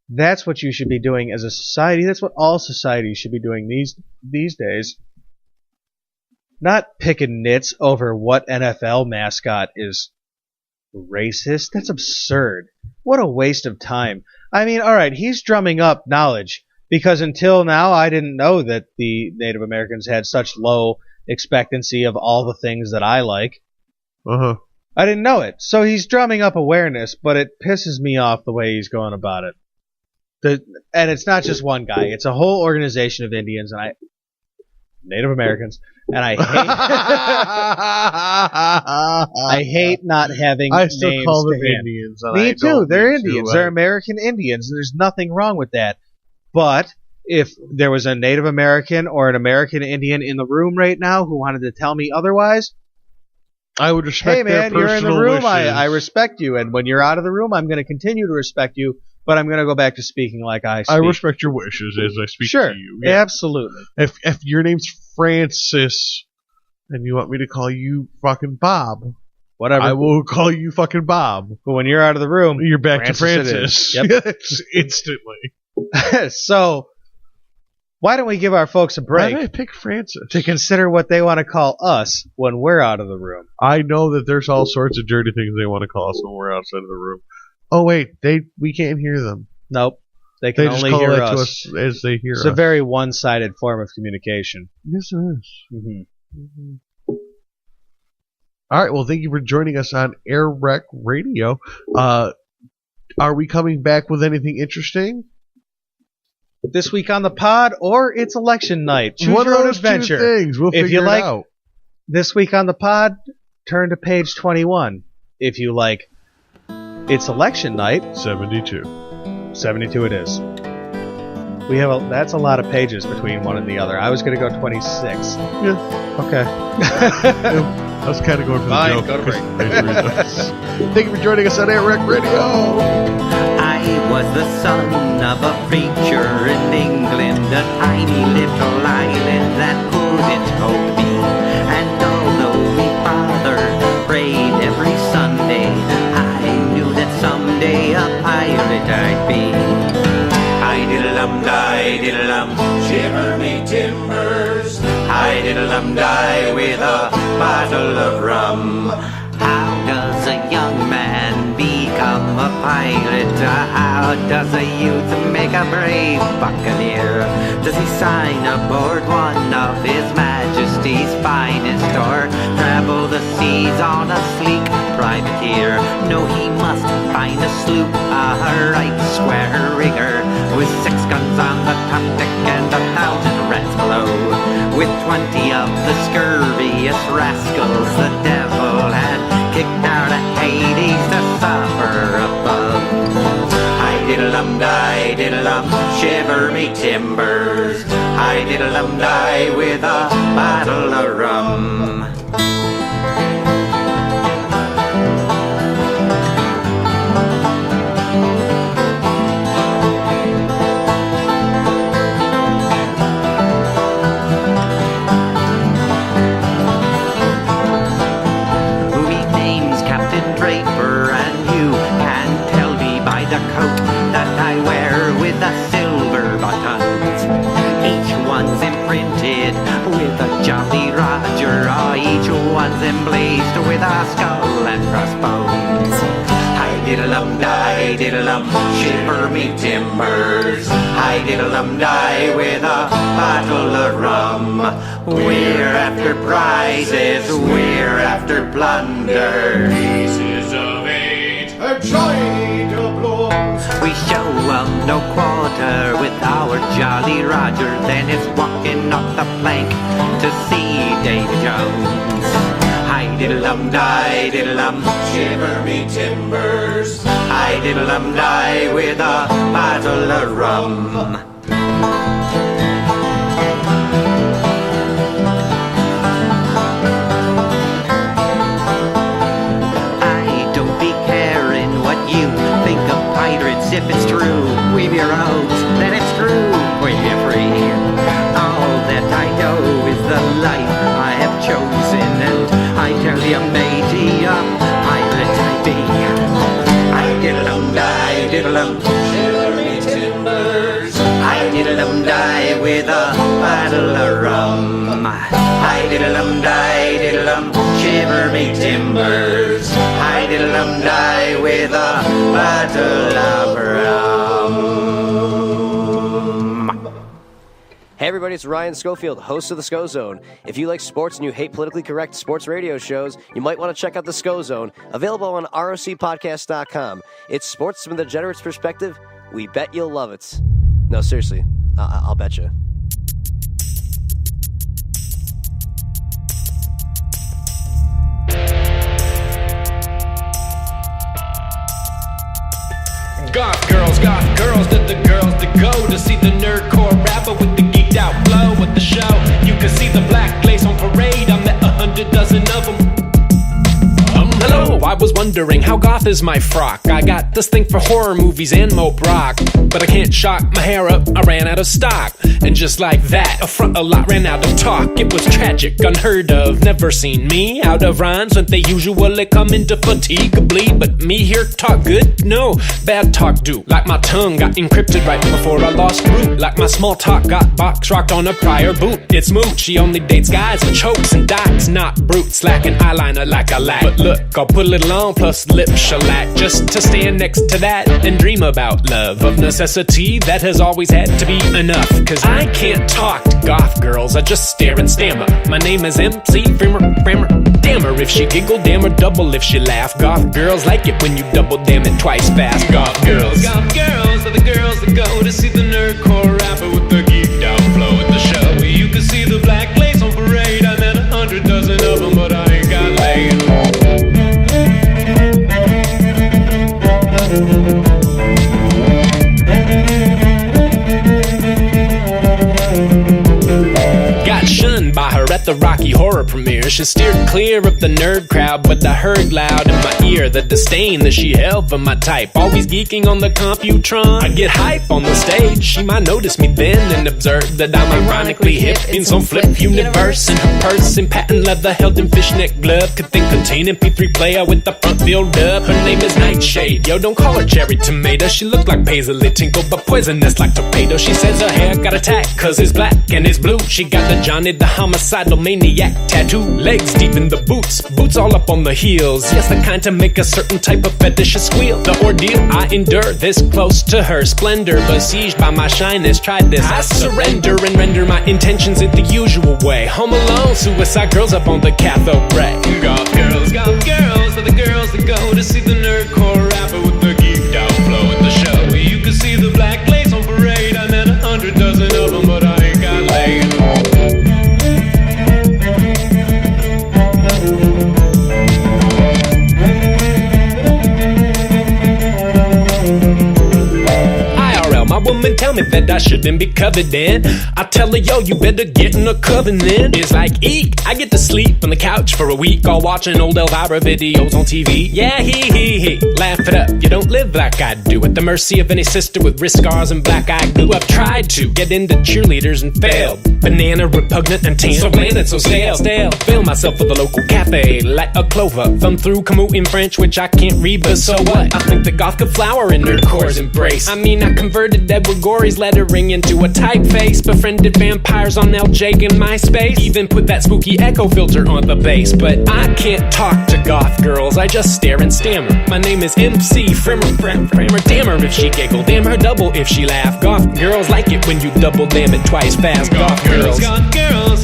That's what you should be doing as a society. That's what all societies should be doing these days. Not picking nits over what NFL mascot is racist. That's absurd. What a waste of time. I mean, all right, he's drumming up knowledge, because until now I didn't know that the Native Americans had such low expectancy of all the things that I like. Uh-huh. I didn't know it. So he's drumming up awareness, but it pisses me off the way he's going about it. And it's not just one guy. It's a whole organization of Indians and Native Americans, and I hate not having I still names call them to hand. Indians. Me too. They're Indians. They're American Indians, and there's nothing wrong with that. But if there was a Native American or an American Indian in the room right now who wanted to tell me otherwise, I would respect hey man, their you're in the personal room. wishes. I respect you, and when you're out of the room, I'm going to continue to respect you. But I'm going to go back to speaking like I speak. I respect your wishes as I speak sure, to you. Yeah. Absolutely. If your name's Francis and you want me to call you fucking Bob, whatever, I will call you fucking Bob. But when you're out of the room, you're back to Francis. Francis. Yep. Instantly. So, why don't we give our folks a break? Why did I pick Francis? To consider what they want to call us when we're out of the room. I know that there's all sorts of dirty things they want to call us when we're outside of the room. Oh wait, we can't hear them. Nope, they can only hear us. us. To us as they hear us. It's a very one-sided form of communication. Yes, it is. Mm-hmm. All right. Well, thank you for joining us on AirWreckRadio. Are we coming back with anything interesting this week on the pod, or it's election night? Choose One your of own those adventure. two things. We'll if figure you like it out. This week on the pod, turn to page 21. If you like it's election night, 72 it is. We have that's a lot of pages between one and the other. I was going to go 26. Yeah. Okay. I was kind of going for the joke. Go to break. Thank you for joining us on AirWreckRadio. I was the son of a preacher in England, a tiny little island that couldn't hold me. And although my father prayed every Sunday, I knew that someday a pirate I'd be. Hi-diddle-dum-di-diddle-dum, shiver me timbers. Hi-diddle-dum-di with a bottle of rum. How does a young man become a pirate? How does a youth make a brave buccaneer? Does he sign aboard one of His Majesty's finest, or travel the seas on a sleek privateer? No, he must find a sloop, a right square rigger, with 6 guns on the top deck and 1,000 rats below, with 20 of the scurviest rascals the devil had kicked out of Hades to suffer above. Hi-diddle-dum-di-diddle-dum, shiver me timbers. Hi-diddle-dum-di with a bottle of rum. Coat that I wear with the silver buttons. Each one's imprinted with a Jolly Roger. Oh, each one's emblazed with a skull and crossbones. Hi-diddle-dum-di-diddle-dum, shiver me timbers. Hi-diddle-dum-di with a bottle of rum. We're after prizes, we're after plunder. Pieces of 8, a shiny doubloons. We show 'em no quarter with our Jolly Roger, then it's walking off the plank to see Davy Jones. Hi-diddle-dum-die, diddle-dum, shiver me timbers. Hi-diddle-dum-die with a bottle of rum. I don't be caring what you think of pirates. If it's true, weave your hopes that it's true. We'll be free. All that I know is the life I have chosen, and I tell you, matey, a pirate I be. I-diddle-dum-die, diddle-dum, shiver me timbers. I-diddle-dum-die with a bottle of rum. I-diddle-dum-die, diddle-dum, shiver me timbers. I-diddle-dum-die with a bottle of rum. Hey everybody, it's Ryan Schofield, host of the SCO Zone. If you like sports and you hate politically correct sports radio shows, you might want to check out the SCO Zone, available on rocpodcast.com. It's sports from the degenerate's perspective. We bet you'll love it. No, seriously, I'll bet you. Goth girls, they're the girls that go to see the nerdcore rapper with the geeked out flow at the show. You can see the black lace on parade, I met 100 dozen of them. Hello, I was wondering how goth is my frock. I got this thing for horror movies and mope rock, but I can't shock my hair up, I ran out of stock. And just like that, a front a lot ran out of talk. It was tragic, unheard of, never seen me out of rhymes when they usually come into fatigue bleed. But me here talk good? No, bad talk do. Like my tongue got encrypted right before I lost root. Like my small talk got box rocked on a prior boot. It's moot, she only dates guys with chokes and docs, not brutes, lacking eyeliner like I lack. But look, I'll put a little on plus lip shellac just to stand next to that and dream about love of necessity that has always had to be enough. Cause I can't talk to goth girls, I just stare and stammer. My name is MC Frammer. Damn her if she giggle, damn her double if she laugh. Goth girls like it when you double damn it twice fast. Goth girls are the girls that go to see the nerdcore rapper with the geeked out flow at the show. You can see the black lace on parade, I met 100 dozen of them, but I ain't got laid. Got shunned by her at the Rocky Horror premiere. She steered clear of the nerd crowd, but I heard loud in my ear the disdain that she held for my type. Always geeking on the Computron, I get hype on the stage. She might notice me then and observe that I'm ironically hip in some flip universe. And her purse in patent leather held in fishnet glove could think contain MP3 player with the front filled up. Her name is Nightshade, yo don't call her cherry tomato. She look like Paisley Tinkle but poisonous like torpedo. She says her hair got attacked cause it's black and it's blue. She got the Johnny the homicidal maniac tattoo. Legs deep in the boots all up on the heels. Yes, the kind to make a certain type of fetish squeal. The ordeal I endure this close to her splendor, besieged by my shyness, tried this. I surrender and render my intentions in the usual way. Home alone, suicide girls up on the cathode ray. Goth girls are the girls that go to see the nerdcore rapper with the geeked out flow at the show. You can see the black lace on parade, I met 100 dozen of them, but I ain't got laid. My woman tell me that I shouldn't be coveting. I tell her, yo, you better get in a covenant. It's like, eek, I get to sleep on the couch for a week, all watching old Elvira videos on TV. Yeah, he, laugh it up. You don't live like I do, at the mercy of any sister with wrist scars and black eye glue. I've tried to get into cheerleaders and failed. Banana, repugnant, and tan. So bland and so stale. Fill myself with a local cafe, like a clover. Thumb through Camus in French, which I can't read, but so what? I think the goth could flower in nerdcore's embrace. I mean, I converted Edward Gorey's lettering into a typeface. Befriended vampires on LJ and MySpace. Even put that spooky echo filter on the bass. But I can't talk to goth girls, I just stare and stammer. My name is MC Frammer. Damn her if she giggle, damn her double if she laugh. Goth girls like it when you double damn it twice fast. Goth girls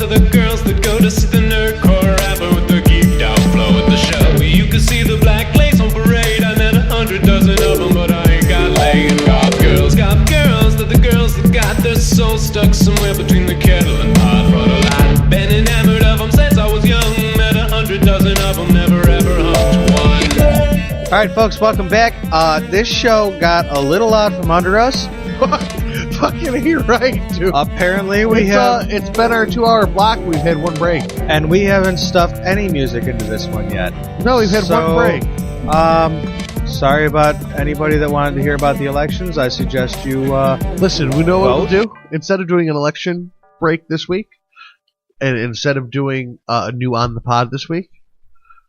are the girls that go to see the nerdcore rapper with the geeked out flow at the show. You can see the black lace on parade, I met 100 dozen of them, but I ain't got laid. Goth girls are the girls that got their soul stuck somewhere between the kettle and pot. Brought a lot, been enamored of them since I was young, met 100 dozen of them. All right, folks, welcome back. This show got a little out from under us. Fucking you're right, dude. Apparently, it's been our 2-hour block. We've had one break. And we haven't stuffed any music into this one yet. No, we've had one break. Sorry about anybody that wanted to hear about the elections. I suggest you listen. We know what we'll do. Instead of doing an election break this week, and instead of doing a new on the pod this week,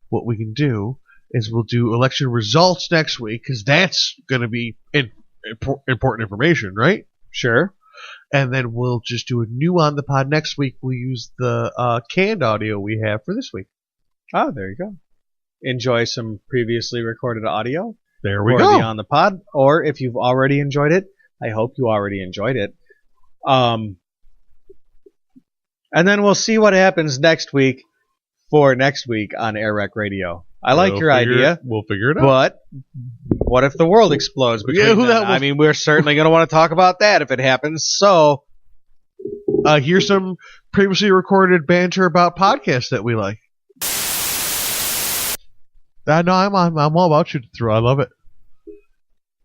what we can do is we'll do election results next week, because that's going to be important information, right? Sure. And then we'll just do a new on the pod next week. We'll use the canned audio we have for this week. Oh, there you go. Enjoy some previously recorded audio. There we or go. The on the pod, or if you've already enjoyed it, I hope you already enjoyed it. And then we'll see what happens next week for next week on AirWreck Radio. I like your idea. We'll figure it out. But what if the world explodes? I mean, we're certainly going to want to talk about that if it happens. So, here's some previously recorded banter about podcasts that we like. No, I'm all about you through. I love it.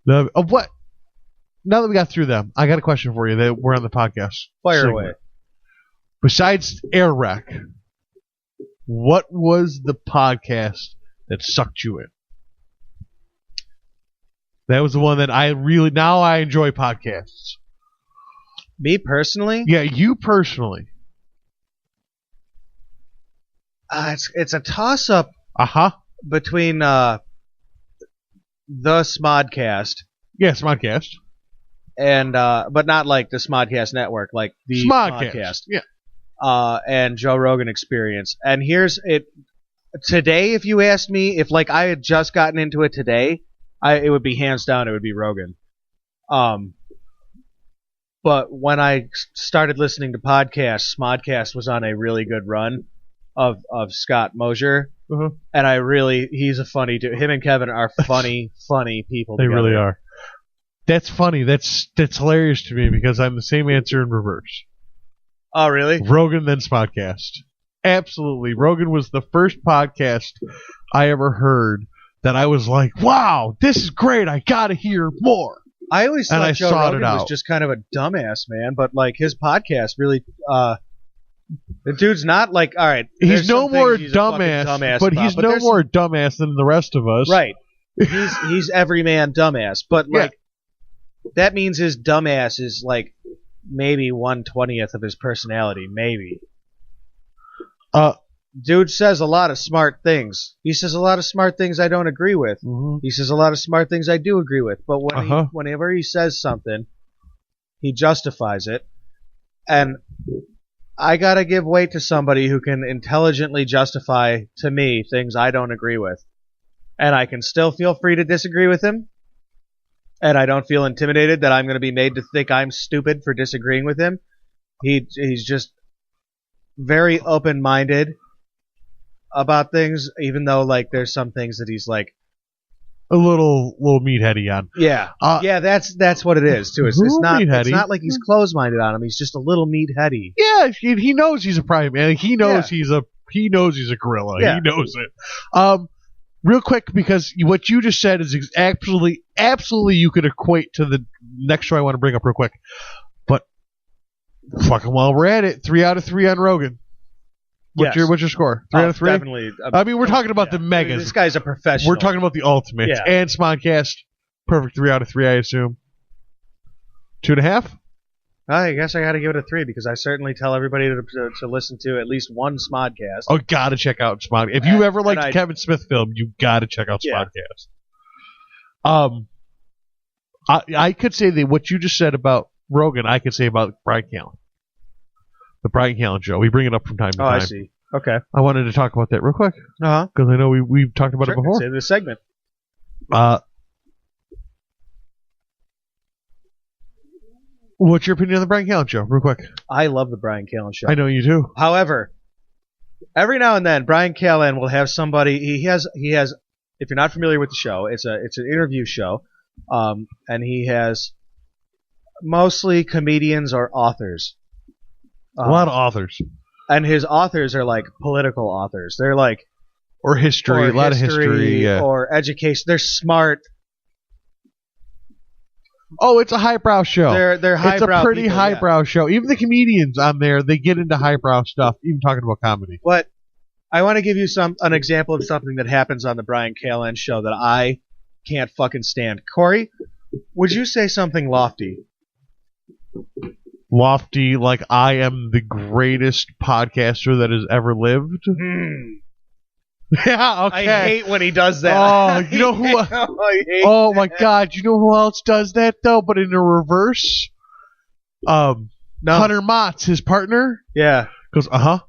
What? Now that we got through them, I got a question for you. That we're on the podcast. Fire away. Besides AirWreck, what was the podcast that sucked you in? That was the one that I enjoy podcasts. Me personally? Yeah, you personally. It's a toss-up. Between the Smodcast. Yeah, Smodcast. And but not like the Smodcast Network, like the Smodcast. Yeah. And Joe Rogan Experience. And here's it. Today, if you asked me, if like I had just gotten into it today, it would be hands down, it would be Rogan. But when I started listening to podcasts, Smodcast was on a really good run of Scott Mosier. And he's a funny dude. Him and Kevin are funny people. They together. really are. That's funny. That's hilarious to me because I'm the same answer in reverse. Oh, really? Rogan, then Smodcast. Absolutely. Rogan was the first podcast I ever heard that I was like, wow, this is great. I got to hear more. I always thought Joe Rogan was just kind of a dumbass, man. But like his podcast really... the dude's not like, all right. He's no more dumbass, but he's no more dumbass than the rest of us. Right. He's everyman dumbass, but like that means his dumbass is like maybe 1/20th of his personality, maybe. Dude says a lot of smart things. He says a lot of smart things I don't agree with. Mm-hmm. He says a lot of smart things I do agree with. But whenever he says something, he justifies it, and I gotta give weight to somebody who can intelligently justify to me things I don't agree with. And I can still feel free to disagree with him. And I don't feel intimidated that I'm going to be made to think I'm stupid for disagreeing with him. He's just very open-minded about things, even though like there's some things that he's like a little meatheady on. Yeah, that's what it is too. It's not like he's closed-minded on him. He's just a little meatheady. Yeah, he knows he's a private man. He knows he's a gorilla. Yeah. He knows it. Real quick, because what you just said is absolutely you could equate to the next show I want to bring up real quick. But fucking while we're at it, 3 out of 3 on Rogan. What's your score? 3 out of 3? Definitely. I mean, we're talking about the megas. This guy's a professional. We're talking about the ultimate. Yeah. And Smodcast, perfect 3 out of 3, I assume. 2.5? I guess I got to give it a 3 because I certainly tell everybody to listen to at least one Smodcast. Oh, gotta check out Smodcast. If you ever liked the Kevin Smith film, you gotta check out Smodcast. I could say that what you just said about Rogan, I could say about Brian Callen. The Brian Callen show. We bring it up from time to time. I see. Okay. I wanted to talk about that real quick. Uh-huh. Because I know we've talked about it before. Say this segment. What's your opinion on the Brian Callen show, real quick? I love the Brian Callen show. I know you do. However, every now and then, Brian Callen will have somebody. He has. If you're not familiar with the show, it's an interview show, and he has mostly comedians or authors. A lot of authors. And his authors are like political authors. They're like Or history, a lot of history, yeah. Or education. They're smart. Oh, it's a highbrow show. They're highbrow. It's a pretty people, highbrow show. Even the comedians on there, they get into highbrow stuff, even talking about comedy. But I want to give you an example of something that happens on the Brian Callen show that I can't fucking stand. Corey, would you say something lofty? Lofty, like I am the greatest podcaster that has ever lived? Yeah, okay. I hate when he does that. Oh, you know who? Oh my God, you know who else does that though? But in the reverse, No. Hunter Motz, his partner, Yeah. goes, Yeah.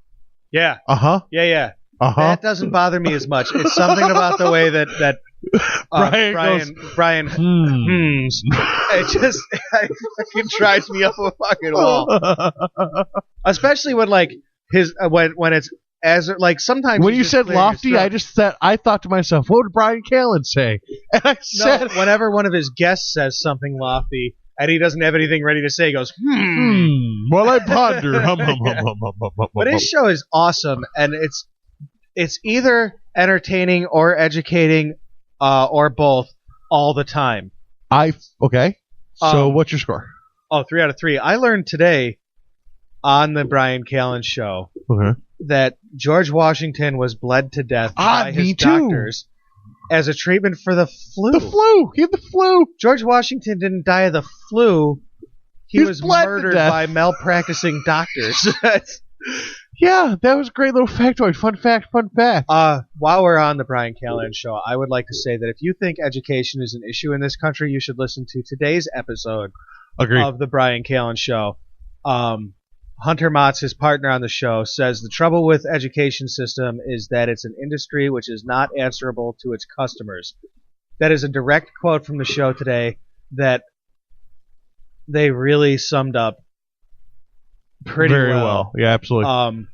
yeah, Yeah. Uh-huh. That doesn't bother me as much. It's something about the way that Brian it just it fucking drives me up a fucking wall. Especially when like his when it's as like sometimes when you said lofty, I thought to myself, what would Brian Callen say? And I said, whenever one of his guests says something lofty and he doesn't have anything ready to say, he goes, Well, I ponder. But his show is awesome, and it's either entertaining or educating, or both, all the time. Okay. So what's your score? 3 out of 3. I learned today on the Brian Callen show that George Washington was bled to death by his doctors as a treatment for the flu. The flu. He had the flu. George Washington didn't die of the flu. He was murdered by malpracticing doctors. Yeah, that was a great little factoid. Fun fact. While we're on the Brian Callen show, I would like to say that if you think education is an issue in this country, you should listen to today's episode of the Brian Callen show. Hunter Motz, his partner on the show, says the trouble with education system is that it's an industry which is not answerable to its customers. That is a direct quote from the show today that they really summed up pretty Very well. Yeah, absolutely.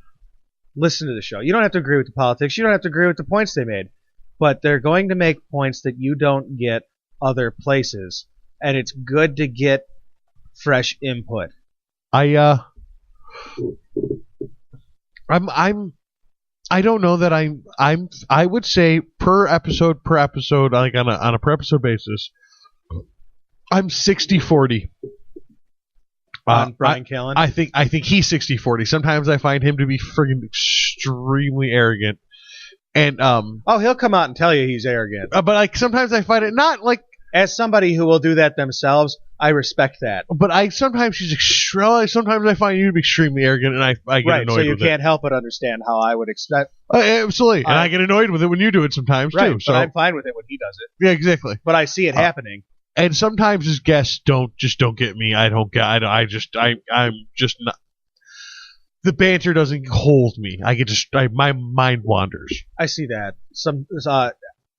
Listen to the show. You don't have to agree with the politics. You don't have to agree with the points they made. But they're going to make points that you don't get other places. And it's good to get fresh input. I don't know that I would say per episode, like on a per episode basis, I'm 60-40. On Brian Callen? I think he's 60-40. Sometimes I find him to be friggin' extremely arrogant. And he'll come out and tell you he's arrogant. But like sometimes I find it not like, as somebody who will do that themselves, I respect that. But sometimes I find you to be extremely arrogant, and I get annoyed with it. Right, so you can't help but understand how I would expect. Absolutely, and I get annoyed with it when you do it sometimes too. So but I'm fine with it when he does it. Yeah, exactly. But I see it happening. And sometimes his guests don't get me. I'm just not. The banter doesn't hold me. My mind wanders. I see that.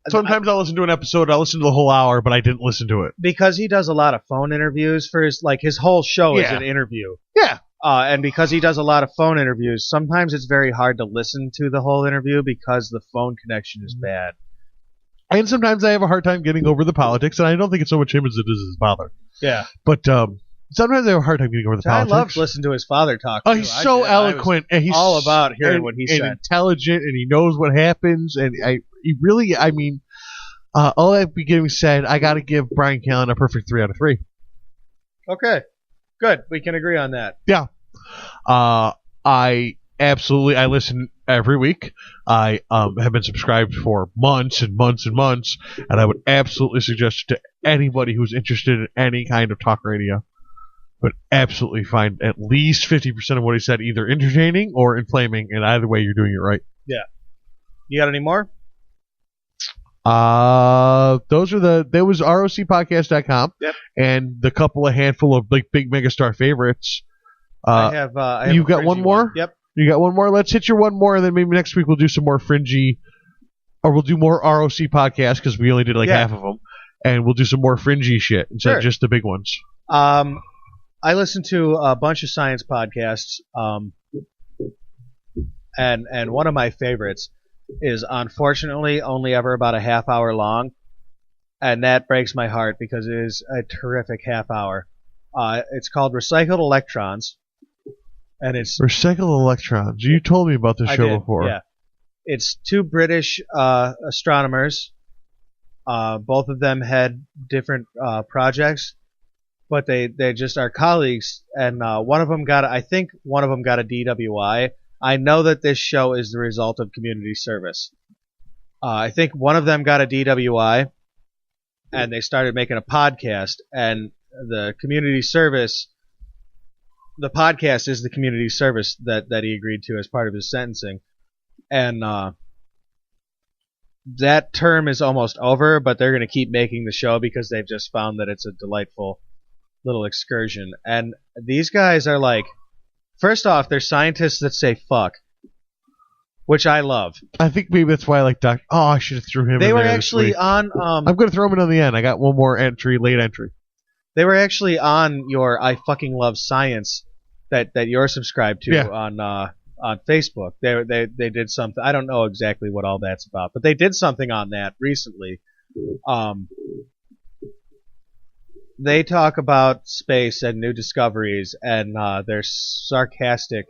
Sometimes I'll listen to an episode, I'll listen to the whole hour, but I didn't listen to it. Because he does a lot of phone interviews for his whole show is an interview. Yeah. And because he does a lot of phone interviews, sometimes it's very hard to listen to the whole interview because the phone connection is bad. And sometimes I have a hard time getting over the politics, and I don't think it's so much him as it is his father. Yeah. But sometimes I have a hard time getting over the politics. I love listening to his father talk. Oh, he's so eloquent, and he's all about hearing what he said. And intelligent, and he knows what happens, and all that being said, I got to give Brian Callen a perfect 3 out of 3. Okay, good. We can agree on that. Yeah. I listen every week. I have been subscribed for months and months and months, and I would absolutely suggest to anybody who's interested in any kind of talk radio, would absolutely find at least 50% of what he said either entertaining or inflaming, and either way, you're doing it right. Yeah. You got any more? There was ROCpodcast.com. Yep. And the handful of like big megastar favorites. I have you got one more? Yep. You got one more? Let's hit your one more, and then maybe next week we'll do some more fringy, or we'll do more ROC podcasts because we only did half of them, and we'll do some more fringy shit instead of just the big ones. I listen to a bunch of science podcasts, and one of my favorites is unfortunately only ever about a half hour long, and that breaks my heart because it is a terrific half hour. It's called Recycled Electrons, and it's Recycled Electrons. You told me about this show before. Yeah, It's two British astronomers. Both of them had different projects, but they just are colleagues. And one of them got a DWI. I know that this show is the result of community service. I think one of them got a DWI, and they started making a podcast. And the community service, the podcast is the community service that he agreed to as part of his sentencing. And that term is almost over, but they're going to keep making the show because they've just found that it's a delightful little excursion. And these guys are like, first off, they're scientists that say fuck, which I love. I think maybe that's why I like Doc. Oh, I should have threw him in there. They were this actually week. on... I'm going to throw him in on the end. I got one more late entry. They were actually on your I Fucking Love Science that you're subscribed to on Facebook. They did something. I don't know exactly what all that's about, but they did something on that recently. They talk about space and new discoveries, and they're sarcastic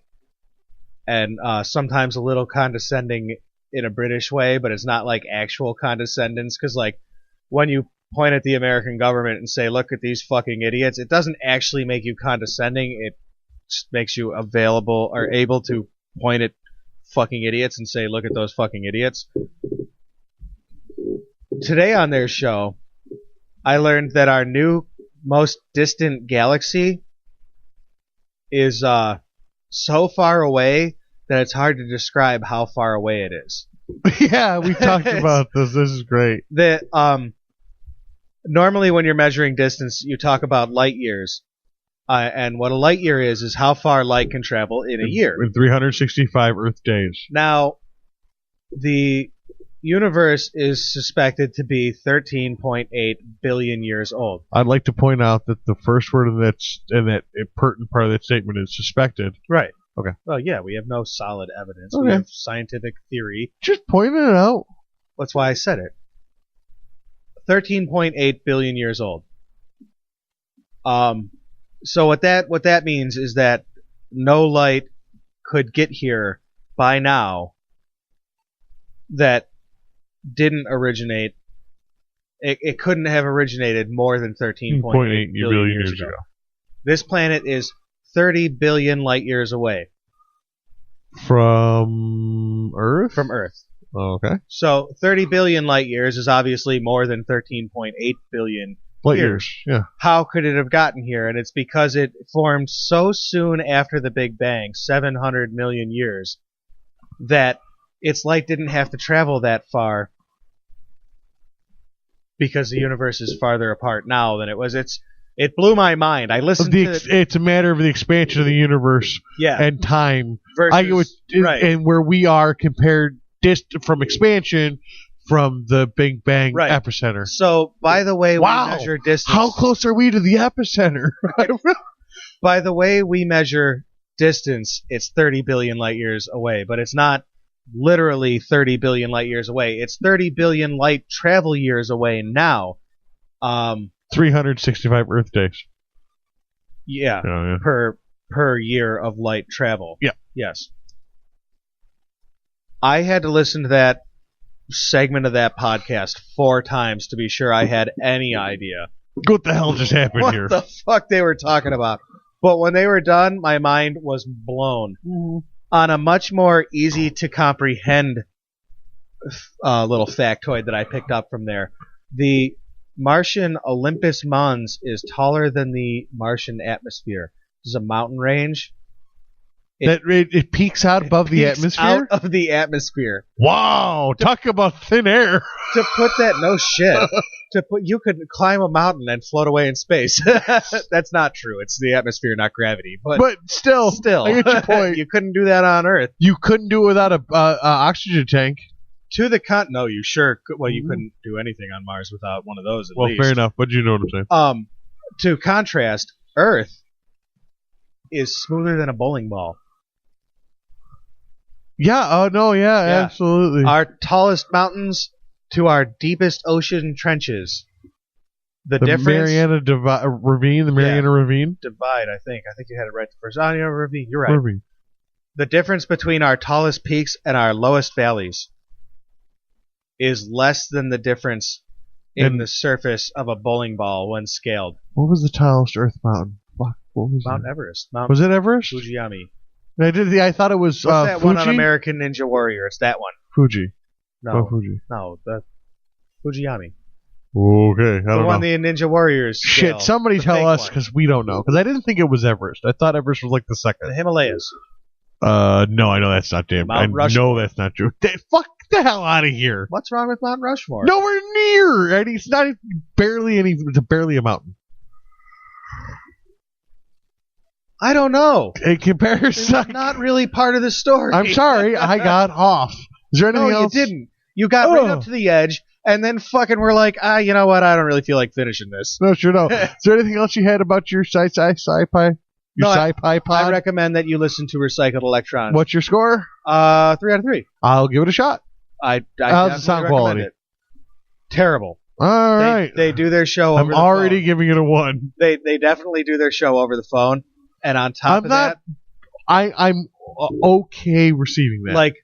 and sometimes a little condescending in a British way, but it's not like actual condescendence, because like when you point at the American government and say, look at these fucking idiots, it doesn't actually make you condescending. It just makes you available or able to point at fucking idiots and say, look at those fucking idiots. Today on their show, I learned that our new most distant galaxy is so far away that it's hard to describe how far away it is. Yeah, we talked about this. This is great. Normally when you're measuring distance, you talk about light years. And what a light year is how far light can travel in a year. In 365 Earth days. Now, the universe is suspected to be 13.8 billion years old. I'd like to point out that the first word in that pertinent part of that statement is suspected. Right. Okay. Well, yeah, we have no solid evidence. Okay. We have scientific theory. Just pointing it out. That's why I said it. 13.8 billion years old. So what that means is that no light could get here by now that didn't originate. It couldn't have originated more than 13.8 billion years ago. This planet is 30 billion light years away. From Earth? From Earth. Oh, okay. So 30 billion light years is obviously more than 13.8 billion light years. Yeah. How could it have gotten here? And it's because it formed so soon after the Big Bang, 700 million years, that its light didn't have to travel that far because the universe is farther apart now than it was. It blew my mind. I listened to it's a matter of the expansion of the universe and time. Versus, and where we are compared from expansion from the Big Bang epicenter. So, by the way we measure distance... How close are we to the epicenter? I don't know. By the way we measure distance, it's 30 billion light years away, but it's not literally 30 billion light years away. It's 30 billion light travel years away now. 365 Earth days. Yeah, per year of light travel. Yeah. Yes. I had to listen to that segment of that podcast 4 times to be sure I had any idea. What the hell just happened here? What the fuck they were talking about. But when they were done, my mind was blown. Mm-hmm. On a much more easy to comprehend little factoid that I picked up from there. The Martian Olympus Mons is taller than the Martian atmosphere. This is a mountain range. It peaks out above the atmosphere? Out of the atmosphere. Wow! Talk about thin air. To put that, no shit. You could climb a mountain and float away in space. That's not true. It's the atmosphere, not gravity. But still, I get your point. You couldn't do that on Earth. You couldn't do it without a oxygen tank. To the no, you sure could. Well, you couldn't do anything on Mars without one of those at least. Well, fair enough, but you know what I'm saying. To contrast, Earth is smoother than a bowling ball. Yeah, absolutely. Our tallest mountains to our deepest ocean trenches. The difference... Mariana Ravine, the Mariana Ravine? Divide, I think. I think you had it right the first time. Ravine, you're right. Ravine. The difference between our tallest peaks and our lowest valleys is less than the difference in the surface of a bowling ball when scaled. What was the tallest Earth mountain? Fuck, what was Mount it? Everest. Was it Everest? Fujiyami. I thought it was What's that Fuji? one on American Ninja Warrior? It's that one. Fuji. No. Fuji. No, the Fujiyami. Okay, I The don't one know. the Ninja Warriors scale. Shit, somebody The tell fake us one. because we don't know. Because I didn't think it was Everest. I thought Everest was like the second. The Himalayas. No, I know that's not damn. I Mount Rushmore. know that's not true. Fuck the hell out of here. What's wrong with Mount Rushmore? Nowhere near. And it's not barely any. It's barely a mountain. I don't know. In comparison, It's not really part of the story. I'm sorry, I got off. Is there anything No, else? you didn't. You got right up to the edge, and then fucking we're like, you know what? I don't really feel like finishing this. No, sure no. Is there anything else you had about your sci-fi? Your sci-fi pod? I recommend that you listen to Recycled Electrons. What's your score? 3 out of 3. I'll give it a shot. I How's the definitely sound recommend quality? it. Terrible. All right. They do their show I'm over the already phone. giving it a 1. They definitely do their show over the phone, and on top of that, I'm okay receiving that. like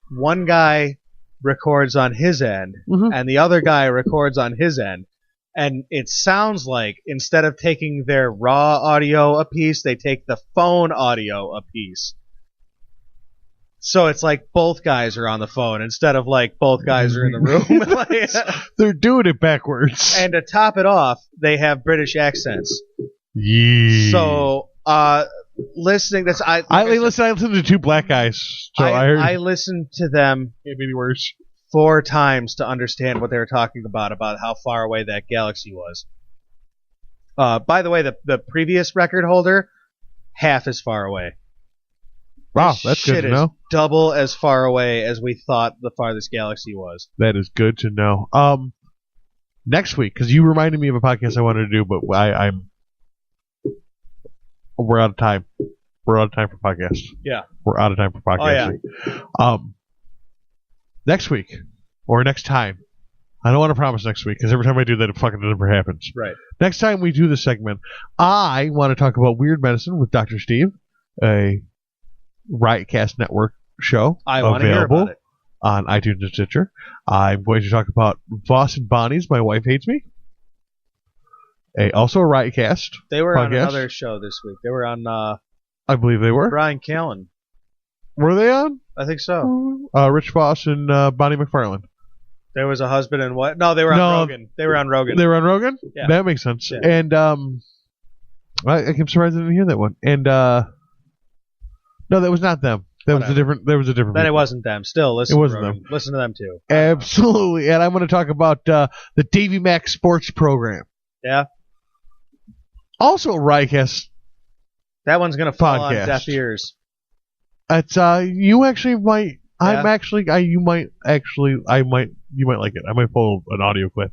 one guy records on his end, Mm-hmm. and the other guy records on his end, and it sounds like instead of taking their raw audio a piece, they take the phone audio a piece. So it's like both guys are on the phone instead of like both guys are in the room. They're doing it backwards. And to top it off, they have British accents. Yeah. So listening, that's I listen to 2 black guys. So I heard. I listened to them maybe worse 4 times to understand what they were talking about how far away that galaxy was. By the way, the previous record holder, half as far away. Wow, This that's good shit to is know. double as far away as we thought the farthest galaxy was. That is good to know. Next week, because you reminded me of a podcast I wanted to do, but we're out of time. We're out of time for podcasts. Yeah. We're out of time for podcasting. Next week or next time. I don't want to promise next week because every time I do that, it fucking never happens. Right. Next time we do this segment, I want to talk about weird medicine with Dr. Steve, a Riotcast Network show. I want to hear about it. On iTunes and Stitcher. I'm going to talk about Voss and Bonnie's My Wife Hates Me. Also a Riotcast They were on podcast. another show this week. They were on I believe they were. Brian Callen. Were they on? I think so. Rich Voss and Bonnie McFarlane. There was a husband and what? No, they were on Rogan. They were on Rogan. They were on Rogan? Yeah. That makes sense. Yeah. And I'm surprised I didn't hear that one. And no, that was not them. There was a different Then people. it wasn't them. Still, listen It wasn't to Rogan. them. Listen to them too. Absolutely. And I'm going to talk about the Davy Mack Sports Program. Yeah. Also a Riotcast That one's going to fall on podcast. deaf ears. It's you actually might. Yeah. You might like it. I might pull an audio clip.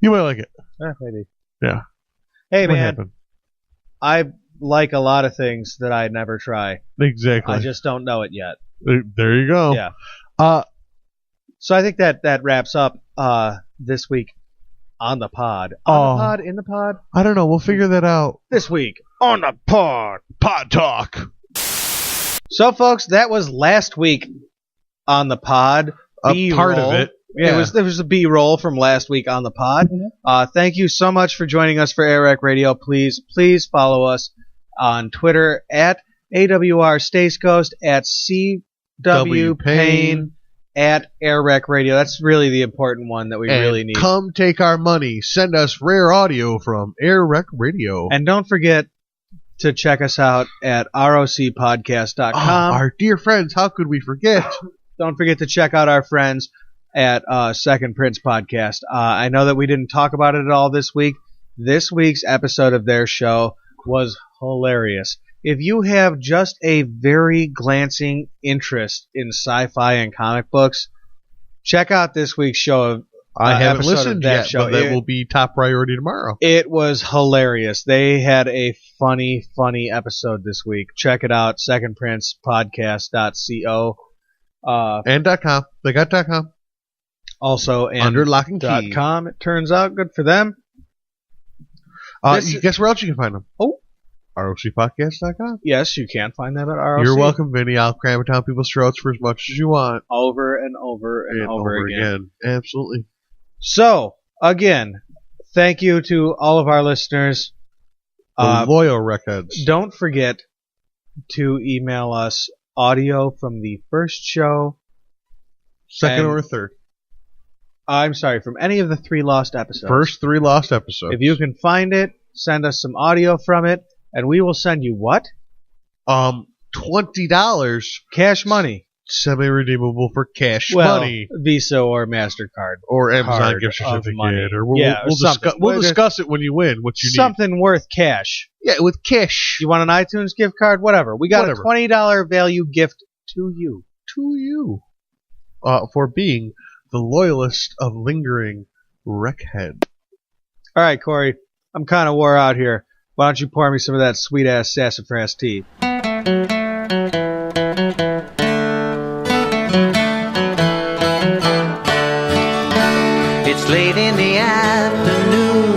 You might like it. Maybe. Yeah. Hey, What man. happened? I like a lot of things that I'd never try. Exactly. I just don't know it yet. There you go. Yeah. So I think that wraps up this week on the pod. On the pod? In the pod? I don't know. We'll figure that out. This week on the pod. Pod talk. So, folks, that was last week on the pod. A part of it. Yeah. There was a B-roll from last week on the pod. Thank you so much for joining us for AirWreck Radio. Please follow us on Twitter at AWR Stace Ghost, at CW Payne, at AirWreck Radio. That's really the important one that we really need. Come take our money. Send us rare audio from AirWreck Radio. And don't forget to check us out at rocpodcast.com. Our dear friends, how could we forget? Don't forget to check out our friends at Second Prince Podcast. I know that we didn't talk about it at all this week. This week's episode of their show was hilarious. If you have just a very glancing interest in sci-fi and comic books, check out this week's show. I haven't episode of listened that yet, show. but that will be top priority tomorrow. It was hilarious. They had a funny episode this week. Check it out, secondprincepodcast.co. And .com. They got .com. Also, and Under lock and key. .com. It turns out good for them. Guess where else you can find them? Oh, ROCpodcast.com. Yes, you can find that at ROC. You're welcome, Vinny. I'll cram it down people's throats for as much as you want. Over and over and over again. Absolutely. So, again, thank you to all of our listeners. Loyal Wreckheads. Don't forget to email us audio from the first show. Second or third. I'm sorry, from any of the 3 lost episodes. First 3 lost episodes. If you can find it, send us some audio from it, and we will send you what? $20. Cash money. Semi-redeemable for cash money. Visa or MasterCard. Or Amazon gift certificate. Or we'll discuss it when you win, what you need. Something worth cash. Yeah, with cash. You want an iTunes gift card? Whatever. We got a $20 value gift to you. To you. For being the loyalist of lingering Wreckhead. All right, Corey. I'm kind of wore out here. Why don't you pour me some of that sweet-ass sassafras tea? It's late in the afternoon,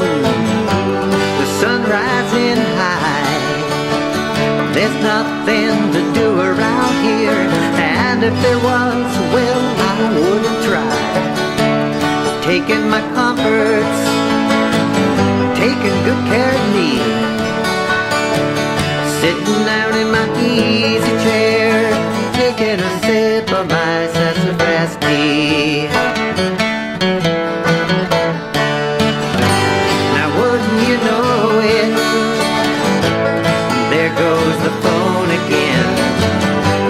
the sun rising high. There's nothing to do around here, and if there was, well, I wouldn't try. Taking my comforts, taking good care of me. Sitting down in my easy chair, taking a sip of my sassafras tea. Now wouldn't you know it, there goes the phone again.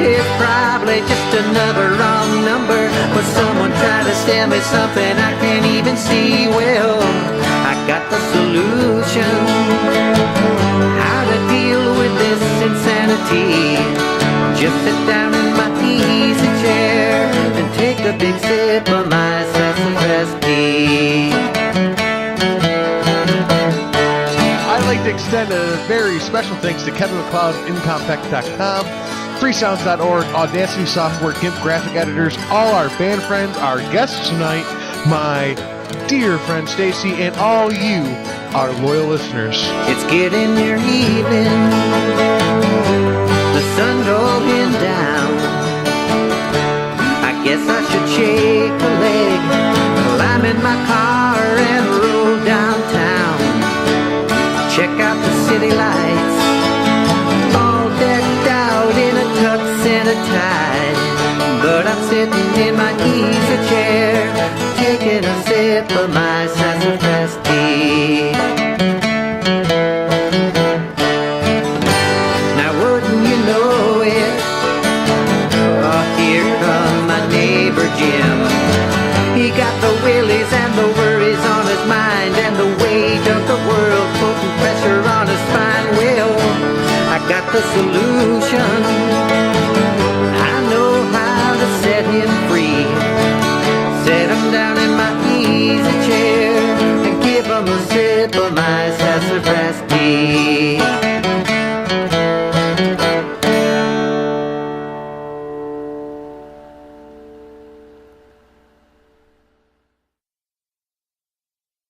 It's probably just another wrong number, but someone tried to sell me something I can't even see. Well, I got the solution, how to deal with this insanity. Just sit down in my easy chair and take a big sip of my sassafras tea. I'd like to extend a very special thanks to Kevin McLeod, Incompetech.com, freesounds.org, Audacity Software, GIMP graphic editors, all our band friends, our guests tonight, my dear friend Stacy, and all you, our loyal listeners. It's getting near evening, the sun going down. I guess I should shake a leg, climb in my car and roll downtown. Check out the city lights, all decked out in a tux and a tie. But I'm sitting in my easy chair, taking a sip of my sassafras tea. Now wouldn't you know it, oh, here come my neighbor Jim. He got the willies and the worries on his mind, and the weight of the world putting pressure on his spine. Well, I got the solution,